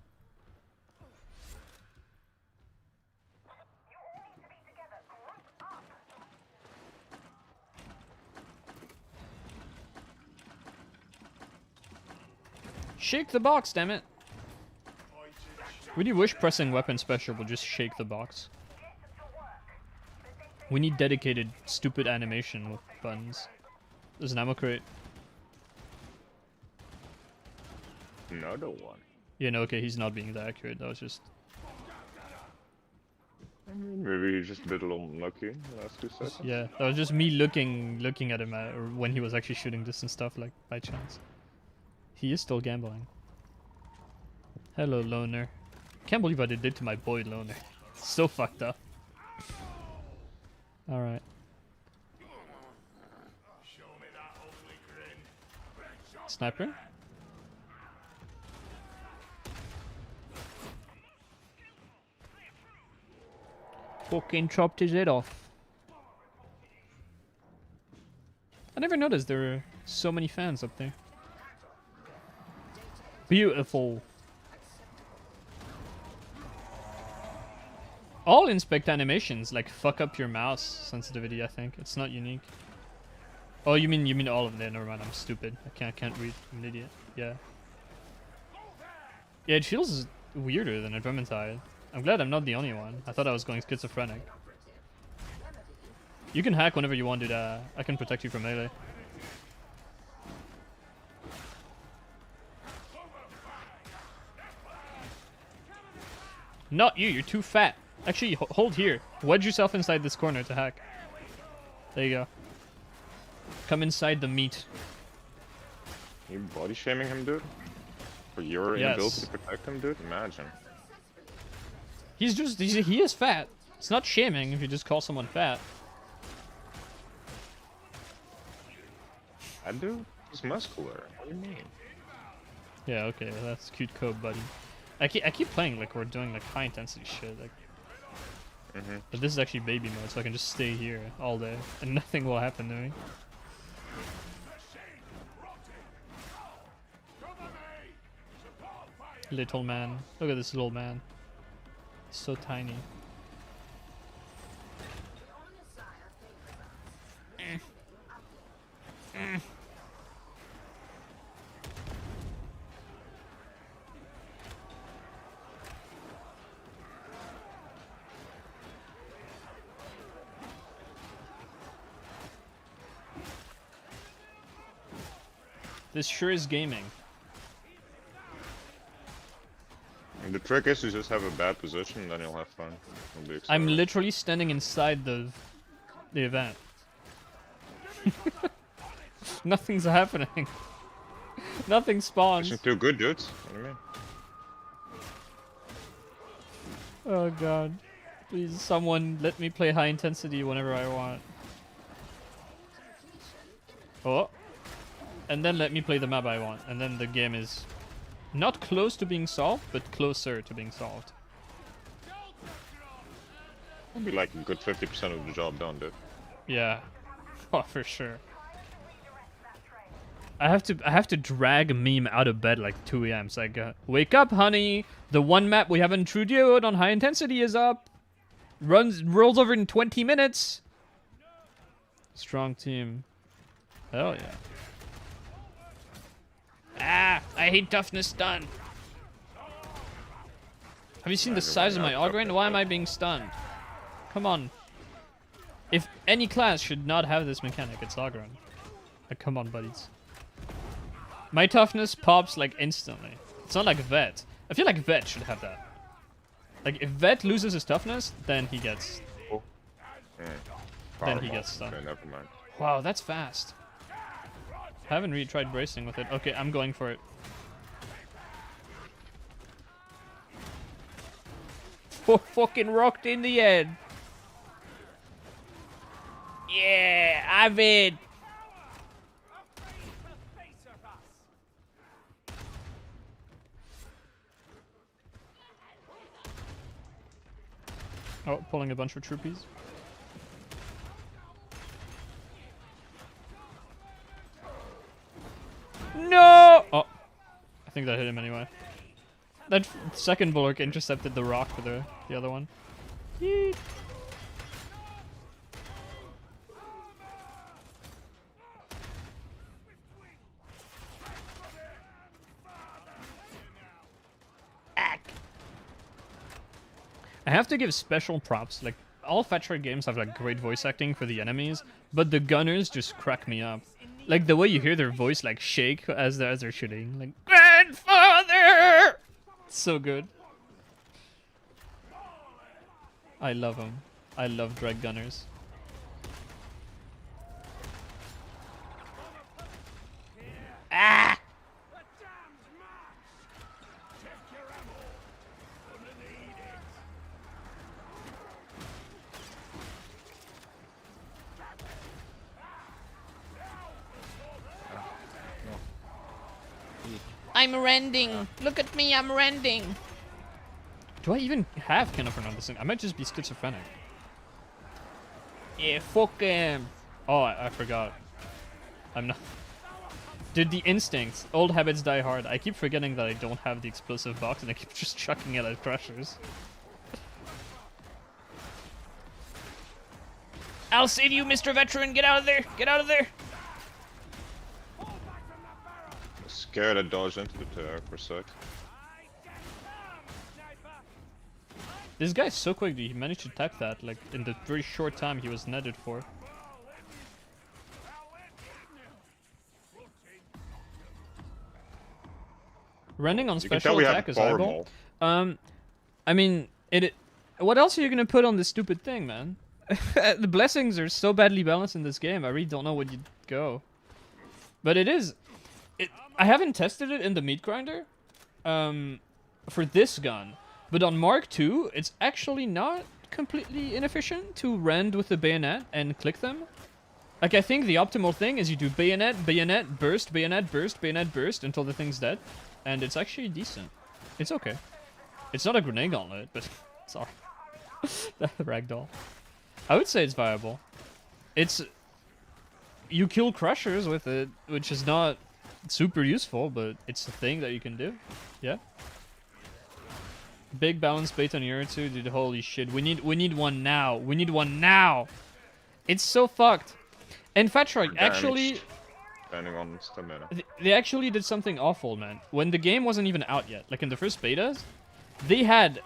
Shake the box, damn it. Really wish pressing weapon special would just shake the box. We need dedicated stupid animation with buttons. There's an ammo crate. Another one. Yeah, no, okay, he's not being that accurate. That was just... Maybe he's just a little unlucky in the last 2 seconds. Yeah, that was just me looking at him or when he was actually shooting this and stuff, like, by chance. He is still gambling. Hello, Loner. Can't believe what they did to my boy, Loner. So fucked up. Alright. Sniper? Fucking chopped his head off. I never noticed there were so many fans up there. Beautiful. All inspect animations like fuck up your mouse sensitivity. I think it's not unique. Oh, you mean all of them? Never mind. I'm stupid. I can't read. I'm an idiot. Yeah. Yeah, it feels weirder than Advermintide. I'm glad I'm not the only one. I thought I was going schizophrenic. You can hack whenever you want, dude. I can protect you from melee. Not you. You're too fat. Actually, hold here. Wedge yourself inside this corner to hack. There you go. Come inside the meat. You body shaming him, dude? For your inability to protect him, dude? Imagine. He is fat. It's not shaming if you just call someone fat. I do? He's muscular. What do you mean? Yeah, okay, that's cute code, buddy. I keep playing like we're doing like high intensity shit, like. But this is actually baby mode, so I can just stay here all day and nothing will happen to me. Little man. Look at this little man. He's so tiny. This sure is gaming. And the trick is to just have a bad position and then you'll have fun. I'm literally standing inside the event. Nothing's happening. Nothing spawns. Isn't too good, dudes. What do you mean? Oh god. Please, someone let me play high intensity whenever I want. Oh. And then let me play the map I want. And then the game is not close to being solved, but closer to being solved. It'll be like a good 50% of the job done, dude. Yeah. Oh, for sure. I have to drag a meme out of bed like 2 a.m. It's like, wake up, honey. The one map we haven't introduced on high intensity is up. Rolls over in 20 minutes. Strong team. Hell yeah. Ah, I hate toughness stun. Have you seen the size of my Augrain? Why am I being stunned? Come on. If any class should not have this mechanic, it's Augrain. Like, come on, buddies. My toughness pops like instantly. It's not like Vet. I feel like Vet should have that. Like, if Vet loses his toughness, then he gets... Oh. Then he gets stunned. Okay, never mind. Wow, that's fast. I haven't really tried bracing with it. Okay, I'm going for it. Fucking rocked in the head. Yeah, I'm in. Oh, pulling a bunch of troopies. No! Oh. I think that hit him anyway. That second bulwark intercepted the rock for the other one. Yeet. I have to give special props. Like, all Fetcher games have like great voice acting for the enemies, but the gunners just crack me up. Like the way you hear their voice like shake as they're shooting. Like, grandfather! It's so good. I love them. I love drag gunners. Ah! I'm rending. Look at me, I'm rending. Do I even have cannot pronounce this thing? I might just be schizophrenic. Yeah, fuck him. Oh, I forgot. I'm not. Dude, the instincts. Old habits die hard. I keep forgetting that I don't have the explosive box and I keep just chucking it at crushers. I'll save you, Mr. Veteran. Get out of there. Get out of there. Scared I dodged into the tower for a sec. This guy's so quick, dude. He managed to tech that, like, in the very short time he was netted for. Rending on You can special tell we attack have is power eyeball. maul. I mean, what else are you gonna put on this stupid thing, man? The blessings are so badly balanced in this game, I really don't know where you'd go. But it is... I haven't tested it in the meat grinder, for this gun. But on Mark II, it's actually not completely inefficient to rend with the bayonet and click them. Like, I think the optimal thing is you do bayonet, bayonet, burst, bayonet, burst, bayonet, burst until the thing's dead. And it's actually decent. It's okay. It's not a grenade gauntlet, but sorry. Ragdoll. I would say it's viable. It's... You kill crushers with it, which is not super useful, but it's a thing that you can do. Yeah. Big balance bait on Euro 2, dude. Holy shit. We need one now. We need one now. It's so fucked. And Fatrug actually... Depending on stamina. They actually did something awful, man. When the game wasn't even out yet, like in the first betas, they had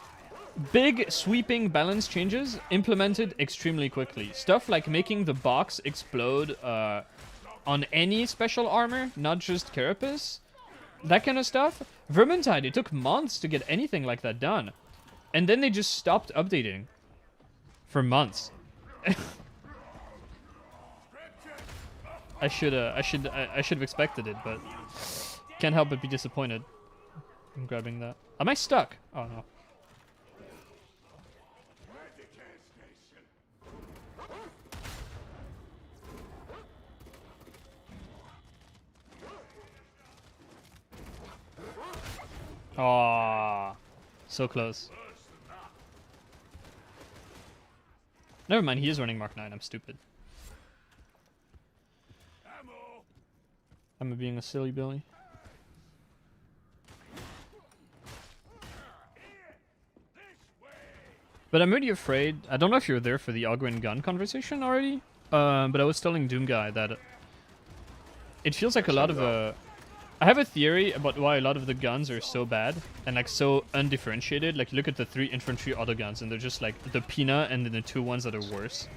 big sweeping balance changes implemented extremely quickly. Stuff like making the box explode on any special armor, not just Carapace. That kind of stuff. Vermintide, it took months to get anything like that done. And then they just stopped updating. For months. I should have expected it, but can't help but be disappointed. I'm grabbing that. Am I stuck? Oh no. Ah, so close. Never mind, he is running Mark 9. I'm stupid. I'm being a silly Billy. But I'm really afraid. I don't know if you're there for the Ogren gun conversation already. But I was telling Doomguy that it feels like a lot of I have a theory about why a lot of the guns are so bad and like so undifferentiated. Like, look at the 3 infantry auto guns, and they're just like the Pina and then the 2 ones that are worse.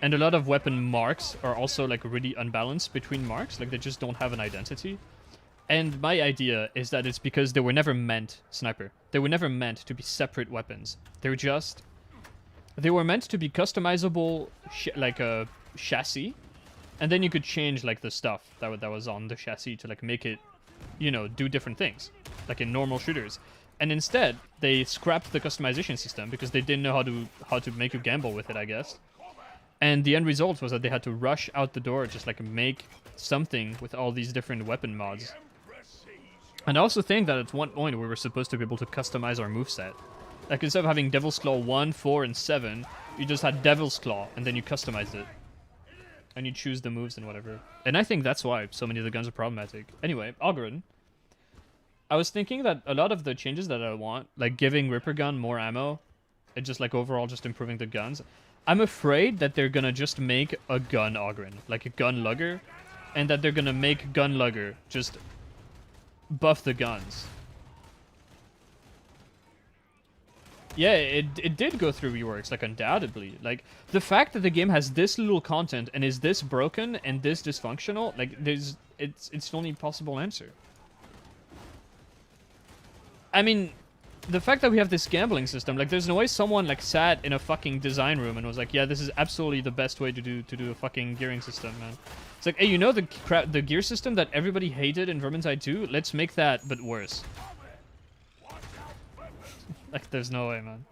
And a lot of weapon marks are also like really unbalanced between marks. Like, they just don't have an identity. And my idea is that it's because they were never meant, sniper. They were never meant to be separate weapons. They were meant to be customizable, like a chassis. And then you could change like the stuff that was on the chassis to like make it, you know, do different things, like in normal shooters. And instead, they scrapped the customization system because they didn't know how to make you gamble with it, I guess. And the end result was that they had to rush out the door, just like make something with all these different weapon mods. And I also think that at one point we were supposed to be able to customize our moveset. Like, instead of having Devil's Claw 1, 4, and 7, you just had Devil's Claw, and then you customized it. And you choose the moves and whatever. And I think that's why so many of the guns are problematic. Anyway, Ogren. I was thinking that a lot of the changes that I want, like giving Ripper Gun more ammo, and just like overall just improving the guns, I'm afraid that they're gonna just make a gun Ogren, like a gun lugger, and that they're gonna make gun lugger just buff the guns. Yeah, it did go through reworks, like undoubtedly. Like the fact that the game has this little content and is this broken and this dysfunctional, like it's the only possible answer. I mean, the fact that we have this gambling system, like there's no way someone like sat in a fucking design room and was like, yeah, this is absolutely the best way to do a fucking gearing system, man. It's like, hey, you know the gear system that everybody hated in Vermintide 2? Let's make that, but worse. Like, there's no way, man.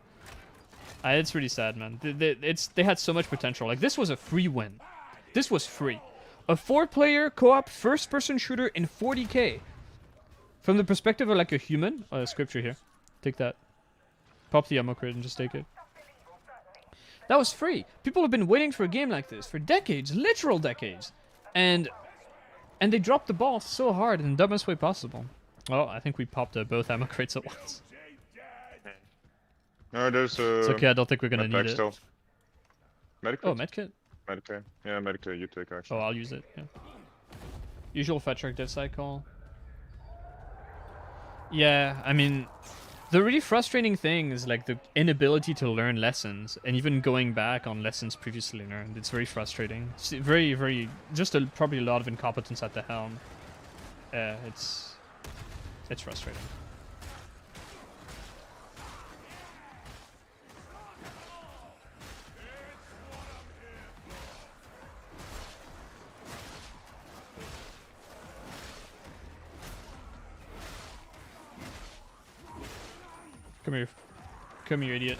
It's really sad, man. They had so much potential. Like, this was a free win. This was free. A 4-player co-op first-person shooter in 40k. From the perspective of, like, a human. Scripture here. Take that. Pop the ammo crate and just take it. That was free. People have been waiting for a game like this for decades. Literal decades. And they dropped the ball so hard in the dumbest way possible. Oh, I think we popped both ammo crates at once. No, there's It's okay, I don't think we're gonna need it. still. Medikit? Oh, medkit? Medikit. Yeah, Medikit you take actually. Oh, I'll use it, yeah. Usual fetch track dev cycle. Yeah, I mean, the really frustrating thing is like the inability to learn lessons, and even going back on lessons previously learned. It's very frustrating. It's very, very, just probably a lot of incompetence at the helm. It's frustrating. Come here. Come here, idiot.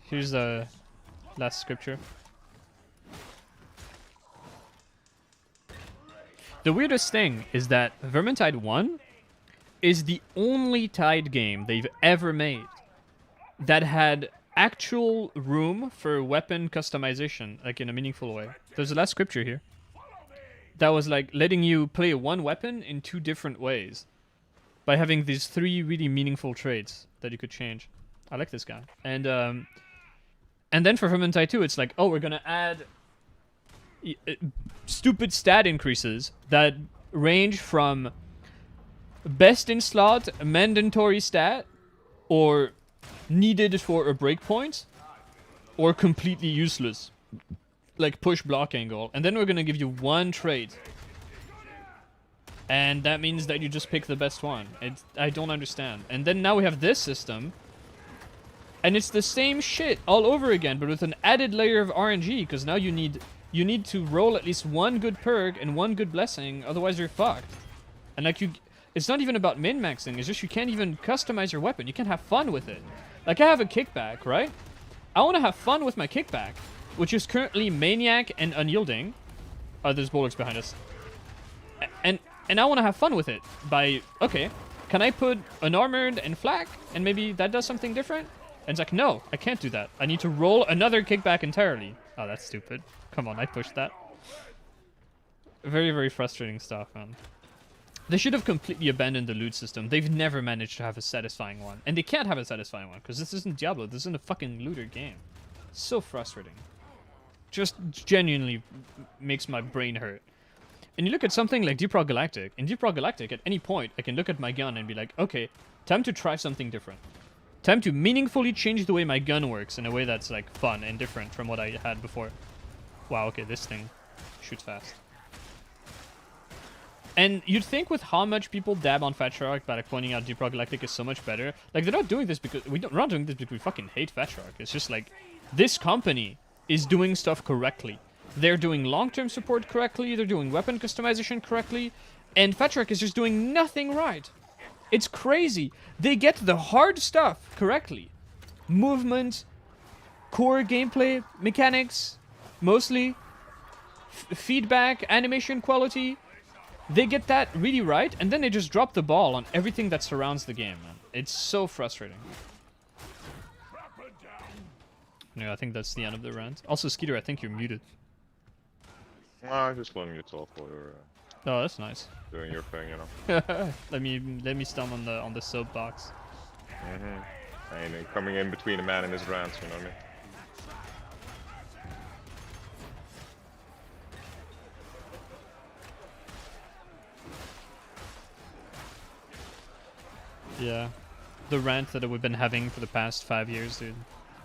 Here's the last scripture. The weirdest thing is that Vermintide 1 is the only Tide game they've ever made that had actual room for weapon customization, like in a meaningful way. There's the last scripture here. That was like letting you play one weapon in 2 different ways by having these 3 really meaningful traits that you could change. I like this guy. And then for Vermintide 2, it's like, oh, we're gonna add stupid stat increases that range from best in slot, mandatory stat, or needed for a breakpoint, or completely useless. Like push block angle, and then we're gonna give you 1 trait, and that means that you just pick the best one. I don't understand. And then now we have this system, and it's the same shit all over again, but with an added layer of RNG, because now you need to roll at least 1 good perk and 1 good blessing, otherwise you're fucked. And like it's not even about min-maxing, it's just you can't even customize your weapon. You can't have fun with it. Like I have a kickback, right? I want to have fun with my kickback, which is currently Maniac and Unyielding. Oh, there's bullets behind us. And I want to have fun with it by, okay, can I put Unarmored and Flak, and maybe that does something different? And it's like, no, I can't do that. I need to roll another kickback entirely. Oh, that's stupid. Come on, I pushed that. Very, very frustrating stuff, man. They should have completely abandoned the loot system. They've never managed to have a satisfying one. And they can't have a satisfying one, because this isn't Diablo. This isn't a fucking looter game. So frustrating. Just genuinely makes my brain hurt. And you look at something like Deep Rock Galactic. In Deep Rock Galactic, at any point, I can look at my gun and be like, okay, time to try something different. Time to meaningfully change the way my gun works in a way that's like fun and different from what I had before. Wow, okay, this thing shoots fast. And you'd think with how much people dab on Fat Shark by like pointing out Deep Rock Galactic is so much better, like they're not doing this because we're not doing this because we fucking hate Fat Shark. It's just like this company is doing stuff correctly. They're doing long-term support correctly, they're doing weapon customization correctly, and Fat Shark is just doing nothing right. It's crazy. They get the hard stuff correctly. Movement, core gameplay, mechanics, mostly, feedback, animation quality. They get that really right, and then they just drop the ball on everything that surrounds the game, man. It's so frustrating. Yeah, I think that's the end of the rant. Also, Skeeter, I think you're muted. I just letting you talk while you're Oh, that's nice. doing your thing, you know. let me stomp on the soapbox. And then coming in between a man and his rants, you know what I mean? Yeah. The rant that we've been having for the past 5 years, dude.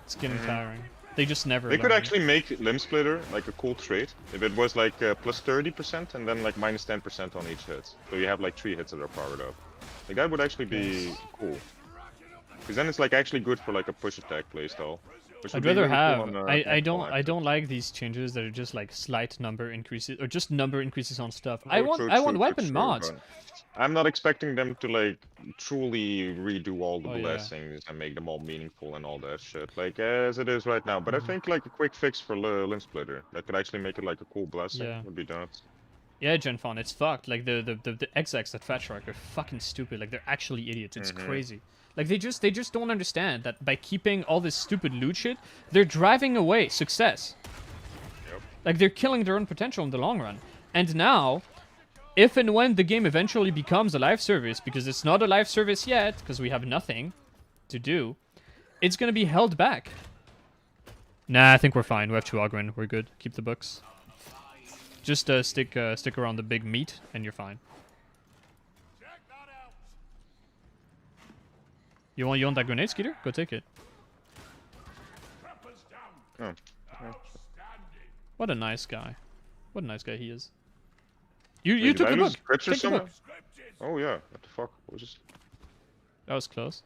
It's getting tiring. They just never They could learn. actually make Limb Splitter like a cool trait if it was like plus 30% and then like minus 10% on each hit. So you have like 3 hits that are powered up. Like that would actually be cool. Because then it's like actually good for like a push attack playstyle. Which would I'd be rather really have. cool on, I don't like these changes that are just like slight number increases or just number increases on stuff. I True, want true, weapon true, mods. but I'm not expecting them to like truly redo all the Oh, yeah. blessings and make them all meaningful and all that shit. Like as it is right now. But I Mhm. think like a quick fix for Limb Splitter that could actually make it like a cool blessing Yeah. would be nuts. Yeah, Genfon, it's fucked. Like the execs that Fat Shark are fucking stupid. Like they're actually idiots. It's crazy. Like they just don't understand that by keeping all this stupid loot shit, they're driving away success. Yep. Like they're killing their own potential in the long run. And now, if and when the game eventually becomes a live service, because it's not a live service yet, because we have nothing to do, it's gonna be held back. Nah, I think we're fine. We have 2 Ogren. We're good. Keep the books. Just stick around the big meat, and you're fine. Check that out. You want that grenade, Skeeter? Go take it. Preppers down. Oh. Outstanding. What a nice guy. What a nice guy he is. You Wait, took did I the lose book. scripture Take the book. somewhere? Oh yeah, what the fuck? Was That was close.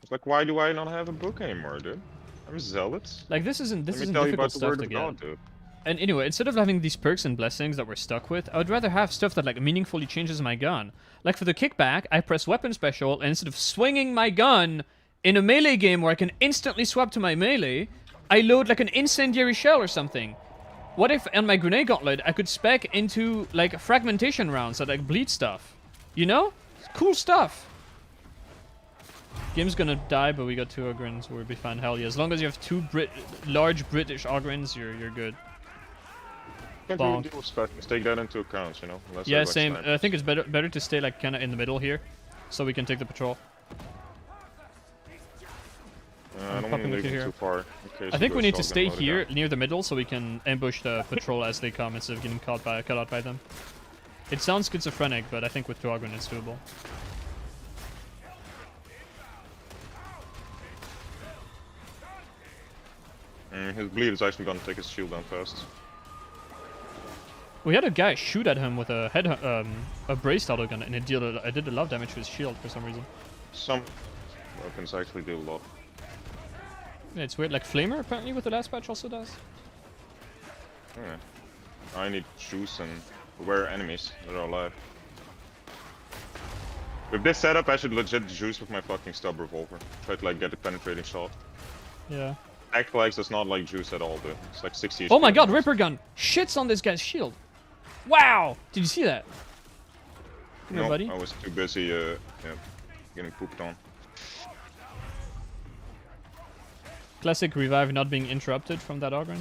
it's like, why do I not have a book anymore, dude? I'm a zealot. Like this Let isn't me tell you difficult about the stuff word to of get. God, dude. And anyway, instead of having these perks and blessings that we're stuck with, I would rather have stuff that like meaningfully changes my gun. Like for the kickback, I press weapon special, and instead of swinging my gun in a melee game where I can instantly swap to my melee, I load like an incendiary shell or something. What if on my grenade gauntlet I could spec into like fragmentation rounds that like bleed stuff? You know? Cool stuff. Game's gonna die, but we got 2 Ogrins, we'll be fine. Hell yeah. As long as you have 2 large British Ogrins, you're good. Can't Bonk. really deal with specials. Take that into account, you know. Unless Yeah, they're, like, same. snipers. I think it's better to stay like kind of in the middle here, so we can take the patrol. I don't want popping to with leave you them here. too far. Okay, I think we need to stay here near the middle so we can ambush the patrol as they come instead of getting cut out by them. It sounds schizophrenic, but I think with 2 Ogren it's doable. His bleed is actually gonna take his shield down fast. We had a guy shoot at him with a a braced autogun, and it did a lot of damage to his shield for some reason. Some weapons actually do a lot. Yeah, it's weird. Like Flamer apparently with the last patch also does. Yeah. I need juice and beware enemies that are alive. With this setup, I should legit juice with my fucking stub revolver. Try to like get a penetrating shot. Yeah. Actlags does not like juice at all, dude. It's like 60. Oh my HP god, damage. Ripper Gun shits on this guy's shield. Wow! Did you see that? Come here, No, buddy. I was too busy, yeah, getting pooped on. Classic revive not being interrupted from that Ogren.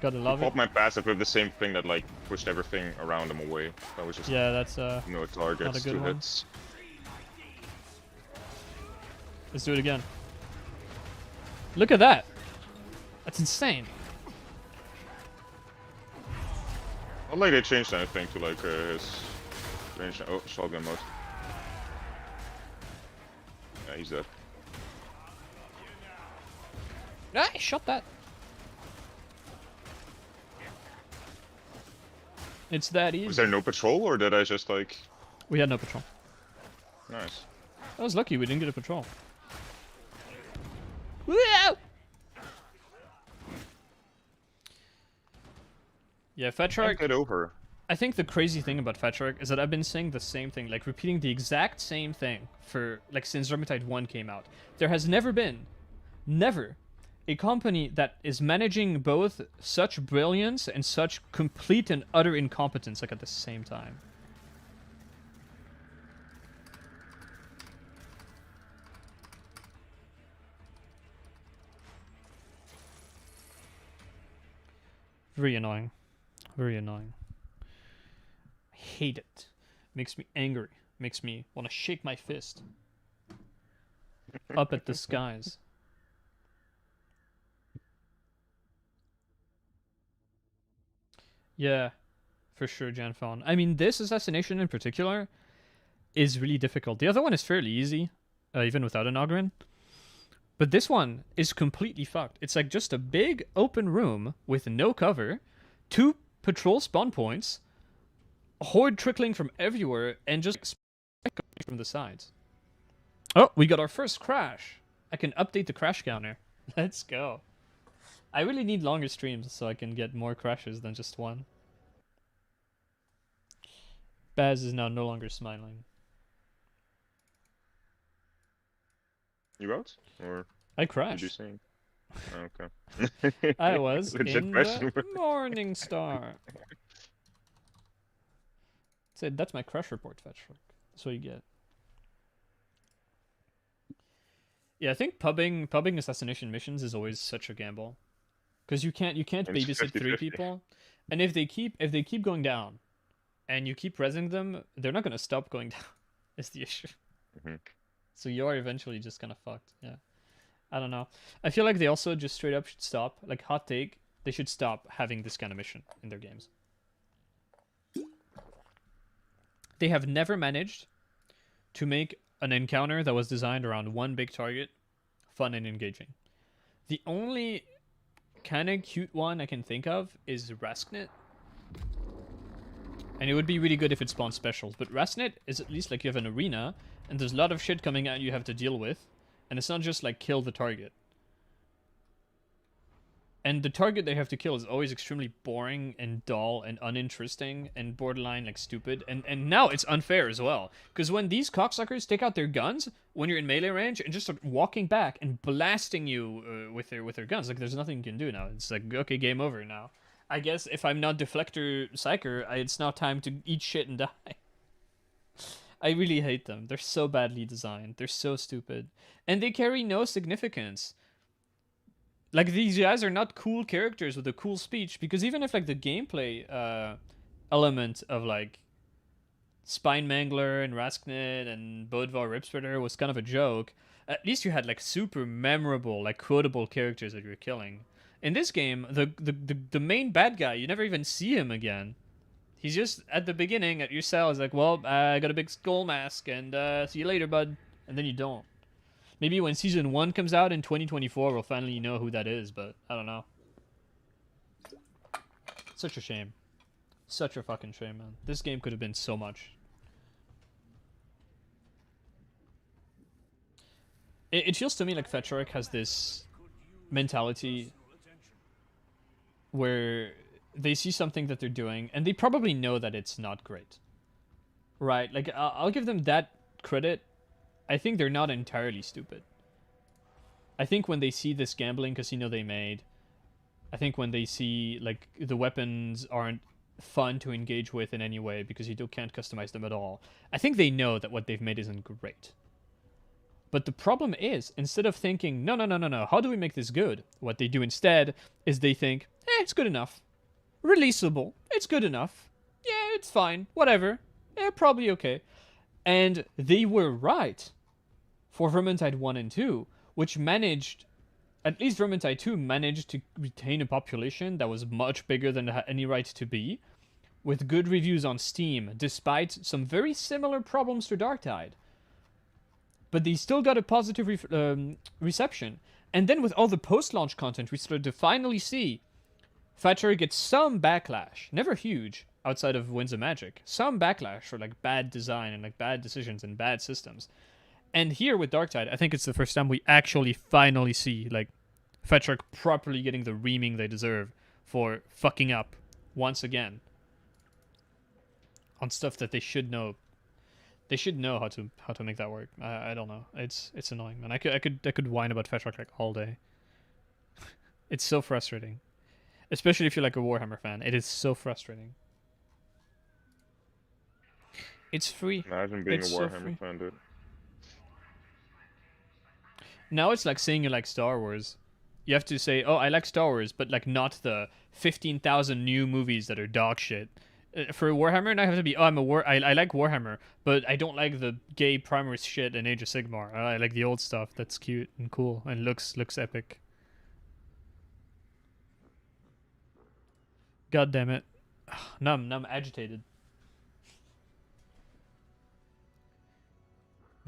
Gotta love Popped it. my passive with the same thing that like pushed everything around him away. That was just Yeah, that's no targets, not a good 2 one. hits. Let's do it again. Look at that. That's insane. Not like they changed anything to like his range. Oh, shotgun mode. Yeah, he's dead. Ah, I shot that. It's that easy. Was there no patrol, or did I just like? We had no patrol. Nice. I was lucky we didn't get a patrol. Whoa! Yeah, Fat Can't Shark. get over. I think the crazy thing about Fat Shark is that I've been saying the same thing, like repeating the exact same thing for like since Vermintide 1 came out. There has never been, a company that is managing both such brilliance and such complete and utter incompetence like at the same time. Very annoying. Very annoying. I hate it. Makes me angry. Makes me want to shake my fist up at the skies. Yeah, for sure, Janfon. I mean, this assassination in particular, is really difficult. The other one is fairly easy, even without an Ogryn. But this one is completely fucked. It's like just a big open room with no cover, 2 patrol spawn points, a horde trickling from everywhere, and just from the sides. Oh, we got our first crash. I can update the crash counter. Let's go. I really need longer streams so I can get more crashes than just one. Baz is now no longer smiling. You out? Or I did you crashed. sing? Oh, okay. I was Legit in question. the Morning Star. Said that's my crash report, Fetchwork. That's what you get. Yeah, I think pubbing assassination missions is always such a gamble, because you can't It's babysit 3 50-50. people, and if they keep going down, and you keep rezzing them, they're not gonna stop going down. Is the issue. Mhm. So you are eventually just kind of fucked. Yeah, I don't know. I feel like they also just straight up should stop. Like, hot take, they should stop having this kind of mission in their games. They have never managed to make an encounter that was designed around one big target fun and engaging. The only kind of cute one I can think of is Rasknet. And it would be really good if it spawned specials. But Rasknet is at least like you have an arena, and there's a lot of shit coming out you have to deal with. And it's not just like kill the target. And the target they have to kill is always extremely boring and dull and uninteresting and borderline like stupid. And now it's unfair as well. Because when these cocksuckers take out their guns when you're in melee range and just start walking back and blasting you with their guns, like there's nothing you can do now. It's like, okay, game over now. I guess if I'm not Deflector Psyker, it's now time to eat shit and die. I really hate them. They're so badly designed. They're so stupid. And they carry no significance. Like, these guys are not cool characters with a cool speech, because even if, like, the gameplay element of, like, Spine Mangler and Rasknet and Bodvar Ripsplitter was kind of a joke, at least you had, like, super memorable, like, quotable characters that you were killing. In this game, the main bad guy, you never even see him again. He's just, at the beginning, at your cell, he's like, well, I got a big skull mask, and see you later, bud. And then you don't. Maybe when Season 1 comes out in 2024, we'll finally know who that is, but I don't know. Such a shame. Such a fucking shame, man. This game could have been so much. It feels to me like Fetchwork has this mentality where they see something that they're doing, and they probably know that it's not great. Right? Like, I'll give them that credit. I think they're not entirely stupid. I think when they see this gambling casino they made, I think when they see, like, the weapons aren't fun to engage with in any way because you can't customize them at all, I think they know that what they've made isn't great. But the problem is, instead of thinking, no, how do we make this good? What they do instead is they think, it's good enough. Releasable. It's good enough. Yeah, it's fine. Whatever. Yeah, probably okay. And they were right for Vermintide 1 and 2, which managed, at least Vermintide 2 managed to retain a population that was much bigger than it had any right to be, with good reviews on Steam, despite some very similar problems to Darktide. But they still got a positive reception. And then with all the post-launch content, we started to finally see Fetchwork get some backlash. Never huge, outside of Winds of Magic. Some backlash for, like, bad design and, like, bad decisions and bad systems. And here with Darktide, I think it's the first time we actually finally see, like, Fetchwork properly getting the reaming they deserve for fucking up once again on stuff that they should know. They should know how to make that work. I don't know. It's annoying, man. I could whine about Fetchwork like all day. It's so frustrating, especially if you're like a Warhammer fan. It is so frustrating. It's free. Imagine being It's a so free. Warhammer fan, dude. Now it's like saying you like Star Wars. You have to say, oh, I like Star Wars, but like not the 15,000 new movies that are dog shit. For Warhammer, and I have to be, oh, I like Warhammer, but I don't like the gay Primaris shit in Age of Sigmar. I like the old stuff that's cute and cool and looks epic. God damn it. Now I'm agitated.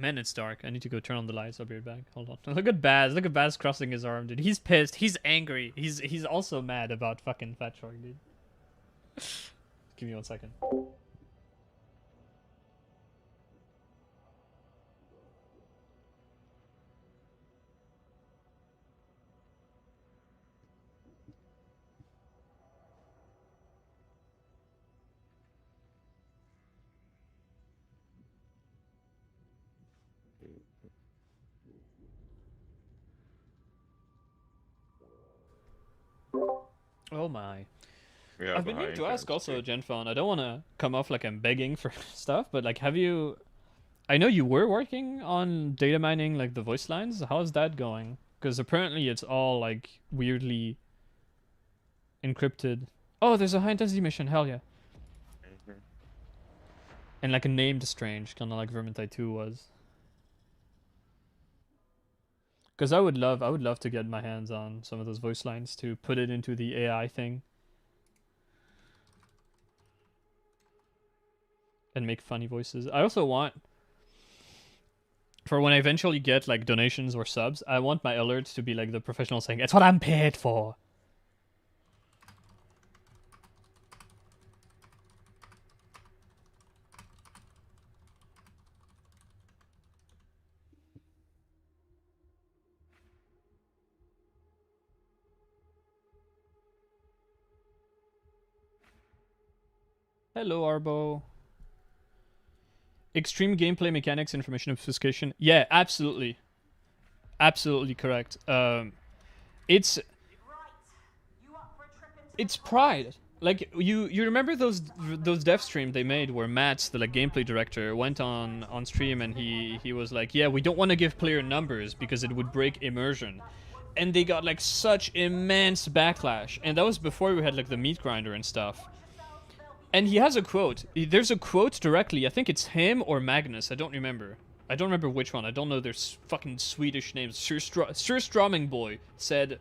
Man, it's dark. I need to go turn on the lights. I'll be right back. Hold on. Look at Baz. Look at Baz crossing his arm, dude. He's pissed. He's angry. He's also mad about fucking Fat Shark, dude. Give me 1 second. Oh my. Yeah, I've been meaning to ask also, Genphone. I don't want to come off like I'm begging for stuff, but like, have you? I know you were working on data mining like the voice lines. How's that going? Because apparently it's all like weirdly encrypted. Oh, there's a high intensity mission. Hell yeah. And like a named strange, kind of like Vermintide 2 was. Because I would love to get my hands on some of those voice lines to put it into the AI thing. And make funny voices. I also want, for when I eventually get like donations or subs, I want my alerts to be like the professional saying, "It's what I'm paid for." Hello, Arbo. Extreme gameplay mechanics, information obfuscation. Yeah, absolutely. Absolutely correct. It's pride. Like you remember those dev stream they made where Matt, the like gameplay director, went on stream and he was like, yeah, we don't want to give player numbers because it would break immersion. And they got like such immense backlash. And that was before we had like the meat grinder and stuff. And he has a quote. There's a quote directly. I think it's him or Magnus. I don't remember. I don't remember which one. I don't know their fucking Swedish names. Sir Stroming Boy said,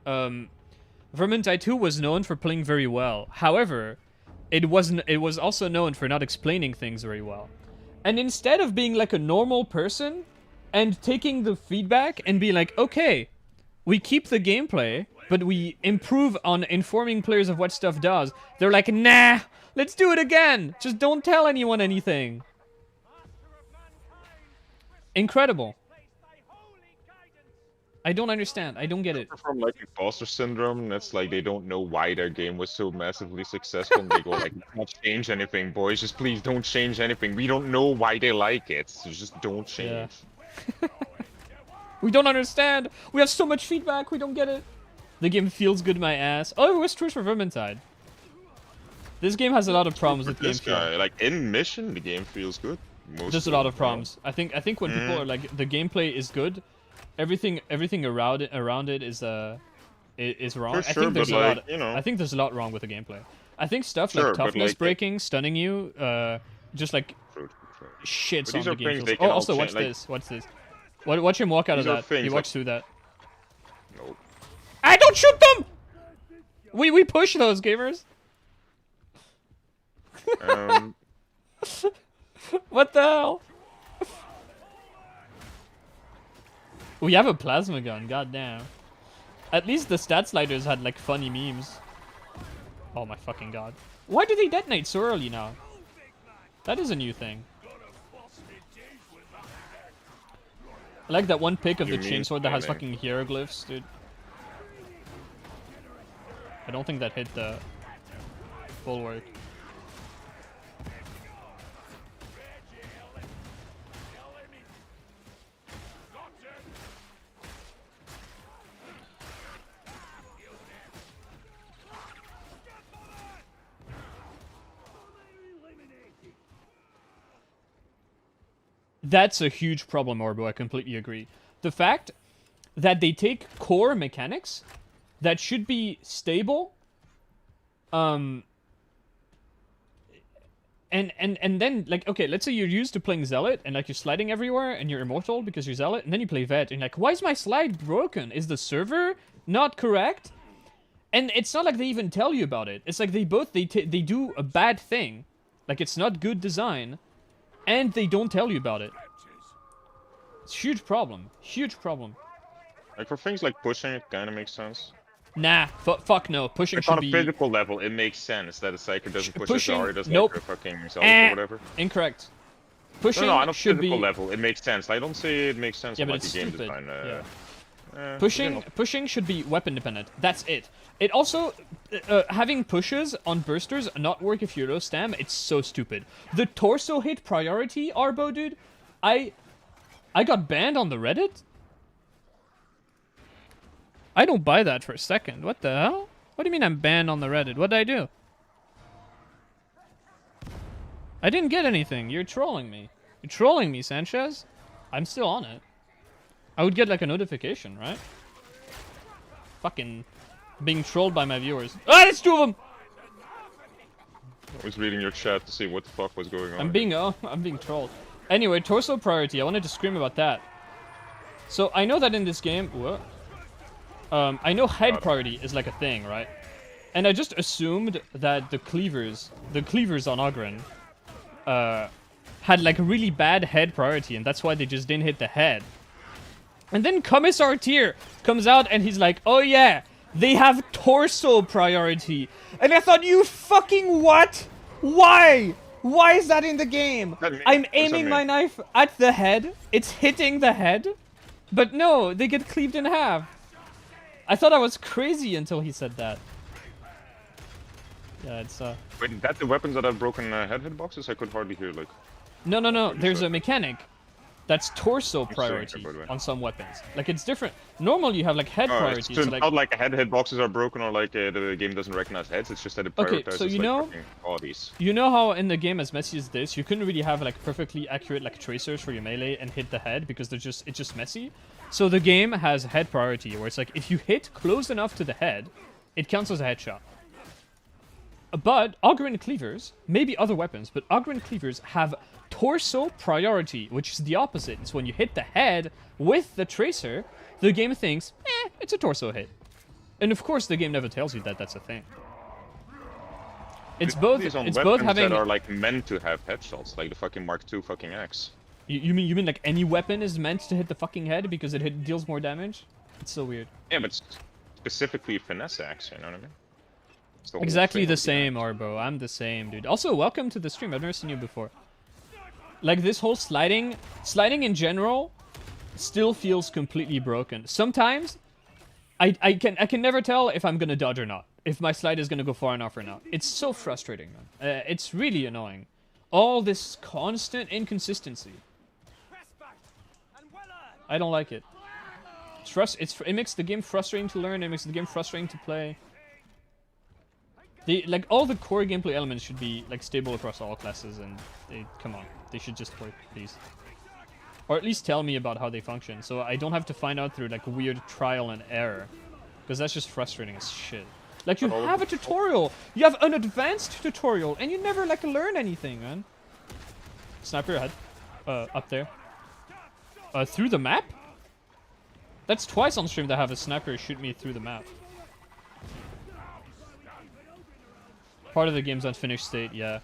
Vermintide 2 was known for playing very well. However, it was also known for not explaining things very well. And instead of being like a normal person and taking the feedback and be like, okay, we keep the gameplay, but we improve on informing players of what stuff does. They're like, nah, let's do it again. Just don't tell anyone anything. Incredible. I don't understand. I don't get it. From like imposter syndrome, that's like they don't know why their game was so massively successful. And they go like, "Don't change anything, boys. Just please don't change anything. We don't know why they like it. So just don't change." Yeah. We don't understand. We have so much feedback. We don't get it. The game feels good, my ass. Oh, it was true for Vermintide. This game has a lot of problems with this game guy. feel. Like in mission, the game feels good. There's a lot of problems. I think when people are like, the gameplay is good, everything around it is wrong. For I sure, think there's but a like, lot. you know. I think there's a lot wrong with the gameplay. I think stuff Sure, like but toughness like, breaking, stunning you, just like shits But on these the are game things feels. they Oh, can all also change, watch like- this. Watch this. Watch him walk out of These are that. things He like- walks through that. Nope. I don't shoot them. We push those gamers. What the hell? We have a plasma gun, goddamn. At least the stat sliders had like funny memes. Oh my fucking god. Why do they detonate so early now? That is a new thing. I like that one pic of the You mean chainsaw that has spawning. fucking hieroglyphs, dude. I don't think that hit the bulwark. That's a huge problem, Orbo. I completely agree. The fact that they take core mechanics that should be stable, and then like, okay, let's say you're used to playing Zealot and like you're sliding everywhere and you're immortal because you're Zealot, and then you play Vet and you're like, why is my slide broken? Is the server not correct? And it's not like they even tell you about it. It's like they do a bad thing, like it's not good design. and they don't tell you about it. It's a huge problem. Huge problem. Like for things like pushing, it kind of makes sense. Nah, fuck no. Pushing Like should on a be physical level, it makes sense that a Psyker doesn't push as pushing- hard as nope. like a fucking Zelda or whatever. incorrect. Pushing No, on a should physical be level, it makes sense. I don't say it makes sense Yeah, on but like it's a game stupid. design. Yeah. You know. pushing should be weapon dependent. That's it. It also having pushes on bursters not work if you're low stam. It's so stupid. The torso hit priority, Arbo, dude. I got banned on the Reddit. I don't buy that for a second. What the hell? What do you mean I'm banned on the Reddit? What did I do? I didn't get anything. You're trolling me. You're trolling me, Sanchez. I'm still on it. I would get like a notification, right? Fucking being trolled by my viewers. Ah, there's two of them! I was reading your chat to see what the fuck was going on. I'm being trolled. Anyway, torso priority. I wanted to scream about that. So I know that in this game, what? I know head priority is like a thing, right? And I just assumed that the cleavers on Ogren, had like a really bad head priority, and that's why they just didn't hit the head. And then Commissar Tier comes out and he's like, oh yeah, they have torso priority. And I thought, you fucking what? Why? Why is that in the game? I'm aiming my knife at the head. It's hitting the head. But no, they get cleaved in half. I thought I was crazy until he said that. Yeah, it's Wait, that the weapons that have broken head hitboxes? I could hardly hear. Like, No. There's a mechanic that's torso saying priority that, by the way. on some weapons. Like, it's different. Normally, you have, like, head it's priority. So, like, not like head hitboxes are broken or like the game doesn't recognize heads. It's just that it prioritizes Okay, so you like, know- fucking bodies. you know how in the game as messy as this, you couldn't really have, like, perfectly accurate, like, tracers for your melee and hit the head because it's just messy? So the game has head priority, where it's like, if you hit close enough to the head, it counts as a headshot. But Ogren Cleavers, maybe other weapons, but Ogren Cleavers have torso priority, which is the opposite. It's when you hit the head with the tracer, the game thinks, it's a torso hit. And of course, the game never tells you that that's a thing. It's both. These on It's weapons both having. that are like meant to have headshots, like the fucking Mark II fucking axe. You mean like any weapon is meant to hit the fucking head because it deals more damage? It's so weird. Yeah, but specifically finesse axe, you know what I mean? It's the whole Exactly thing the of same, axe. Arbo. I'm the same, dude. Also, welcome to the stream. I've never seen you before. Like, this whole sliding in general still feels completely broken. Sometimes I can never tell if I'm gonna dodge or not, if my slide is gonna go far enough or not. It's so frustrating, man. It's really annoying. All this constant inconsistency. I don't like it. It makes the game frustrating to learn. It makes the game frustrating to play. Like, all the core gameplay elements should be like stable across all classes, and come on, they should just work, please. Or at least tell me about how they function, so I don't have to find out through like weird trial and error, because that's just frustrating as shit. Like, you have a tutorial, you have an advanced tutorial, and you never like learn anything, man. Sniper ahead, up there. Through the map? That's twice on stream that I have a sniper shoot me through the map. Part of the game's unfinished state, yeah.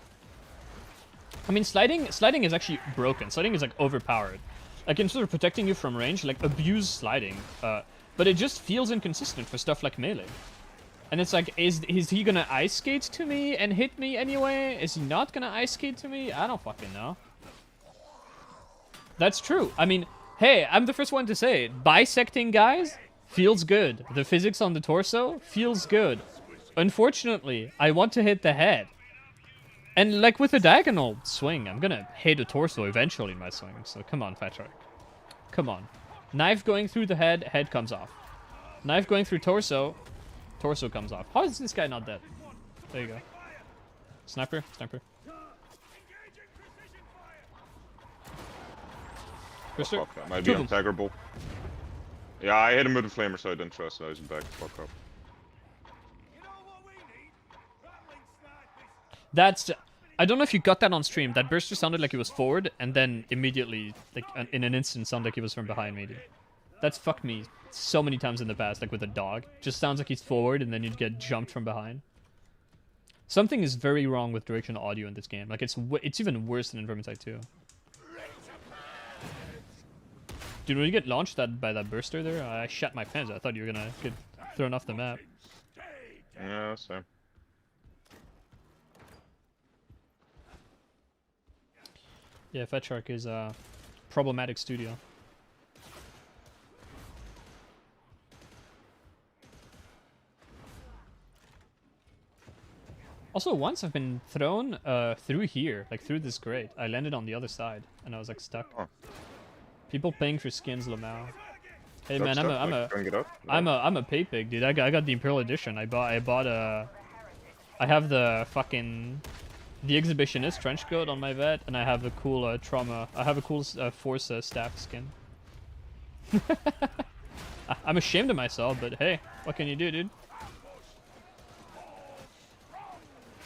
I mean, sliding is actually broken. Sliding is like overpowered. Like, instead of protecting you from range, like, abuse sliding. But it just feels inconsistent for stuff like melee. And it's like, is he gonna ice skate to me and hit me anyway? Is he not gonna ice skate to me? I don't fucking know. That's true. I mean, hey, I'm the first one to say it. Bisecting guys feels good. The physics on the torso feels good. Unfortunately, I want to hit the head. And like with a diagonal swing, I'm gonna hit a torso eventually in my swing. So come on, Fat Shark. Come on. Knife going through the head, head comes off. Knife going through torso, torso comes off. How is this guy not dead? There you go. Sniper, sniper. Krister? Fuck, that might be untaggerable. Yeah, I hit him with a flamer, so I didn't trust, so I was back. Fuck up. That's... I don't know if you got that on stream. That burster sounded like he was forward, and then immediately, like, in an instant, sounded like he was from behind me, dude. That's fucked me so many times in the past, like with a dog. Just sounds like he's forward, and then you'd get jumped from behind. Something is very wrong with directional audio in this game. Like, it's even worse than in Vermintide 2. Dude, when you get launched by that burster there, I shat my pants. I thought you were gonna get thrown off the map. Yeah, same. Yeah, Fat Shark is a problematic studio. Also, once I've been thrown through here, like through this grate. I landed on the other side, and I was like stuck. Oh. People paying for skins, Lamau. Hey Stuck, man, stuck, I'm like, bring it up? I'm a pay pig, dude. I got the Imperial Edition. I have the fucking the Exhibitionist trench coat on my vet, and I have the cool trauma. I have a cool Force staff skin. I'm ashamed of myself, but hey, what can you do, dude?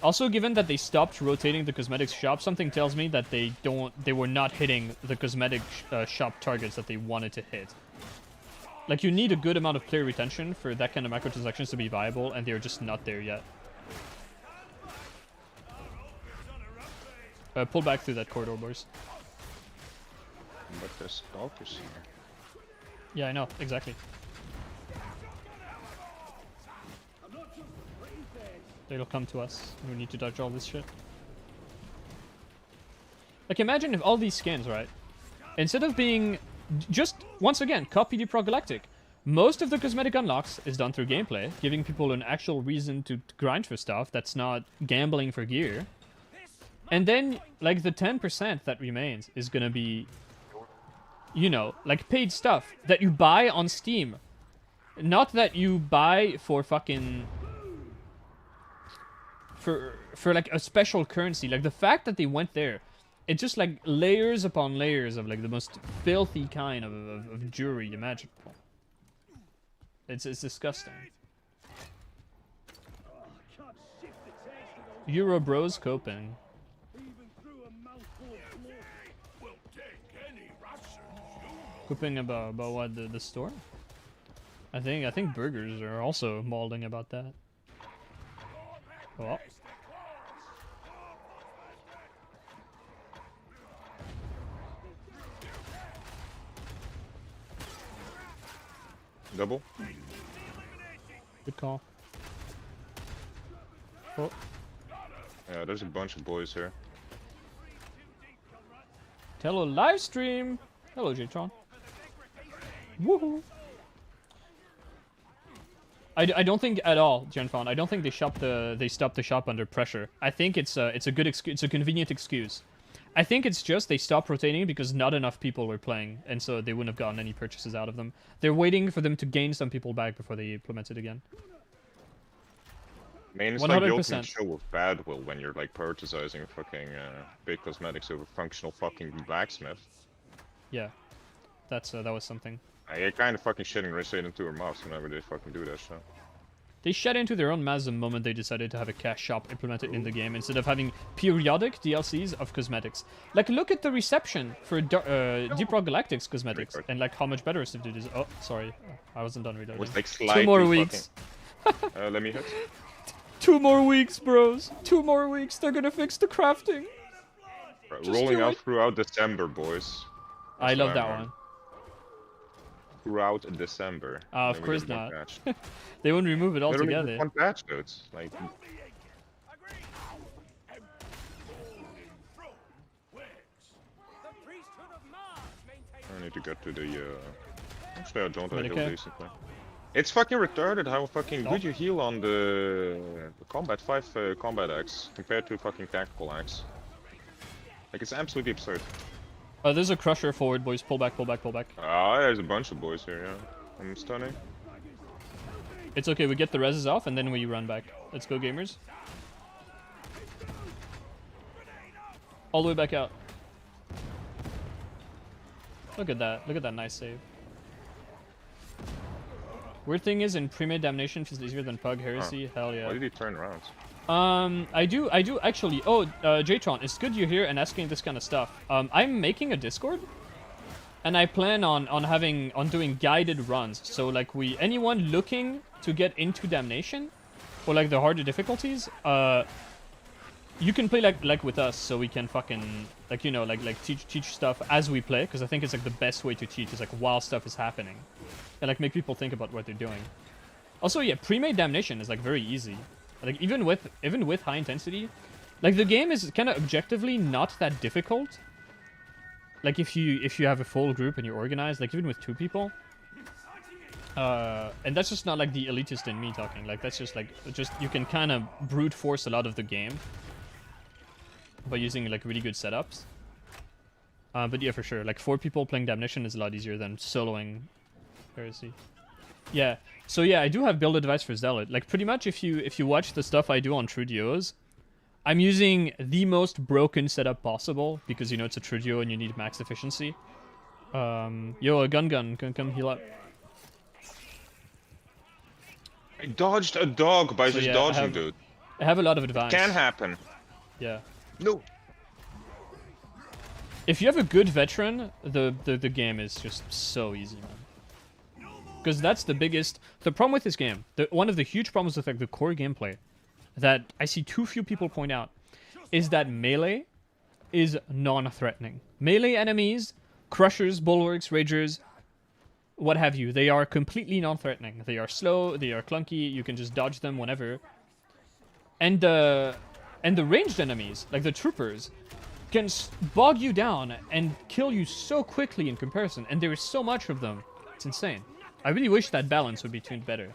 Also, given that they stopped rotating the cosmetics shop, something tells me that they were not hitting the cosmetic shop targets that they wanted to hit. Like, you need a good amount of player retention for that kind of microtransactions to be viable, and they're just not there yet. Pull back through that corridor, boys. But there's stalkers here. Yeah, I know, exactly. They'll come to us. We need to dodge all this shit. Like, imagine if all these skins, right? Instead of being just, once again, copy the Pro Galactic. Most of the cosmetic unlocks is done through gameplay, giving people an actual reason to grind for stuff that's not gambling for gear. And then, like, the 10% that remains is gonna be, you know, like, paid stuff that you buy on Steam. Not that you buy for fucking... For like, a special currency. Like, the fact that they went there, it's just, like, layers upon layers of, like, the most filthy kind of jewelry imaginable. It's disgusting. Euro bros coping. Coping about what, the store? I think burgers are also mauling about that. Oh. Double. Good call. Oh. Yeah, there's a bunch of boys here. Hello, live stream. Hello, J-Tron. Woohoo. I don't think at all, Genfon. I don't think they stopped the shop under pressure. I think it's a good excuse. It's a convenient excuse. I think it's just they stopped rotating because not enough people were playing, and so they wouldn't have gotten any purchases out of them. They're waiting for them to gain some people back before they implement it again. I mean, it's 100%. like the ultimate show of bad will when you're like purchasing fucking big cosmetics over functional fucking blacksmith. Yeah, that was something. I get kind of fucking shitting right straight into her mouth whenever they fucking do that shit. They shed into their own mess the moment they decided to have a cash shop implemented in the game instead of having periodic DLCs of cosmetics. Like, look at the reception for Deep Rock Galactic's cosmetics and like how much better it is. Oh, sorry, I wasn't done reloading. It was like 2 more weeks. Fucking... let me hit. 2 more weeks, bros. 2 more weeks. They're gonna fix the crafting. Right, rolling out throughout December, boys. That's I love that one. Throughout December. Of course not. They won't remove it altogether. One patch, though. It's like. I need to get to the. Actually, I don't. I heal decently. It's fucking retarded how fucking good you heal on the Combat 5 Combat Axe compared to fucking Tactical Axe. Like, it's absolutely absurd. There's a crusher forward, boys. Pull back, pull back, pull back. Ah, there's a bunch of boys here, yeah. I'm stunning. It's okay, we get the reses off and then we run back. Let's go, gamers. All the way back out. Look at that. Look at that nice save. Weird thing is, in pre-made Damnation feels easier than Pug Heresy. Hell yeah. Why did he turn around? I do actually. Oh, J-Tron, it's good you're here and asking this kind of stuff. I'm making a Discord, and I plan on doing guided runs. So like anyone looking to get into Damnation, or like the harder difficulties, you can play like with us, so we can fucking like, you know, like teach stuff as we play, because I think it's like the best way to teach is like while stuff is happening, and like make people think about what they're doing. Also, yeah, pre-made Damnation is like very easy. Like even with high intensity, like the game is kind of objectively not that difficult. Like if you have a full group and you're organized, like even with 2 people. And that's just not like the elitist in me talking. Like that's just like you can kind of brute force a lot of the game by using like really good setups. But yeah, for sure, like 4 people playing Damnation is a lot easier than soloing Heresy. Yeah. So yeah, I do have build advice for Zealot. Like pretty much if you watch the stuff I do on True Duos, I'm using the most broken setup possible because, you know, it's a True Duo and you need max efficiency. Yo, a gun can come heal up. I dodged a dog by So, just yeah, dodging, dude. I have a lot of advice. Can happen. Yeah. No. If you have a good veteran, the game is just so easy, man. Because that's the biggest... The problem with this game, one of the huge problems with like the core gameplay, that I see too few people point out, is that melee is non-threatening. Melee enemies, crushers, bulwarks, ragers, what have you, they are completely non-threatening. They are slow, they are clunky, you can just dodge them whenever. And the ranged enemies, like the troopers, can bog you down and kill you so quickly in comparison, and there is so much of them. It's insane. I really wish that balance would be tuned better.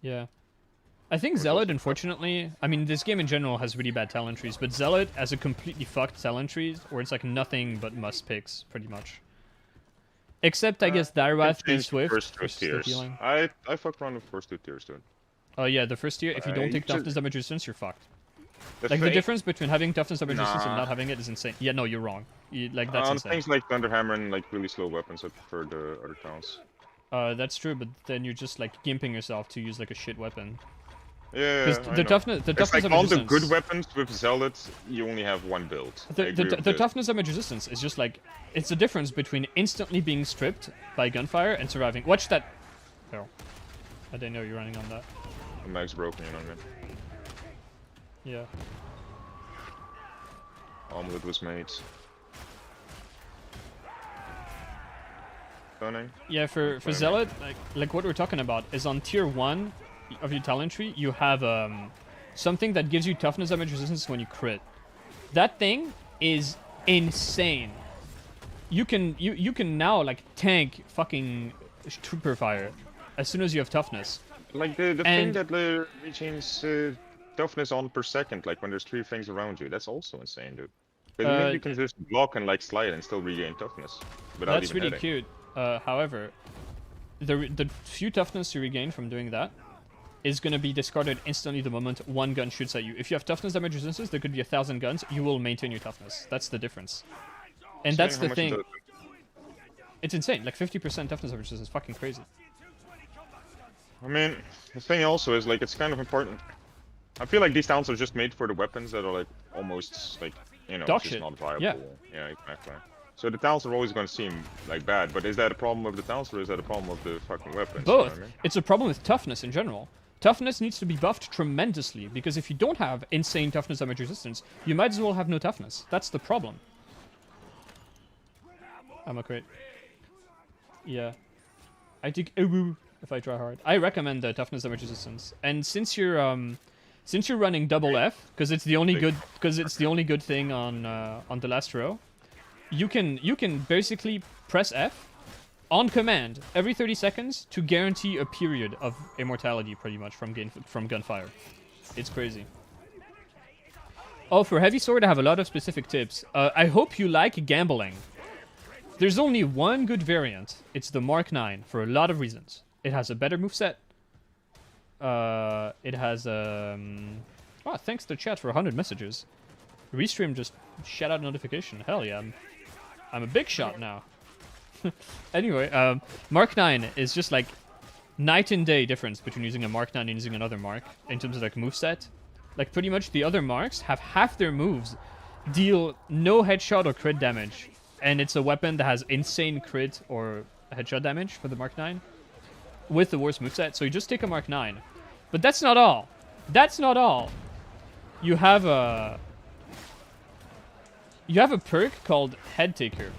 Yeah. I think Zealot, unfortunately, I mean, this game in general has really bad talent trees, but Zealot has a completely fucked talent trees, where it's like nothing but must picks, pretty much. Except, I guess, Daiwath being Swift First 2 for still tiers. healing. I fucked around the first 2 tiers, dude. Oh yeah, the first tier, if you don't take just- toughness damage resistance, you're fucked. The Like, the thing- difference between having toughness damage resistance and Nah. not having it is insane. Yeah, no, you're wrong. Like, that's on insane. things like Thunderhammer and like really slow weapons, I prefer the other talents. That's true, but then you're just, like, gimping yourself to use, like, a shit weapon. Yeah, Because I the know. toughness It's damage like all the resistance... good weapons with Zealots, you only have one build. I The agree with this. toughness damage resistance is just like, it's the difference between instantly being stripped by gunfire and surviving. Watch that. Oh. I didn't know you're running on that. The mag's broken, you know what I mean? Yeah. Omelet was made. Stunning. Yeah, for Fine. Zealot, like what we're talking about is on tier 1 of your talent tree, you have something that gives you toughness damage resistance when you crit. That thing is insane. You can now like tank fucking trooper fire as soon as you have toughness. Like the thing And- that regains toughness on per second, like when there's 3 things around you, that's also insane, dude. Because you can just block and like slide and still regain toughness without That's even really hitting. cute. However, the few toughness you regain from doing that is going to be discarded instantly the moment one gun shoots at you. If you have toughness damage resistance, there could be 1,000 guns, you will maintain your toughness. That's the difference. And that's How the much thing. does it- It's insane. Like 50% toughness damage resistance is fucking crazy. I mean, the thing also is like it's kind of important. I feel like these talents are just made for the weapons that are like almost like, you know, Dog just shit. not viable. Yeah. Yeah, exactly. So the talents are always going to seem like bad, but is that a problem with the talents or is that a problem with the fucking weapons? You know what Both. I mean? It's a problem with toughness in general. Toughness needs to be buffed tremendously, because if you don't have insane toughness damage resistance, you might as well have no toughness. That's the problem. I'm a crate. Yeah. I think if I try hard. I recommend the toughness damage resistance. And since you're running double F, because it's the only good thing on the last row, you can basically press F on command every 30 seconds to guarantee a period of immortality, pretty much, from gunfire. It's crazy. Oh, for heavy sword, I have a lot of specific tips. I hope you like gambling. There's only one good variant. It's the Mark 9 for a lot of reasons. It has a better moveset. It has oh, thanks to chat for 100 messages. Restream just shut out notification. Hell yeah, I'm a big shot now. Anyway, Mark 9 is just like night and day difference between using a Mark 9 and using another Mark in terms of like moveset. Like pretty much the other Marks have half their moves deal no headshot or crit damage, and it's a weapon that has insane crit or headshot damage for the Mark 9. with the worst moveset, so you just take a Mark 9. But that's not all. That's not all. You have a perk called Head Taker.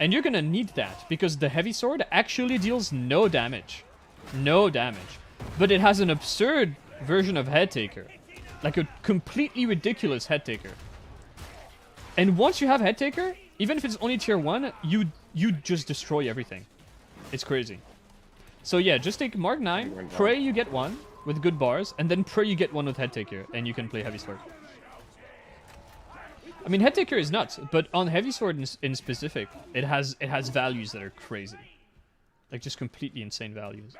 And you're gonna need that, because the heavy sword actually deals no damage. No damage. But it has an absurd version of Head Taker. Like a completely ridiculous Head Taker. And once you have Head Taker, even if it's only tier 1, you just destroy everything. It's crazy. So yeah, just take Mark 9, pray you get one with good bars, and then pray you get one with Head Taker, and you can play Heavy Sword. I mean, Head Taker is nuts, but on Heavy Sword in specific, it has values that are crazy. Like, just completely insane values.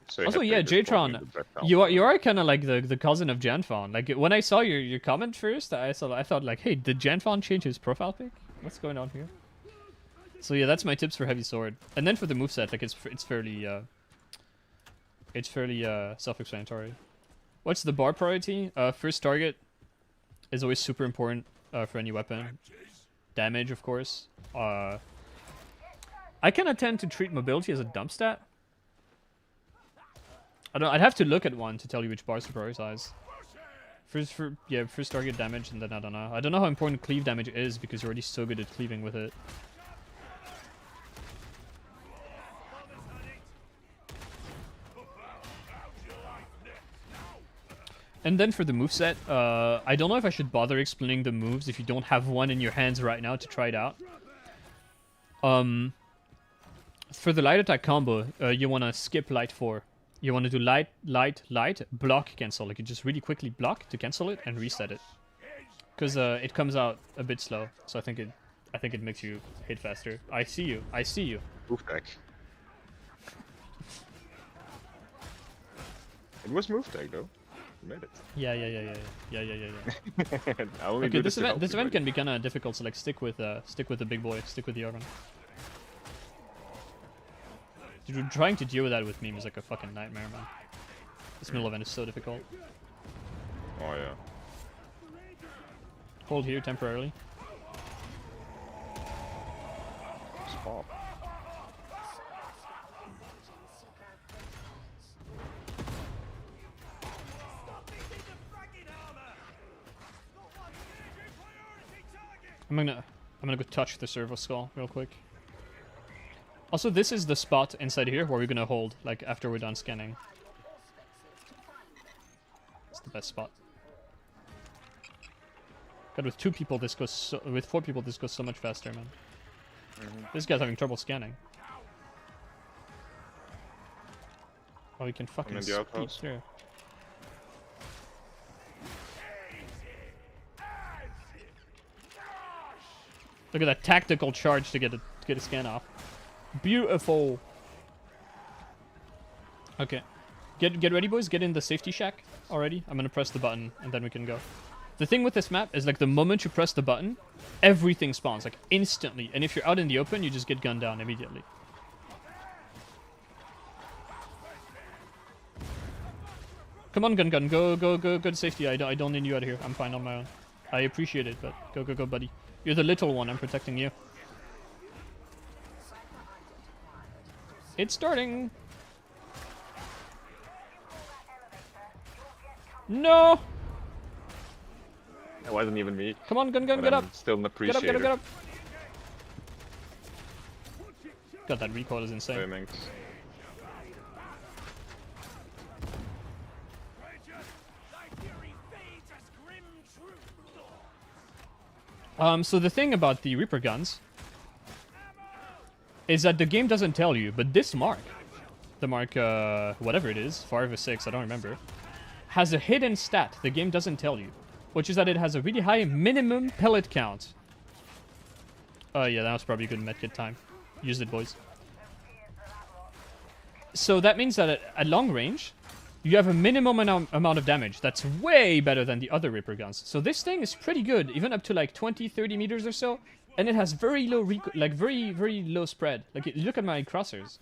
So Also, yeah, Jtron, you are kind of like the cousin of Janfon. Like, when I saw your comment first, I thought like, hey, did Janfon change his profile pic? What's going on here? So yeah, that's my tips for Heavy Sword. And then for the moveset, like, it's fairly self-explanatory. What's the bar priority? First target is always super important for any weapon. Damage, of course. I kind of tend to treat mobility as a dump stat. I'd have to look at one to tell you which bars to prioritize. First target damage, and then I don't know. I don't know how important cleave damage is because you're already so good at cleaving with it. And then for the moveset, I don't know if I should bother explaining the moves if you don't have one in your hands right now to try it out. For the light attack combo, you want to skip light 4. You want to do light, light, light, block, cancel. Like, you just really quickly block to cancel it and reset it. Because it comes out a bit slow, so I think it makes you hit faster. I see you. I see you. Move tech. It was move tech though. You made it. Yeah. I only Okay, do this event to help you, can be kind of difficult. So like, stick with the big boy, stick with the Yarvan. Dude, trying to deal with that with meme is like a fucking nightmare, man. This middle event is so difficult. Oh yeah. Hold here temporarily. Spot. I'm gonna go touch the servo skull real quick. Also, this is the spot inside here where we're gonna hold, like, after we're done scanning. It's the best spot. God, with 2 people, this goes so... With 4 people, this goes so much faster, man. This guy's having trouble scanning. Oh, he can fucking speed through. Look at that tactical charge to get a scan off. Beautiful. Okay. Get ready, boys. Get in the safety shack already. I'm gonna press the button, and then we can go. The thing with this map is, like, the moment you press the button, everything spawns, like, instantly. And if you're out in the open, you just get gunned down immediately. Come on, gun. Go to safety. I don't need you out of here. I'm fine on my own. I appreciate it, but go, buddy. You're the little one. I'm protecting you. It's starting. No! It wasn't even me. Come on, gun, get up. Still an appreciator. Get up. God, that recoil is insane. Sorry, thanks. So the thing about the Reaper guns is that the game doesn't tell you, but this mark, the mark, whatever it is, 5 or 6, I don't remember, has a hidden stat the game doesn't tell you, which is that it has a really high minimum pellet count. Yeah, that was probably a good medkit time. Use it, boys. So that means that at long range, you have a minimum amount of damage. That's way better than the other Reaper guns. So this thing is pretty good, even up to like 20, 30 meters or so. And it has very low very low spread. Like, look at my crosshairs.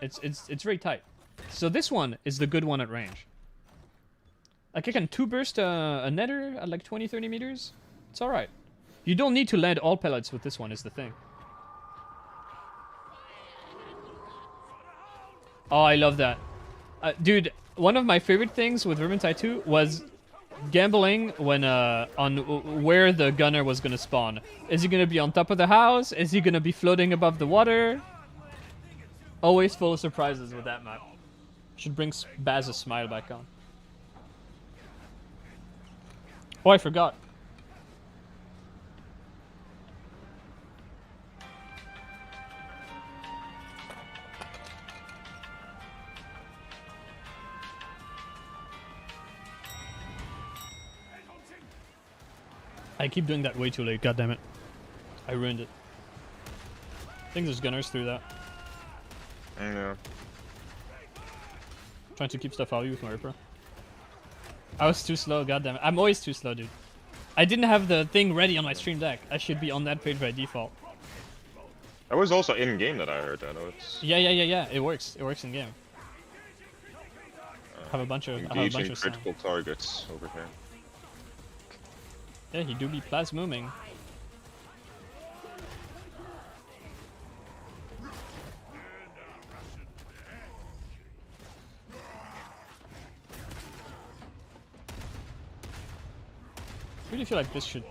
It's very tight. So this one is the good one at range. Like, I can 2-burst a nether at like 20, 30 meters. It's alright. You don't need to land all pellets with this one, is the thing. Oh, I love that. Dude, one of my favorite things with Vermintide 2 was gambling when on where the gunner was gonna spawn. Is he gonna be on top of the house? Is he gonna be floating above the water? Always full of surprises with that map. Should bring Baz's smile back on. Oh, I forgot. I keep doing that way too late, God damn it. I ruined it. I think there's gunners through that. Yeah. Trying to keep stuff out of you with my Ripper. I was too slow, God damn it. I'm always too slow, dude. I didn't have the thing ready on my stream deck. I should be on that page by default. That was also in game that I heard that. Yeah. It works. It works in game. I have a bunch of Engaging sound. critical targets over here. Yeah, he do be plasmooming. I really feel like this should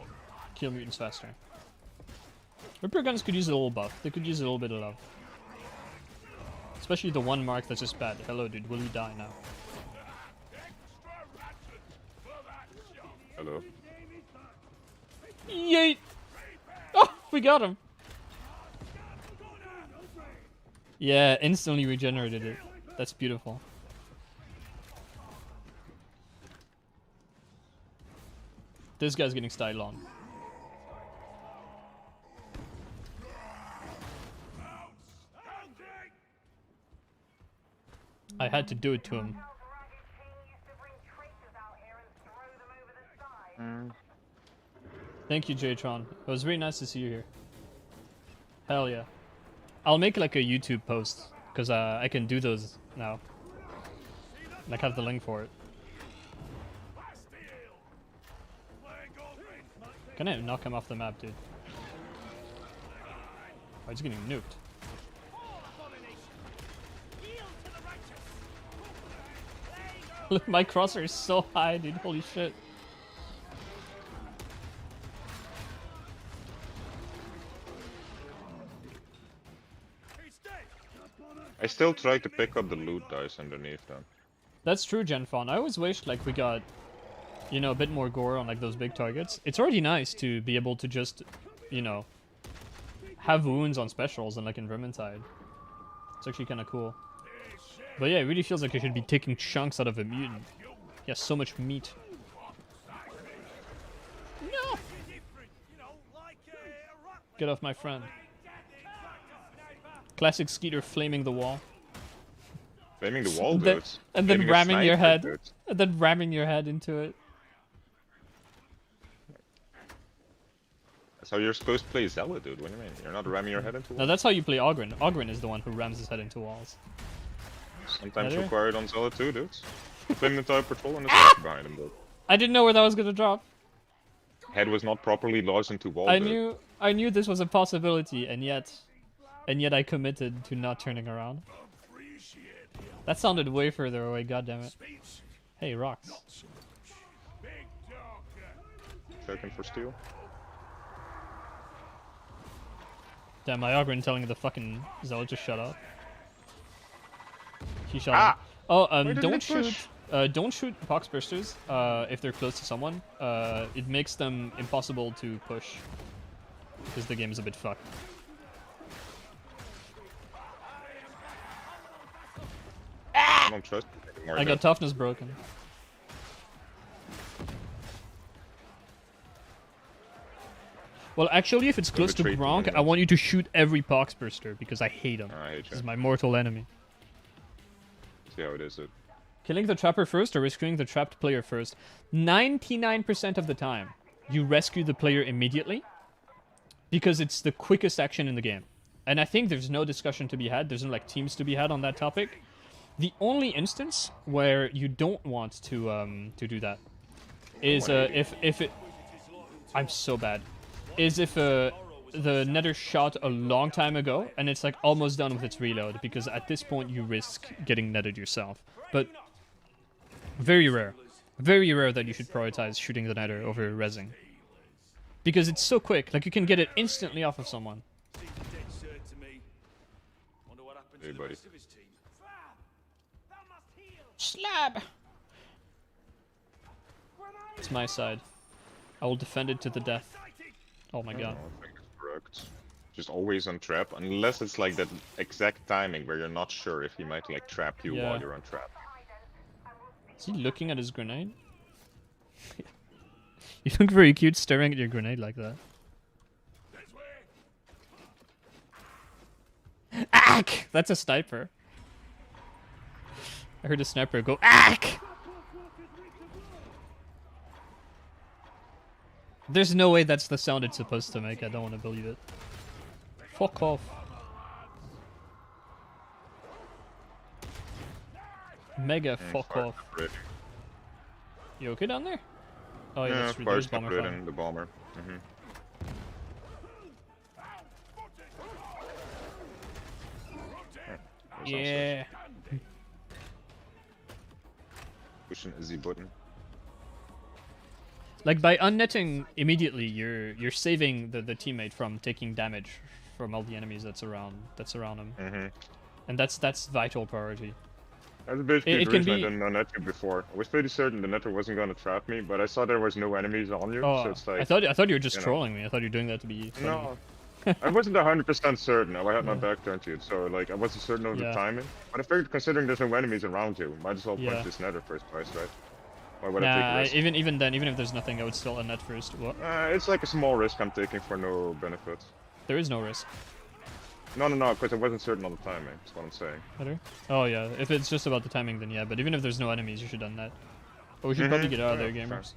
kill mutants faster. Ripper guns could use a little buff. They could use a little bit of love. Especially the one mark that's just bad. Hello, dude. Will you die now? Hello. Yeet! Oh, we got him. Yeah, instantly regenerated it. That's beautiful. This guy's getting styled on. I had to do it to him. Thank you, Jtron. It was really nice to see you here. Hell yeah. I'll make like a YouTube post, because I can do those now. Like have the link for it. Can I knock him off the map, dude? Oh, he's getting nuked. Look, my crosshair is so high, dude. Holy shit. I still try to pick up the loot dice underneath them. That's true, Genfon. I always wished like we got, you know, a bit more gore on like those big targets. It's already nice to be able to just, you know, have wounds on specials and like in Vermintide. It's actually kind of cool. But yeah, it really feels like I should be taking chunks out of a mutant. Yeah, so much meat. No! Get off my friend. Classic Skeeter flaming the wall. Flaming the wall, Then- dude. and then Getting a ramming your sniper, head. dude. And then ramming your head into it. That's how you're supposed to play Zelda, dude. What do you mean? You're not ramming your head into No, walls? that's how you play Ogren. Ogren is the one who rams his head into walls. Sometimes Better? required on Zelda too, dude. Flame the entire patrol and the sniper behind him, dude. I didn't know where that was gonna drop. Head was not properly lodged into wall, I dude. knew this was a possibility, and yet I committed to not turning around. That sounded way further away, goddammit. Hey, rocks. Checking for steel. Damn, my Ogren telling the fucking Zealot to shut up. He shot Ah! him. Oh, Why didn't don't it push? shoot. Don't shoot Poxbursters if they're close to someone. It makes them impossible to push. Because the game is a bit fucked. I don't trust you anymore, I got dude. toughness broken. Well, actually, if it's close to retreat Gronk, movement. I want you to shoot every Poxburster because I hate him. I hate This is you. my mortal enemy. See how it is, dude. Killing the trapper first or rescuing the trapped player first? 99% of the time, you rescue the player immediately because it's the quickest action in the game. And I think there's no discussion to be had. There's no like teams to be had on that topic. The only instance where you don't want to do that is if it. I'm so bad. Is if the nether shot a long time ago, and it's like almost done with its reload, because at this point you risk getting netted yourself. But very rare that you should prioritize shooting the nether over rezzing, because it's so quick. Like you can get it instantly off of someone. Hey, buddy. Slab. It's my side. I will defend it to the death. Oh my god. I think it's correct. Just always on trap, unless it's like that exact timing where you're not sure if he might like trap you Yeah. while you're on trap. Is he looking at his grenade? You look very cute staring at your grenade like that. Ack! That's a sniper. I heard a sniper go ack! There's no way that's the sound it's supposed to make. I don't want to believe it. Fuck off. Mega fuck off. You okay down there? Oh yeah, Yeah, that's fire there's bomber spread fire. in the bomber. Yeah. Pushing the Z button. Like by unnetting immediately, you're saving the teammate from taking damage from all the enemies that's around him, and that's vital priority. That's basically It the can reason I be- didn't know Netter before. I was pretty certain the Netter wasn't gonna trap me, but I saw there was no enemies on you, Oh, so it's like... I thought you were just you know. trolling me. I thought you were doing that to be funny. No. I wasn't 100% certain. I had my Yeah. back turned to it, so like I wasn't certain of Yeah. the timing. But I figured considering there's no enemies around you, might as well Yeah. punch this Nether first place, right? Why would I take a Nah, risk? even then, even if there's nothing, I would still unnet first. What? It's like a small risk I'm taking for no benefit. There is no risk. No, because I wasn't certain on the timing. That's what I'm saying. Better? Oh yeah, if it's just about the timing, then yeah. But even if there's no enemies, you should unnet. Oh, we should probably get out of there, Yeah, gamers.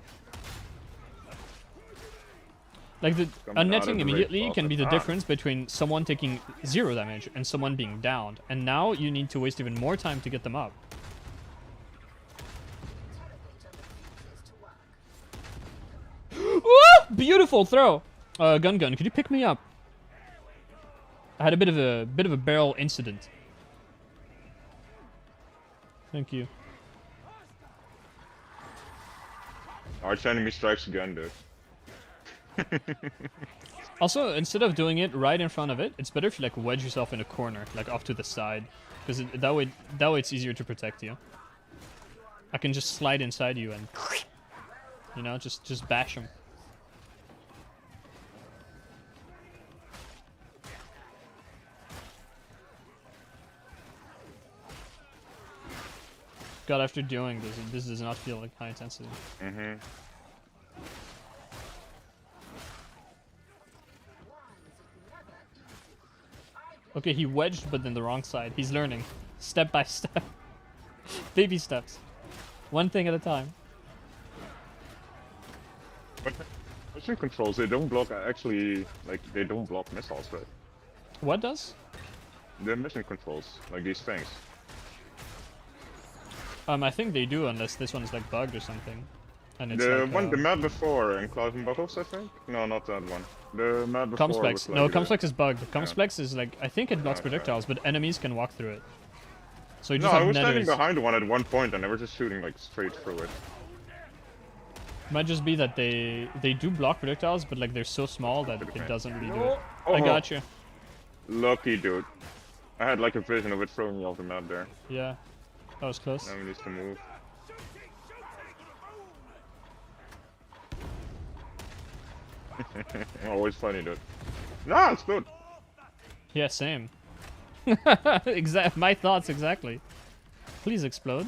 Like the Coming out of unnetting the immediately raid can be the buffer. difference between someone taking 0 damage and someone being downed. And now you need to waste even more time to get them up. Woo! Beautiful throw. Gun, could you pick me up? I had a bit of a barrel incident. Thank you. Arch enemy strikes again, dude. Also, instead of doing it right in front of it, it's better if you like wedge yourself in a corner, like off to the side, because that way it's easier to protect you. I can just slide inside you and, you know, just bash him. God, after doing this does not feel like high intensity. Okay, he wedged, but then the wrong side. He's learning, step by step, baby steps, one thing at a time. But mission controls, they don't block, actually, like, they don't block missiles, right? What does? The mission controls, like these things. I think they do, unless this one's like bugged or something. And it's The like, one, the map before in Cloud and Buckles, I think? No, not that one. The map before Comsplex. was No, like Comsplex is bugged. Comsplex is like, I think it blocks Okay. projectiles, but enemies can walk through it. So you No, just I have was standing nethers. behind one at one point and they were just shooting like straight through it. Might just be that they do block projectiles, but like they're so small that it doesn't really do it. I Oh. got you. Lucky, dude. I had like a vision of it throwing me off the map there. Yeah, that was close. Now we need to move. Always funny, dude. No, it's good. Yeah, same. My thoughts exactly. Please explode.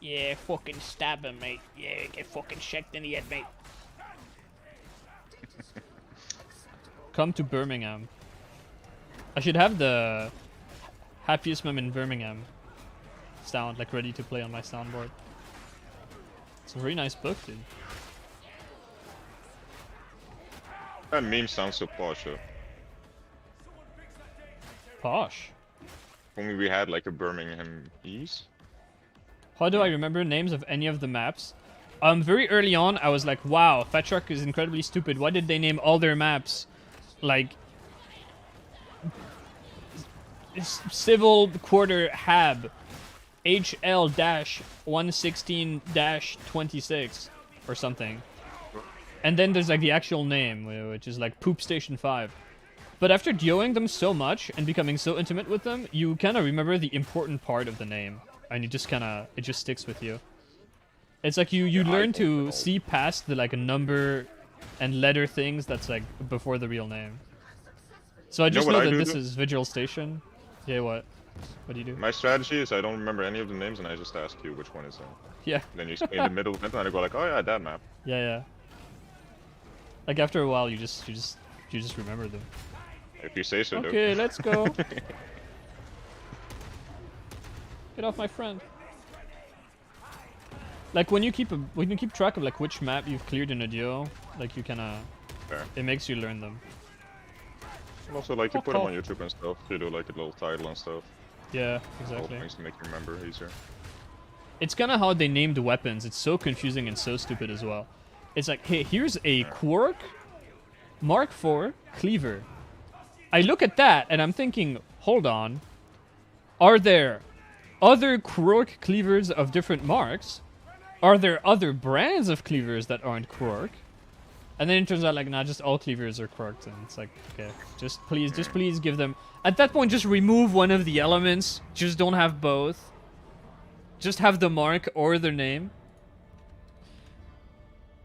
Yeah, fucking stab him, mate. Yeah, get fucking shanked in the head, mate. Come to Birmingham. I should have the happiest mem in Birmingham sound like ready to play on my soundboard. It's a very nice book, dude. That meme sounds so posh, though. Posh. Only we had like a Birmingham East. How do I remember names of any of the maps very early on, I was like, wow, Fat Shark is incredibly stupid. Why did they name all their maps like Civil Quarter Hab HL-116-26 or something? And then there's like the actual name, which is like Poop Station 5. But after dealing them so much and becoming so intimate with them, you kind of remember the important part of the name. And you just kind of, it just sticks with you. It's like you learn to see past the like a number and letter things that's like before the real name. So I just know that this is Vigil Station. Yeah, what? What do you do? My strategy is I don't remember any of the names and I just ask you which one is it. Yeah. Then you explain the middle of it and I go like, oh yeah, that map. Yeah, yeah. Like after a while, you just remember them. If you say so. Okay, let's go. Get off my friend. Like when you keep track of like which map you've cleared in a duo, like you kinda, it makes you learn them. And also like you put them on YouTube and stuff. You do like a little title and stuff. Yeah, exactly. Things to make you remember easier. It's kind of how they named the weapons. It's so confusing and so stupid as well. It's like, hey, here's a Quark Mark IV cleaver. I look at that and I'm thinking, hold on, are there other Quark cleavers of different marks? Are there other brands of cleavers that aren't Quark? And then it turns out like, nah, just all cleavers are Quarked, and it's like, okay, just please give them. At that point, just remove one of the elements. Just don't have both. Just have the mark or their name.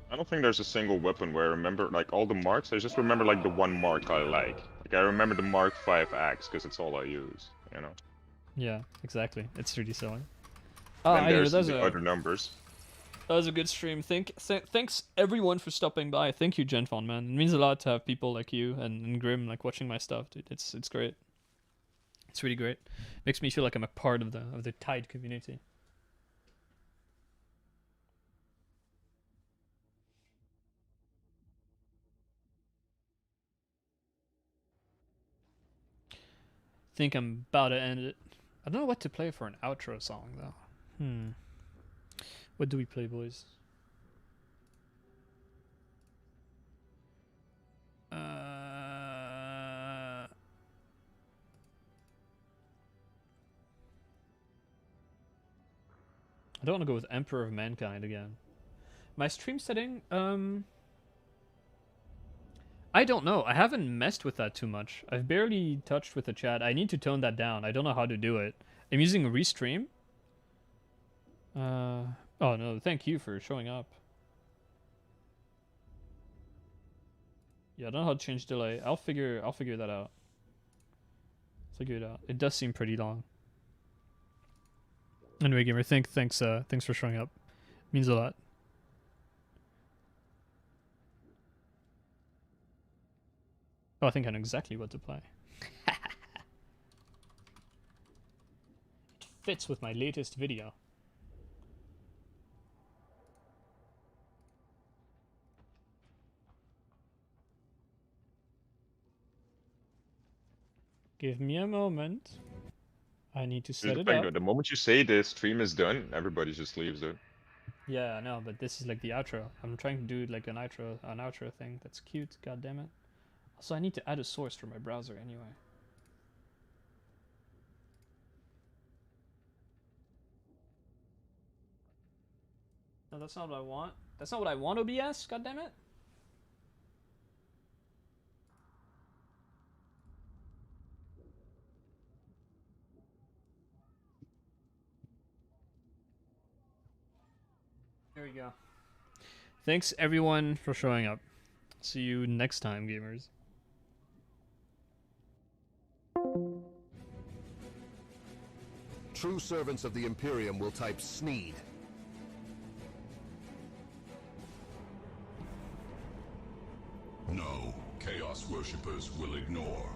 I don't think there's a single weapon where I remember like all the marks. I just remember like the one mark I like. Like I remember the Mark V axe because it's all I use. You know. Yeah, exactly. It's really silly. And anyway, there's the other numbers. That was a good stream. Thanks everyone for stopping by. Thank you, Genfon, man. It means a lot to have people like you and Grim like watching my stuff, dude. It's great. It's really great. Makes me feel like I'm a part of the Tide community. Think I'm about to end it. I don't know what to play for an outro song though. What do we play, boys? I don't want to go with Emperor of Mankind again. My stream setting, I don't know. I haven't messed with that too much. I've barely touched with the chat. I need to tone that down. I don't know how to do it. I'm using Restream. Oh no, thank you for showing up. Yeah, I don't know how to change delay. I'll figure that out. Figure it out. It does seem pretty long. Anyway, gamer, thanks for showing up. Means a lot. Oh, I think I know exactly what to play. It fits with my latest video. Give me a moment. I need to set it up. The moment you say this stream is done, everybody just leaves it. Yeah, I know, but this is like the outro. I'm trying to do like an outro thing that's cute. God damn it. Also, I need to add a source for my browser anyway. No, that's not what I want. That's not what I want, OBS. God damn it. There we go. Thanks everyone for showing up. See you next time, gamers. True servants of the Imperium will type Sneed. No, Chaos Worshippers will ignore.